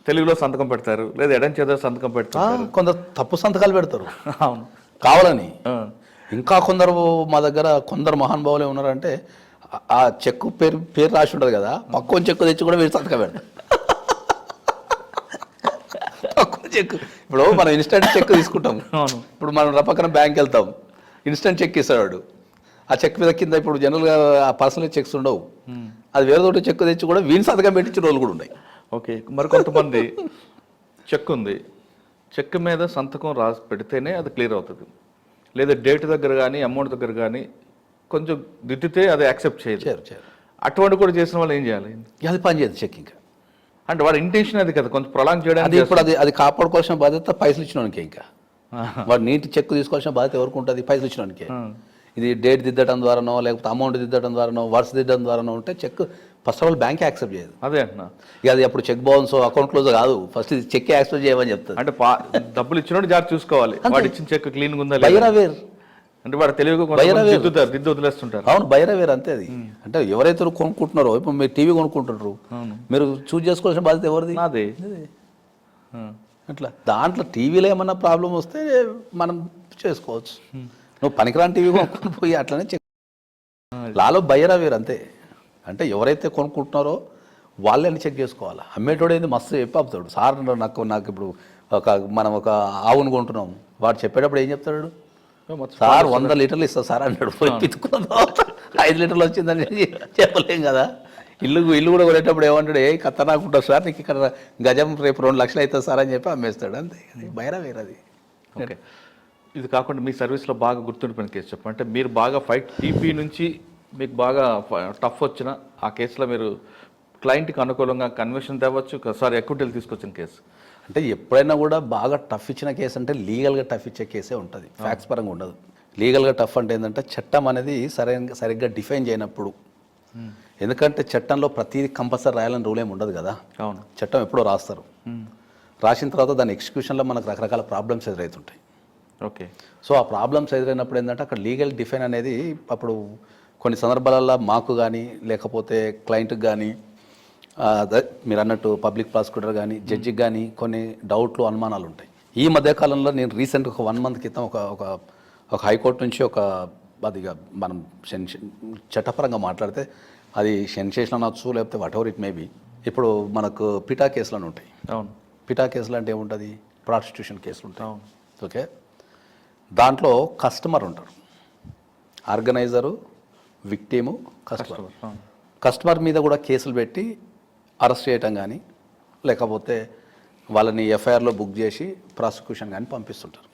తెలుగులో సంతకం పెడతారు, లేదా ఎడం చేత సంతకం పెడతారు, కొందరు తప్పు సంతకాలు పెడతారు అవును కావాలని. ఇంకా కొందరు మా దగ్గర కొందరు మహానుభావులే ఉన్నారంటే ఆ చెక్కు పేరు రాసి ఉంటుంది కదా, పక్కన చెక్కు తెచ్చి కూడా వీరు సంతకం పెడతారు. పక్కన చెక్కు, ఇప్పుడు మనం ఇన్స్టెంట్ చెక్ తీసుకుంటాం, ఇప్పుడు మనం పక్కన బ్యాంక్ వెళ్తాం, ఇన్స్టెంట్ చెక్ ఇస్తాడు. ఆ చెక్ మీద కింద ఇప్పుడు జనరల్గా ఆ పర్సనల్ చెక్స్ ఉండవు, అది వేరే తోటి చెక్ తెచ్చి కూడా వీని సంతకం పెట్టించిన రోజులు కూడా ఉన్నాయి. ఓకే, మరి కొంతమంది చెక్ ఉంది, చెక్ మీద సంతకం రాసి పెడితేనే అది క్లియర్ అవుతుంది, లేదా డేట్ దగ్గర కానీ అమౌంట్ దగ్గర కానీ కొంచెం దిద్దితే అది యాక్సెప్ట్ చేయదు. అటువంటి కూడా చేసిన వాళ్ళు ఏం చేయాలి? అది పని చేయదు చెక్. ఇంకా అంటే వాడి ఇంటెన్షన్ అది కదా, కొంచెం ప్రొలాంగ్ చేయడానికి. ఇప్పుడు అది కాపాడుకోవాల్సిన బాధ్యత పైసలు ఇచ్చినోనికే. ఇంకా వాడు నీటి చెక్ తీసుకోవాల్సిన బాధ్యత ఎవరికి ఉంటుంది? పైసలు ఇచ్చినోనికే. ఇది డేట్ దిద్దడం ద్వారానో, లేకపోతే అమౌంట్ దిద్దడం ద్వారానో, వర్స్ దిద్దడం ద్వారానో ఉంటే cheque first of all bank accept చేయదు. అదే అంటున్నా, ఇక అది అప్పుడు చెక్ బౌన్స్ అకౌంట్ క్లోజ్ కాదు, ఫస్ట్ ఇది చెక్ యాక్సెప్ట్ చేయమని చెప్తుంది. అంటే డబ్బులు ఇచ్చినోడు జాగ్రత్త చూసుకోవాలి, వాడు ఇచ్చిన చెక్ క్లీన్ ఉందా బయర్ అవేర్. అంటే వాడు తెలివిగా దిద్దు వదిలేస్తుంటారు. అవును, బయర్ అవేర్ అంతే అది. అంటే ఎవరైతే కొనుక్కుంటున్నారో, ఇప్పుడు మీరు టీవీ కొనుక్కుంటున్నారు, మీరు చూస్ చేసుకోవాల్సిన బాధ్యత ఎవరిది? అదే అట్లా దాంట్లో టీవీలో ఏమన్నా ప్రాబ్లం వస్తే మనం చేసుకోవచ్చు. నువ్వు పనికిరాని టీవీ కొనుక్కొని పోయి అట్లనే చెక్ లాలో బయర్ అవేర్ అంతే. అంటే ఎవరైతే కొనుక్కుంటున్నారో వాళ్ళే చెక్ చేసుకోవాలి. అమ్మేటోడు ఏంది మస్తు చెప్పి ఆపుతాడు, సార్ నాకు ఇప్పుడు మనం ఒక ఆవును కొంటున్నాం, వాడు చెప్పేటప్పుడు ఏం చెప్తాడు, సార్ 100 లీటర్లు ఇస్తా సార్ అంటాడు. పోయి పితుకున్న 5 లీటర్లు వచ్చిందని చెప్పలేం కదా. ఇల్లు కూడా కొనేటప్పుడు ఏమంటాడు, ఏ ఖతర్నాకుంటావు సార్, నీకు ఇక్కడ గజం రేపు 2 లక్షలు అవుతుంది సార్ అని చెప్పి అమ్మేస్తాడు. అంతే, బయర వేరు అది. ఓకే, ఇది కాకుండా మీ సర్వీస్లో బాగా గుర్తుండిపోయిన కేసు చెప్పండి. అంటే మీరు బాగా ఫైట్ టీపీ నుంచి మీకు బాగా టఫ్ వచ్చిన ఆ కేసులో మీరు క్లయింట్కి అనుకూలంగా కన్వర్షన్ తేవచ్చు, ఎక్విటీలు తీసుకొచ్చిన కేసు. అంటే ఎప్పుడైనా కూడా బాగా టఫ్ ఇచ్చిన కేసు అంటే లీగల్గా టఫ్ ఇచ్చే కేసే ఉంటుంది, ఫ్యాక్ట్స్ పరంగా ఉండదు. లీగల్గా టఫ్ అంటే ఏంటంటే చట్టం అనేది సరిగ్గా డిఫైన్ చేయనప్పుడు. ఎందుకంటే చట్టంలో ప్రతిదీ కంపల్సరీ రాయాలని రూల్ ఏమి ఉండదు కదా. అవును, చట్టం ఎప్పుడో రాస్తారు, రాసిన తర్వాత దాని ఎగ్జిక్యూషన్లో మనకు రకరకాల ప్రాబ్లమ్స్ ఎదురవుతుంటాయి. ఓకే, సో ఆ ప్రాబ్లమ్స్ ఎదురైనప్పుడు ఏంటంటే అక్కడ లీగల్ డిఫైన్ అనేది అప్పుడు కొన్ని సందర్భాలలో మాకు కానీ లేకపోతే క్లయింట్కి కానీ మీరు అన్నట్టు పబ్లిక్ ప్రాసిక్యూటర్ కానీ జడ్జికి కానీ కొన్ని డౌట్లు అనుమానాలు ఉంటాయి. ఈ మధ్యకాలంలో నేను రీసెంట్గా ఒక 1 మంత్ క్రితం ఒక హైకోర్టు నుంచి అదిగా మనం చట్టపరంగా మాట్లాడితే అది సెన్సేషన్ అనొచ్చు, లేకపోతే what ever it may be. ఇప్పుడు మనకు పిటా కేసులు ఉంటాయి. అవును, పిటా కేసులు అంటే ఏముంటుంది, ప్రాస్టిట్యూషన్ కేసులు ఉంటాయి. అవును, ఓకే, దాంట్లో కస్టమర్ ఉంటారు, ఆర్గనైజరు, విక్టిము, కస్టమర్ మీద కూడా కేసులు పెట్టి అరెస్ట్ చేయటం కానీ లేకపోతే వాళ్ళని ఎఫ్ఐఆర్లో బుక్ చేసి ప్రాసిక్యూషన్ కానీ పంపిస్తుంటారు.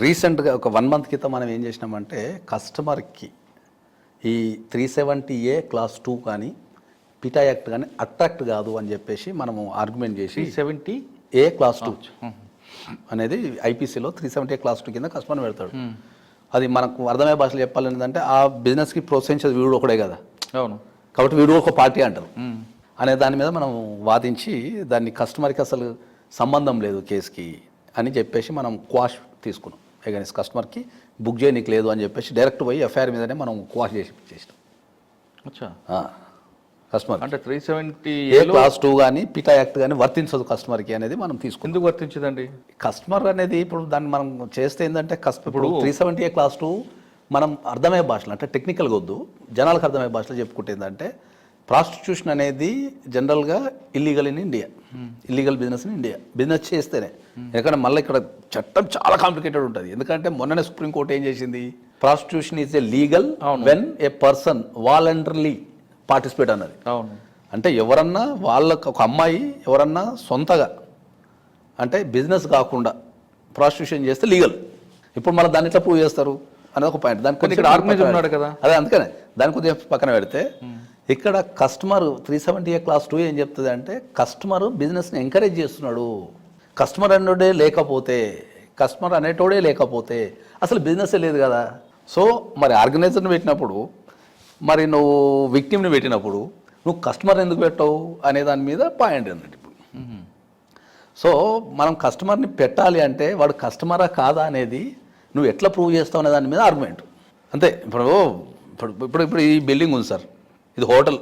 రీసెంట్గా ఒక 1 మంత్ క్రితం మనం ఏం చేసినామంటే కస్టమర్కి ఈ 370A క్లాస్ 2 కానీ పిటా యాక్ట్ కానీ అట్రాక్ట్ కాదు అని చెప్పేసి మనము ఆర్గ్యుమెంట్ చేసి 370A క్లాస్ 2 అనేది ఐపీసీలో 370A క్లాస్ 2 కింద కస్టమర్ పెడతాడు. అది మనకు అర్థమయ్యే భాషలో చెప్పాలనేదంటే ఆ బిజినెస్కి ప్రోత్సహించేది వీడు ఒకడే కదా. అవును, కాబట్టి వీడు ఒక పార్టీ అంటారు అనే దాని మీద మనం వాదించి దాన్ని కస్టమర్కి అసలు సంబంధం లేదు కేసుకి అని చెప్పేసి మనం క్వాష్ తీసుకున్నాం. ఎగైన్స్ కస్టమర్కి బుక్ చేయనీకి లేదు అని చెప్పేసి డైరెక్ట్ పోయి ఎఫ్ఐఆర్ మీదనే మనం క్వాష్ చేసినాం. అచ్చా, కస్టమర్. అంటే 370 ఏ క్లాస్ 2 కానీ పిటా యాక్ట్ కానీ వర్తించదు కస్టమర్కి అనేది మనం తీసుకుంటాం. ఎందుకు వర్తించదండి? కస్టమర్ అనేది ఇప్పుడు దాన్ని మనం చేస్తే ఏంటంటే ఇప్పుడు 370 క్లాస్ 2 మనం అర్థమయ్యే భాషలో అంటే టెక్నికల్గా వద్దు, జనాలకు అర్థమయ్యే భాషలో చెప్పుకుంటే ఏంటంటే ప్రాస్టిట్యూషన్ అనేది జనరల్గా illegal in India, illegal business in India. Business చేస్తేనే, ఎందుకంటే మళ్ళీ ఇక్కడ చట్టం చాలా కాంప్లికేటెడ్ ఉంటుంది. ఎందుకంటే మొన్ననే సుప్రీంకోర్టు ఏం చేసింది, prostitution is a legal when a person voluntarily participate అన్నది. అవును. అంటే ఎవరన్నా వాళ్ళకు ఒక అమ్మాయి ఎవరన్నా సొంతగా అంటే బిజినెస్ కాకుండా ప్రాస్టిట్యూషన్ చేస్తే లీగల్. ఇప్పుడు మళ్ళీ దాన్ని ఎట్లా ప్రూవ్ చేస్తారు అనేది ఒక పాయింట్. దానికి ఇక్కడ ఆర్గనైజర్ ఉన్నాడు కదా, అదే అందుకనే దాని కొద్దిగా పక్కన పెడితే ఇక్కడ కస్టమర్ 370 క్లాస్ 2 ఏం చెప్తుంది అంటే కస్టమర్ బిజినెస్ని ఎంకరేజ్ చేస్తున్నాడు. కస్టమర్ అనేటోడే లేకపోతే అసలు బిజినెస్ లేదు కదా. సో మరి ఆర్గనైజర్ని పెట్టినప్పుడు, మరి నువ్వు విక్టిమ్ని పెట్టినప్పుడు నువ్వు కస్టమర్ ఎందుకు పెట్టవు అనే దాని మీద పాయింట్ అన్నట్టు. ఇప్పుడు సో మనం కస్టమర్ని పెట్టాలి అంటే వాడు కస్టమరా కాదా అనేది నువ్వు ఎట్లా ప్రూవ్ చేస్తావు అనే దాని మీద ఆర్గ్యుమెంట్ అంతే. ఇప్పుడు ఈ బిల్డింగ్ ఉంది సార్, ఇది హోటల్,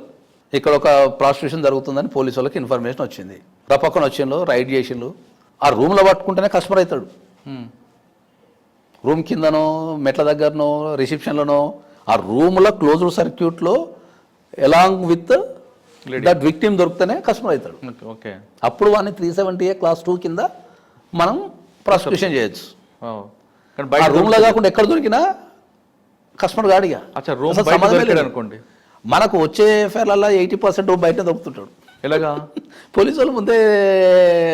ఇక్కడ ఒక ప్రాస్టిట్యూషన్ జరుగుతుందని పోలీసు వాళ్ళకి ఇన్ఫర్మేషన్ వచ్చింది. పక్కన వచ్చిండ్రు, రైడ్ చేసిండ్రు, ఆ రూమ్లో పట్టుకుంటేనే కస్టమర్ అవుతాడు. రూమ్ కిందనో మెట్ల దగ్గరనో రిసెప్షన్లోనో ఆ రూమ్లో క్లోజ్డ్ సర్క్యూట్లో ఎలాంగ్ విత్ దట్ విక్టిమ్ దొరికితేనే కస్టమర్ అవుతాడు. ఓకే, అప్పుడు వాడిని 370 క్లాస్ 2 కింద మనం ప్రాసిక్యూషన్ చేయొచ్చు. రూమ్లో కాకుండా ఎక్కడ దొరికినా కస్టమర్ గాడిగా అనుకోండి. మనకు వచ్చే ఎఫ్ఐఆర్లలో 80% బయట దొరుకుతుంటాడు. ఎలాగా? పోలీసు వాళ్ళు ముందే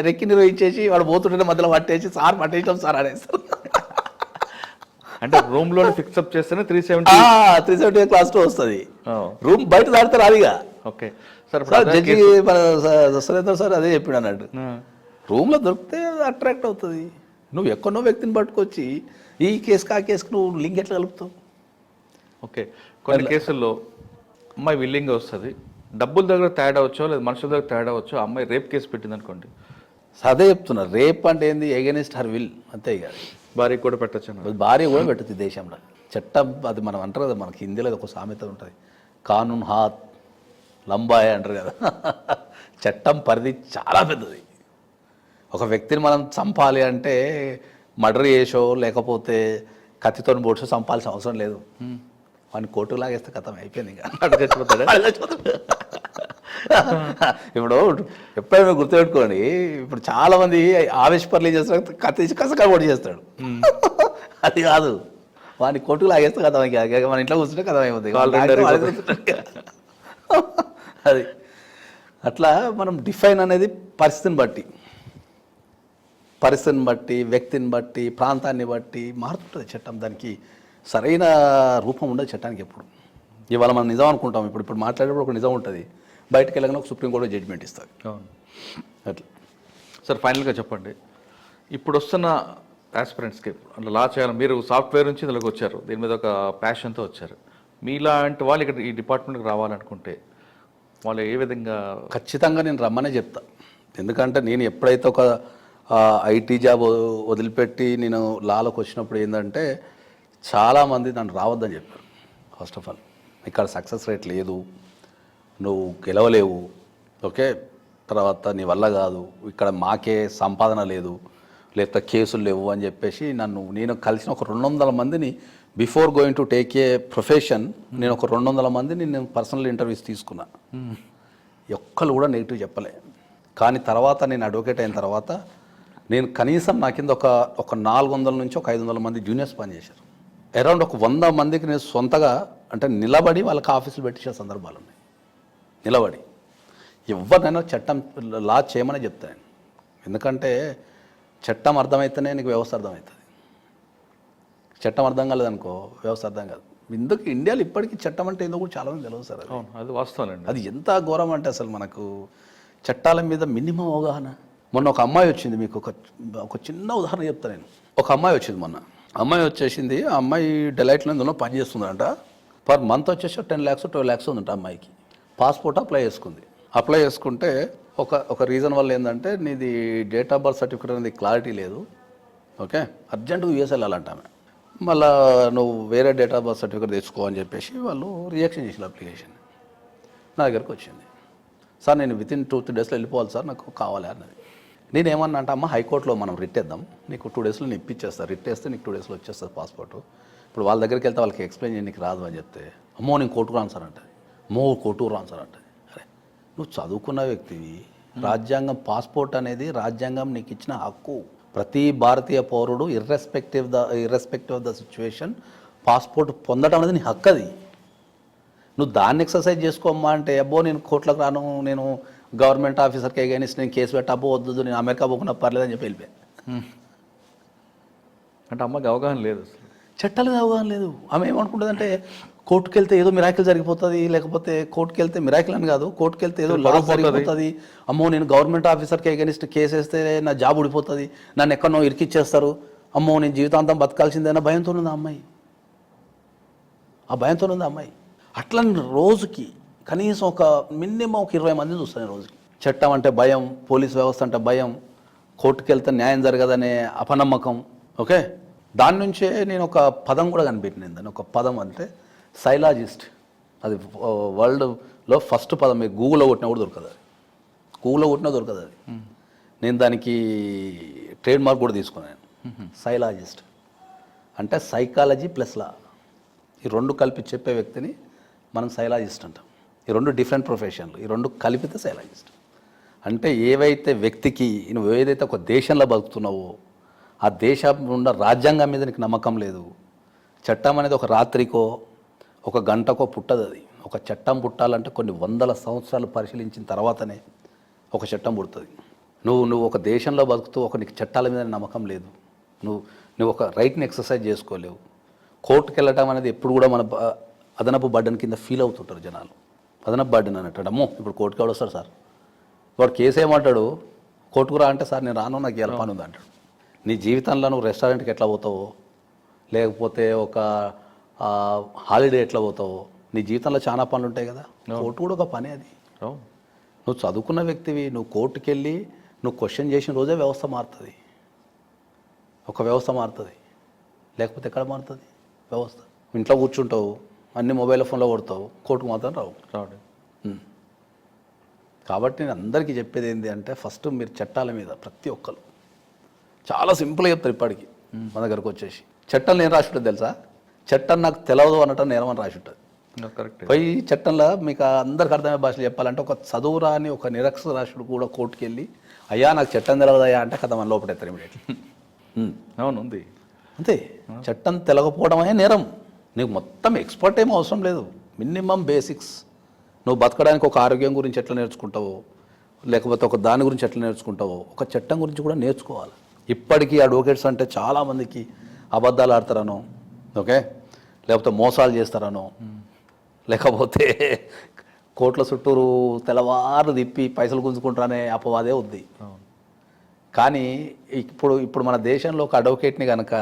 రెక్కి నిర్వహించేసి వాడు పోతుంటే మధ్యలో పట్టేసి సార్ పట్టేసాం సార్ అనేస్తారు. అంటే రూమ్ లో ఫిక్స్అప్ చేస్తేనే 370 క్లాస్ 2 వస్తుంది. రూమ్ బయట దాడితే రాదిగా. Okay sir, judge Surender sir అదే చెప్పాడు అన్నట్టు. రూమ్లో దొరికితే అట్రాక్ట్ అవుతుంది. నువ్వు ఎక్కడో వ్యక్తిని పట్టుకొచ్చి ఈ కేసుకి ఆ కేసుకి నువ్వు లింక్ ఎట్లా కలుపుతావు? ఓకే, కొన్ని కేసుల్లో అమ్మాయి విల్లింగ్ వస్తుంది, డబ్బుల దగ్గర తేడా అవచ్చో లేదా మనుషుల దగ్గర తేడా అవచ్చో, అమ్మాయి రేప్ కేసు పెట్టింది అనుకోండి. అదే చెప్తున్నా, రేప్ అంటే ఏంది, ఎగెనిస్ట్ హర్ విల్ అంతే. ఇక భార్య కూడా పెట్టచ్చు, భార్య కూడా పెట్టచ్చు దేశంలో. చట్టం అది మనం అంటారు కదా, మనకి హిందీలో ఒక సామెత ఉంటుంది, కానూన్ హాత్ లంబాయ్ అంటారు కదా. చట్టం పరిధి చాలా పెద్దది. ఒక వ్యక్తిని మనం చంపాలి అంటే మర్డర్ చేసో లేకపోతే కత్తితో బోడ్సో చంపాల్సిన అవసరం లేదు. వాడిని కోర్టుకు లాగేస్తే కథం అయిపోయింది. ఇంకా చచ్చిపోతాడు. ఇప్పుడు ఎప్పుడైనా గుర్తుపెట్టుకోండి, ఇప్పుడు చాలా మంది ఆవేశపర్లు చేస్తారు, కత్తి కసకా కొట్టి చేస్తాడు. అది కాదు, వాడిని కోర్టుకు లాగేస్తే కథం. మన ఇంట్లో కూర్చుంటే కథం అయిపోతుంది. అది అట్లా మనం డిఫైన్ అనేది పరిస్థితిని బట్టి వ్యక్తిని బట్టి ప్రాంతాన్ని బట్టి మారుతుంటుంది చట్టం. దానికి సరైన రూపం ఉండదు చట్టానికి ఎప్పుడు. ఇవాళ మనం నిజం అనుకుంటాం, ఇప్పుడు మాట్లాడేటప్పుడు ఒక నిజం ఉంటుంది, బయటకు వెళ్ళగానే ఒక సుప్రీంకోర్టు జడ్జిమెంట్ ఇస్తుంది. అట్లా సార్, ఫైనల్గా చెప్పండి, ఇప్పుడు వస్తున్న ఆస్పిరెంట్స్కి అంటే లా చేయాలి, మీరు సాఫ్ట్వేర్ నుంచి ఇందులోకి వచ్చారు, దీని మీద ఒక ప్యాషన్తో వచ్చారు, మీలాంటి వాళ్ళు ఇక్కడ ఈ డిపార్ట్మెంట్కి రావాలనుకుంటే వాళ్ళు ఏ విధంగా? ఖచ్చితంగా నేను రమ్మనే చెప్తా. ఎందుకంటే నేను ఎప్పుడైతే ఒక ఐటీ జాబ్ వదిలిపెట్టి నేను లాలోకి వచ్చినప్పుడు ఏంటంటే చాలామంది నన్ను రావద్దని చెప్పారు. ఫస్ట్ ఆఫ్ ఆల్ ఇక్కడ సక్సెస్ రేట్ లేదు, నువ్వు గెలవలేవు, ఓకే, తర్వాత నీ వల్ల కాదు, ఇక్కడ మాకే సంపాదన లేదు, లేకపోతే కేసులు లేవు అని చెప్పేసి నేను కలిసిన ఒక 200 మందిని before going to take a profession నేను ఒక 200 మందిని నేను పర్సనల్ ఇంటర్వ్యూస్ తీసుకున్నా. ఒక్కరు కూడా నెగిటివ్ చెప్పలే. కానీ తర్వాత నేను అడ్వకేట్ అయిన తర్వాత నేను కనీసం నా కింద ఒక 400 నుంచి ఒక 500 మంది జూనియర్స్ పనిచేశారు. అరౌండ్ ఒక 100 మందికి నేను సొంతగా అంటే నిలబడి వాళ్ళకి ఆఫీసులు పెట్టించే సందర్భాలు ఉన్నాయి. నిలబడి ఎవరినైనా చట్టం లా చేయమని చెప్తాను. ఎందుకంటే చట్టం అర్థమైతేనే నీకు వ్యవస్థ అర్థమవుతుంది. చట్టం అర్థం కాలేదనుకో వ్యవస్థ అర్థం కాదు. ఇందుకు ఇండియాలో ఇప్పటికీ చట్టం అంటే ఏందో కూడా చాలామంది తెలియదు సార్. అది వాస్తవం. అది ఎంత ఘోరం అంటే అసలు మనకు చట్టాల మీద మినిమం అవగాహన. మొన్న ఒక అమ్మాయి వచ్చింది, మీకు ఒక చిన్న ఉదాహరణ చెప్తాను నేను. ఒక అమ్మాయి వచ్చింది మొన్న, అమ్మాయి వచ్చేసింది, ఆ అమ్మాయి డెలైట్లో ఎందులో పని చేస్తుందంట. పర్ మంత్ వచ్చేసి 10 lakhs 12 lakhs ఉందంట అమ్మాయికి. పాస్పోర్ట్ అప్లై చేసుకుంది. అప్లై చేసుకుంటే ఒక రీజన్ వల్ల ఏంటంటే నీది డేట్ ఆఫ్ బర్త్ సర్టిఫికేట్ అనేది క్లారిటీ లేదు, ఓకే, అర్జెంటుగా యూఎస్ వెళ్ళాలంట ఆమె. మళ్ళీ నువ్వు వేరే డేట్ ఆఫ్ బర్త్ సర్టిఫికేట్ తెచ్చుకో అని చెప్పేసి వాళ్ళు రిజెక్షన్ చేసిన అప్లికేషన్ నా దగ్గరకు వచ్చింది. సార్ నేను వితిన్ 2-3 డేస్లో వెళ్ళిపోవాలి సార్, నాకు కావాలి అన్నది. నేనేమన్నా అంటే అమ్మ హైకోర్టులో మనం రిట్ వేద్దాం, నీకు 2 డేస్లో నేను ఇప్పించేస్తాను, రిట్ వేస్తే నీకు 2 డేస్లో వచ్చేస్తుంది పాస్పోర్ట్. ఇప్పుడు వాళ్ళ దగ్గరికి వెళ్తే వాళ్ళకి ఎక్స్ప్లెయిన్ చేయండి నీకు రాదు అని చెప్తే, అమ్మో నేను కోర్టుకు రాను సార్ అంటే, అమ్మో కోర్టుకు రాను సార్ అంటే. అరే నువ్వు చదువుకున్న వ్యక్తివి, రాజ్యాంగం పాస్పోర్ట్ అనేది రాజ్యాంగం నీకు ఇచ్చిన హక్కు. ప్రతి భారతీయ పౌరుడు irrespective of the situation passport పొందడం అనేది నీ హక్కు. అది నువ్వు దాన్ని ఎక్సర్సైజ్ చేసుకోమ్మా అంటే, అబ్బో నేను కోర్టులకు రాను, నేను గవర్నమెంట్ ఆఫీసర్కి అగైనిస్ట్ నేను కేసు పెట్టా, అబ్బో వద్దు నేను అమెరికా పోకుండా పర్లేదని చెప్పి వెళ్ళిపోయా. అంటే అమ్మకి అవగాహన లేదు, అసలు చట్టాల మీద అవగాహన లేదు. ఆమె ఏమనుకుంటుందంటే కోర్టుకు వెళ్తే ఏదో మిరాకిల్ జరిగిపోతుంది, లేకపోతే కోర్టుకు వెళ్తే మిరాకిల్ అని కాదు, కోర్టుకు వెళ్తే ఏదో లాస్ జరిగిపోతుంది, అమ్మో నేను గవర్నమెంట్ ఆఫీసర్కి అగైనిస్ట్ కేసు వేస్తే నా జాబ్ ఊడిపోతుంది, నన్ను ఎక్కడో ఇరికిచ్చేస్తారు, అమ్మో నేను జీవితాంతం బతకాల్సిందేనా భయంతో ఉంది ఆ అమ్మాయి. ఆ భయంతో ఉంది ఆ అమ్మాయి. అట్లా రోజుకి కనీసం ఒక మినిమం ఒక 20 మందిని చూస్తాను రోజుకి. చట్టం అంటే భయం, పోలీస్ వ్యవస్థ అంటే భయం, కోర్టుకు వెళ్తే న్యాయం జరగదనే అపనమ్మకం. ఓకే, దాని నుంచే నేను ఒక పదం కూడా కనిపెట్టినాను. దాన్ని ఒక పదం అంటే సైలాజిస్ట్. అది వరల్డ్లో ఫస్ట్ పదం. మీరు గూగుల్లో కొట్టినా కూడా దొరకదు, అది గూగుల్లో కొట్టినా దొరకదు అది. నేను దానికి ట్రేడ్ మార్క్ కూడా తీసుకున్నాను. సైలాజిస్ట్ అంటే సైకాలజీ ప్లస్ లా, ఈ రెండు కలిపి చెప్పే వ్యక్తిని మనం సైలాజిస్ట్ అంటాం. ఈ రెండు డిఫరెంట్ ప్రొఫెషన్లు, ఈ రెండు కలిపితే సైలాజిస్ట్. అంటే ఏవైతే వ్యక్తికి నువ్వు ఏదైతే ఒక దేశంలో బతుకుతున్నావో ఆ దేశం ఉన్న రాజ్యాంగం మీద నీకు నమ్మకం లేదు. చట్టం అనేది ఒక రాత్రికో ఒక గంటకో పుట్టదు. అది ఒక చట్టం పుట్టాలంటే కొన్ని వందల సంవత్సరాలు పరిశీలించిన తర్వాతనే ఒక చట్టం పుడుతుంది. నువ్వు ఒక దేశంలో బతుకుతూ నీకు చట్టాల మీద నమ్మకం లేదు, నువ్వు ఒక రైట్ని ఎక్సర్సైజ్ చేసుకోలేవు. కోర్టుకు వెళ్ళటం అనేది ఎప్పుడు కూడా మన అదనపు బర్డెన్ కింద ఫీల్ అవుతుంటారు జనాలు. అదనపు బర్డెన్ అని అంటాడు, అమ్మో ఇప్పుడు కోర్టుకు ఎవడు వస్తాడు సార్, వాడు కేసు ఏమంటాడు, కోర్టుకు రా అంటే సార్ నేను రాను, నాకు ఎలా పని ఉంది అంటాడు. నీ జీవితంలో నువ్వు రెస్టారెంట్కి ఎట్లా పోతావో, లేకపోతే ఒక హాలిడే ఎట్లా పోతావో, నీ జీవితంలో చాలా పనులు ఉంటాయి కదా. కోర్టు కూడా ఒక పని అది. నువ్వు చదువుకున్న వ్యక్తివి, నువ్వు కోర్టుకు వెళ్ళి నువ్వు క్వశ్చన్ చేసిన రోజే వ్యవస్థ మారుతుంది. ఒక వ్యవస్థ మారుతుంది, లేకపోతే ఎక్కడ మారుతుంది వ్యవస్థ? ఇంట్లో కూర్చుంటావు, అన్ని మొబైల్ ఫోన్లో కొడతావు, కోర్టుకు మాత్రం రావు. కాబట్టి నేను అందరికీ చెప్పేది ఏంటి అంటే, ఫస్ట్ మీరు చట్టాల మీద ప్రతి ఒక్కరు చాలా సింపుల్గా చెప్తారు. ఇప్పటికీ మన దగ్గరకు వచ్చేసి చట్టం నేను రాసి ఉంటుంది తెలుసా, చట్టం నాకు తెలియదు అనటం నేరం అని రాసి ఉంటుంది. కరెక్ట్. పోయి చట్టంలో మీకు అందరికి అర్థమయ్యే భాషలో చెప్పాలంటే, ఒక చదువు రాని ఒక నిరక్షరాస్యుడు కూడా కోర్టుకు వెళ్ళి అయ్యా నాకు చట్టం తెలియదయ్యా అంటే కథ మన లోపడేస్తారు ఇమీడియట్లీ. అవును ఉంది అంతే. చట్టం తెలకపోవడమే నేరం. నీకు మొత్తం ఎక్స్పర్ట్ ఏమో అవసరం లేదు, మినిమం బేసిక్స్. నువ్వు బతకడానికి ఒక ఆరోగ్యం గురించి ఎట్లా నేర్చుకుంటావో, లేకపోతే ఒక దాని గురించి ఎట్లా నేర్చుకుంటావో, ఒక చట్టం గురించి కూడా నేర్చుకోవాలి. ఇప్పటికీ అడ్వకేట్స్ అంటే చాలామందికి అబద్ధాలు ఆడతారనో, ఓకే, లేకపోతే మోసాలు చేస్తారనో, లేకపోతే కోట్ల చుట్టూరు తెల్లవారు తిప్పి పైసలు గుంజుకుంటారనే అపవాదే ఉంది. కానీ ఇప్పుడు మన దేశంలో ఒక అడ్వకేట్ని కనుక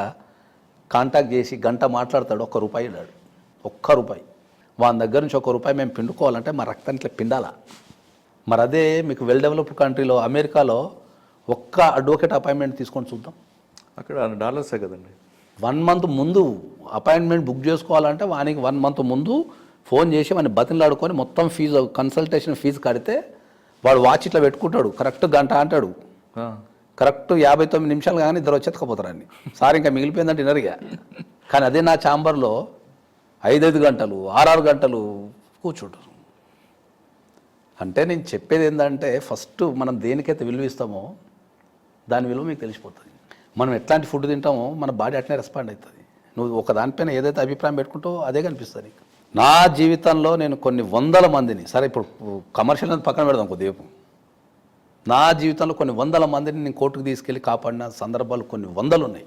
కాంటాక్ట్ చేసి గంట మాట్లాడతాడు, ₹1 ఇడాడు. ₹1 వాని దగ్గర నుంచి ₹1 మేము పిండుకోవాలంటే మా రక్తాన్ని ఇట్లా పిండాలా. మరి అదే మీకు వెల్ డెవలప్డ్ కంట్రీలో అమెరికాలో ఒక్క అడ్వకేట్ అపాయింట్మెంట్ తీసుకొని చూద్దాం, అక్కడ డాలర్సే కదండి. 1 మంత్ ముందు అపాయింట్మెంట్ బుక్ చేసుకోవాలంటే వానికి 1 మంత్ ముందు ఫోన్ చేసి వాడిని బతిలాడుకొని మొత్తం ఫీజు, కన్సల్టేషన్ ఫీజు కడితే వాడు వాచ్ ఇట్లా పెట్టుకుంటాడు, కరెక్ట్ గంట అంటాడు, కరెక్ట్ 59 నిమిషాలు కానీ ఇద్దరు వచ్చేతకపోతారండి. సార్ ఇంకా మిగిలిపోయిందంటే వినరుగా. కానీ అదే నా ఛాంబర్లో 5 గంటలు 6 గంటలు కూర్చుంటారు. అంటే నేను చెప్పేది ఏంటంటే, ఫస్ట్ మనం దేనికైతే విలువ ఇస్తామో దాని విలువ మీకు తెలిసిపోతుంది. మనం ఎట్లాంటి ఫుడ్ తింటామో మన బాడీ అట్లనే రెస్పాండ్ అవుతుంది. నువ్వు ఒక దానిపైన ఏదైతే అభిప్రాయం పెట్టుకుంటావో అదే కనిపిస్తుంది నీకు. నా జీవితంలో నేను కొన్ని వందల మందిని, సరే ఇప్పుడు కమర్షియల్ అనేది పక్కన పెడదాం కొద్దిసేపు, నా జీవితంలో కొన్ని వందల మందిని నేను కోర్టుకు తీసుకెళ్ళి కాపాడిన సందర్భాలు కొన్ని వందలు ఉన్నాయి.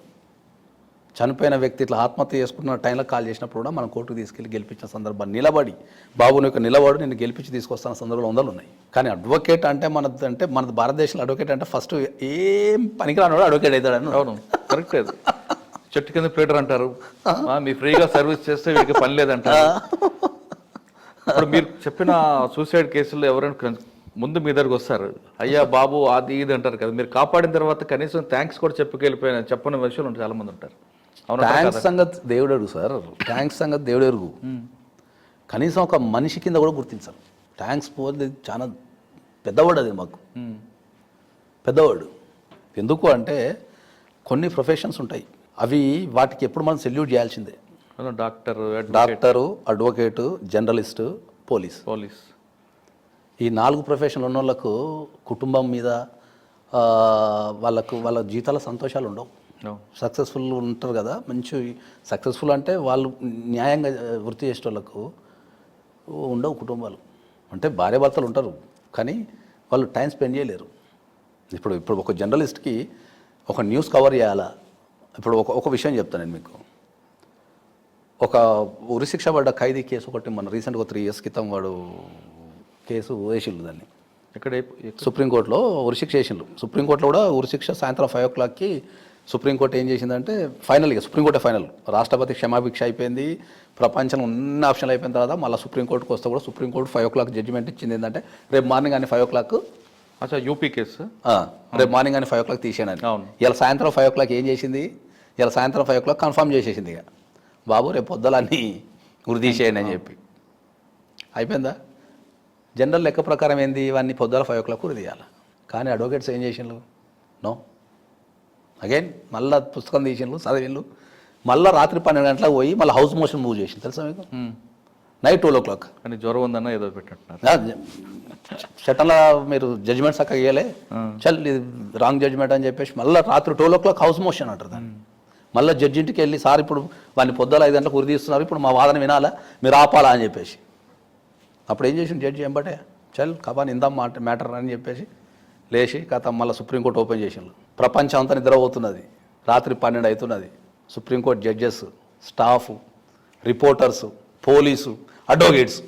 చనిపోయిన వ్యక్తి ఇట్లా ఆత్మహత్య చేసుకున్న టైంలో కాల్ చేసినప్పుడు కూడా మనం కోర్టుకు తీసుకెళ్ళి గెలిపించిన సందర్భాలు, నిలబడి బాబు నీకు నిలబడి నేను గెలిపించి తీసుకొస్తున్న సందర్భాలు వందలు ఉన్నాయి. కానీ అడ్వకేట్ అంటే మన భారతదేశంలో అడ్వకేట్ అంటే ఫస్ట్ ఏం పనికిరాని అడ్వకేట్ అవుతాడని. అవును కరెక్ట్. చెట్టు కింద ప్లేటర్ అంటారు, మీ ఫ్రీగా సర్వీస్ చేస్తే వీడికి పని లేదంటారు. ఇప్పుడు మీరు చెప్పిన సూసైడ్ కేసుల్లో ఎవరైనా ముందు మీ దగ్గరకు వస్తారు, అయ్యా బాబు అది ఇది అంటారు కదా, మీరు కాపాడిన తర్వాత కనీసం థ్యాంక్స్ కూడా చెప్పని విషయాలు చాలా మంది ఉంటారు. థ్యాంక్స్ సంగతి దేవుడు ఎరుగు సార్, థ్యాంక్స్ సంగతి దేవుడు ఎరుగు. కనీసం ఒక మనిషి కింద కూడా గుర్తించారు. థ్యాంక్స్ పోతే చాలా పెద్దవాడు అది మాకు పెద్దవాడు. ఎందుకు అంటే కొన్ని ప్రొఫెషన్స్ ఉంటాయి, అవి వాటికి ఎప్పుడు మనం సెల్యూట్ చేయాల్సిందే. Doctor, advocate, journalist, police. ఈ 4 ప్రొఫెషన్లు ఉన్న వాళ్ళకు కుటుంబం మీద వాళ్ళ జీతాల సంతోషాలు ఉండవు. సక్సెస్ఫుల్ ఉంటారు కదా, మంచి సక్సెస్ఫుల్ అంటే వాళ్ళు న్యాయంగా వృత్తి చేసే వాళ్ళకు ఉండవు కుటుంబాలు. అంటే భార్య భర్తలు ఉంటారు కానీ వాళ్ళు టైం స్పెండ్ చేయలేరు. ఇప్పుడు ఒక జర్నలిస్ట్కి ఒక న్యూస్ కవర్ చేయాలా. ఇప్పుడు ఒక విషయం చెప్తాను నేను మీకు. ఒక ఉరిశిక్ష పడ్డ ఖైదీ కేసు ఒకటి మన రీసెంట్గా 3 years క్రితం వాడు కేసు వేసిండు దాన్ని. ఇక్కడ సుప్రీంకోర్టులో ఉరిశిక్ష వేసిండు. సుప్రీంకోర్టులో కూడా ఉరిశిక్ష సాయంత్రం 5 o'clockకి సుప్రీంకోర్టు ఏం చేసిందంటే ఫైనల్గా సుప్రీంకోర్టే ఫైనల్, రాష్ట్రపతి క్షమాభిక్ష అయిపోయింది, ప్రపంచం ఉన్న ఆప్షన్లు అయిపోయిన తర్వాత మళ్ళీ సుప్రీంకోర్టుకు వస్తే కూడా సుప్రీంకోర్టు 5 o'clock జడ్జిమెంట్ ఇచ్చింది ఏంటంటే రేపు మార్నింగ్ అని 5 o'clock. యూపీ కేసు రేపు మార్నింగ్ అని 5 o'clock తీసేయనని. ఇలా సాయంత్రం 5 o'clock ఏం చేసింది, ఇలా సాయంత్రం 5 o'clock కన్ఫర్మ్ చేసేసింది. ఇక బాబు రేపు పొద్దులన్నీ గురి తీసేయండి అని చెప్పి అయిపోయిందా. జనరల్ లెక్క ప్రకారం ఏంది, ఇవన్నీ పొద్దుల 5 o'clock గురి తీయాలి. కానీ అడ్వకేట్స్ ఏం చేసిండ్రు, నో అగైన్ మళ్ళీ పుస్తకం తీసిండ్రు, చదివిండ్రు, మళ్ళీ రాత్రి 12 గంటలకు పోయి మళ్ళీ హౌస్ మోషన్ మూవ్ చేసింది తెలుసా మీకు. నైట్ 12 o'clock అని జ్వరం ఉందన్న ఏదో పెట్టినట్టున్నారు. చట్టంలో మీరు జడ్జిమెంట్ చక్కగా ఇవ్వలే, చల్ ఇది రాంగ్ జడ్జిమెంట్ అని చెప్పేసి మళ్ళీ రాత్రి 12 o'clock హౌస్ మోషన్ అంటారు దాన్ని. మళ్ళీ జడ్జి ఇంటికి వెళ్ళి సార్ ఇప్పుడు వాడిని పొద్దుల 5 గంటలకు ఉరి తీస్తున్నారు, ఇప్పుడు మా వాదన వినాలా, మీరు ఆపాలా అని చెప్పేసి. అప్పుడు ఏం చేసిండు జడ్జి ఎంబటే, చల్ కబాన్ ఇందాం మ్యాటర్ అని చెప్పేసి లేచి కథ మళ్ళీ సుప్రీంకోర్టు ఓపెన్ చేసిండు. ప్రపంచం అంతా నిద్రపోతున్నది, రాత్రి 12 అవుతున్నది. Supreme court judges, staff, reporters, police, advocates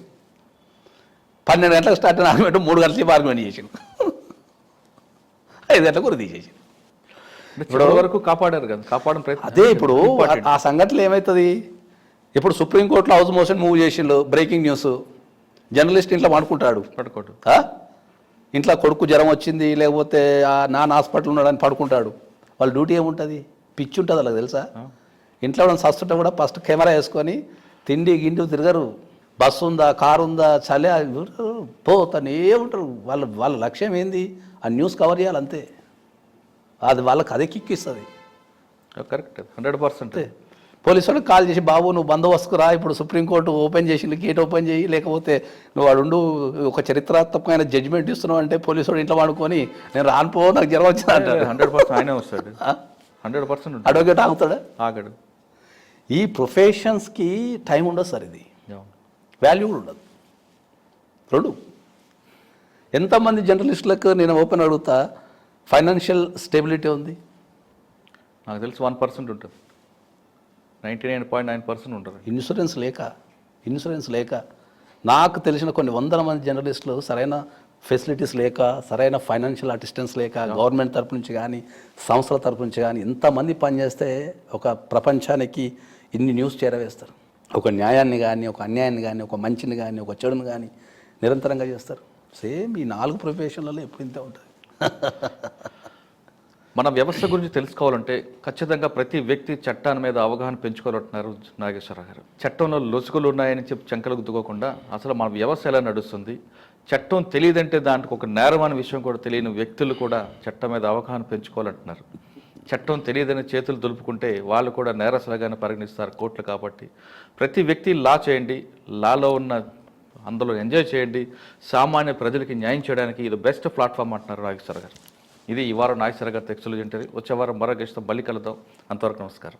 12 గంటలకు స్టార్ట్ అయిన ఆర్గ్యుమెంట్ 3 గంటలకి ఆర్గ్యుమెంట్ చేసిండు, 5 గంటలకు ఉరి తీసేసి ఇప్పుడు వరకు కాపాడారు కదా, కాపాడడం ప్రయత్నం. అదే ఇప్పుడు ఆ సంఘటనలు ఏమవుతుంది, ఇప్పుడు సుప్రీంకోర్టులో హౌస్ మోషన్ మూవ్ చేసిండు, బ్రేకింగ్ న్యూస్, జర్నలిస్ట్ ఇంట్లో పడుకుంటాడు, ఇంట్లో కొడుకు జ్వరం వచ్చింది లేకపోతే నాన్న హాస్పిటల్ ఉన్నాడని పడుకుంటాడు, వాళ్ళ డ్యూటీ ఏముంటుంది, పిచ్చి ఉంటుంది వాళ్ళకి తెలుసా. ఇంట్లో వాళ్ళని సస్తుంటే కూడా ఫస్ట్ కెమెరా వేసుకొని తిండి గిండి తిరగరు, బస్సు ఉందా కారు ఉందా చలే పోతానే ఉంటారు. వాళ్ళ లక్ష్యం ఏంది, ఆ న్యూస్ కవర్ చేయాలి అంతే. అది వాళ్ళకి అదే కిక్కిస్తుంది. కరెక్ట్ 100%. పోలీసు వాళ్ళకి కాల్ చేసి బాబు నువ్వు బందోబస్తుకు రా, ఇప్పుడు సుప్రీంకోర్టు ఓపెన్ చేసింది, గేట్ ఓపెన్ చేయి, లేకపోతే నువ్వు వాడు ఒక చరిత్రాత్మకమైన జడ్జిమెంట్ ఇస్తున్నావు అంటే పోలీసు వాడు ఇంట్లో వాడుకొని నేను రానుపో నాకు జ్వరం వచ్చింది అంటాడు. 100% ఆయనే వస్తాడు, 100%. అడ్వకేట్ ఆగుతాడా, ఆగడు. ఈ ప్రొఫెషన్స్కి టైం ఉండదు సార్, ఇది వాల్యూ కూడా ఉండదు. 2 ఎంతమంది జర్నలిస్టులకు నేను ఓపెన్ అడుగుతా ఫైనాన్షియల్ స్టెబిలిటీ ఉంది, నాకు తెలిసి 1% ఉంటుంది, 99.9% ఉంటుంది. ఇన్సూరెన్స్ లేక నాకు తెలిసిన కొన్ని 100 మంది జర్నలిస్టులు సరైన ఫెసిలిటీస్ లేక, సరైన ఫైనాన్షియల్ అసిస్టెన్స్ లేక, గవర్నమెంట్ తరపు నుంచి కానీ సంస్థల తరపు నుంచి కానీ ఇంతమంది పనిచేస్తే ఒక ప్రపంచానికి ఇన్ని న్యూస్ చేరవేస్తారు. ఒక న్యాయాన్ని కానీ, ఒక అన్యాయాన్ని కానీ, ఒక మంచిని కానీ, ఒక చెడుని కానీ నిరంతరంగా చేస్తారు. సేమ్ ఈ 4 ప్రొఫెషన్లలో ఎప్పుడు ఇంతే ఉంటుంది. మన వ్యవస్థ గురించి తెలుసుకోవాలంటే ఖచ్చితంగా ప్రతి వ్యక్తి చట్టాన్ని మీద అవగాహన పెంచుకోవాలంటున్నారు నాగేశ్వరరావు గారు. చట్టంలో లొసుగులు ఉన్నాయని చెప్పి చంకలకు దుకోకుండా అసలు మన వ్యవస్థ ఎలా నడుస్తుంది, చట్టం తెలియదంటే దానికి ఒక నేరం అనే విషయం కూడా తెలియని వ్యక్తులు కూడా చట్టం మీద అవగాహన పెంచుకోవాలంటున్నారు. చట్టం తెలియదని చేతులు దులుపుకుంటే వాళ్ళు కూడా నేరస్తులుగానే పరిగణిస్తారు కోర్టులు. కాబట్టి ప్రతి వ్యక్తి లా చేయండి, లాలో ఉన్న అందులో ఎంజాయ్ చేయండి, సామాన్య ప్రజలకి న్యాయం చేయడానికి ఇది బెస్ట్ ప్లాట్ఫామ్ అంటున్నారు నాగేశ్వర గారు. ఇది ఈ వారం నాగేశ్వర గారి ఎక్స్క్లూజివ్ ఇంటర్వ్యూ. వచ్చే వారం మరో గెస్ట్తో మళ్ళీ కలుద్దాం. అంతవరకు నమస్కారం.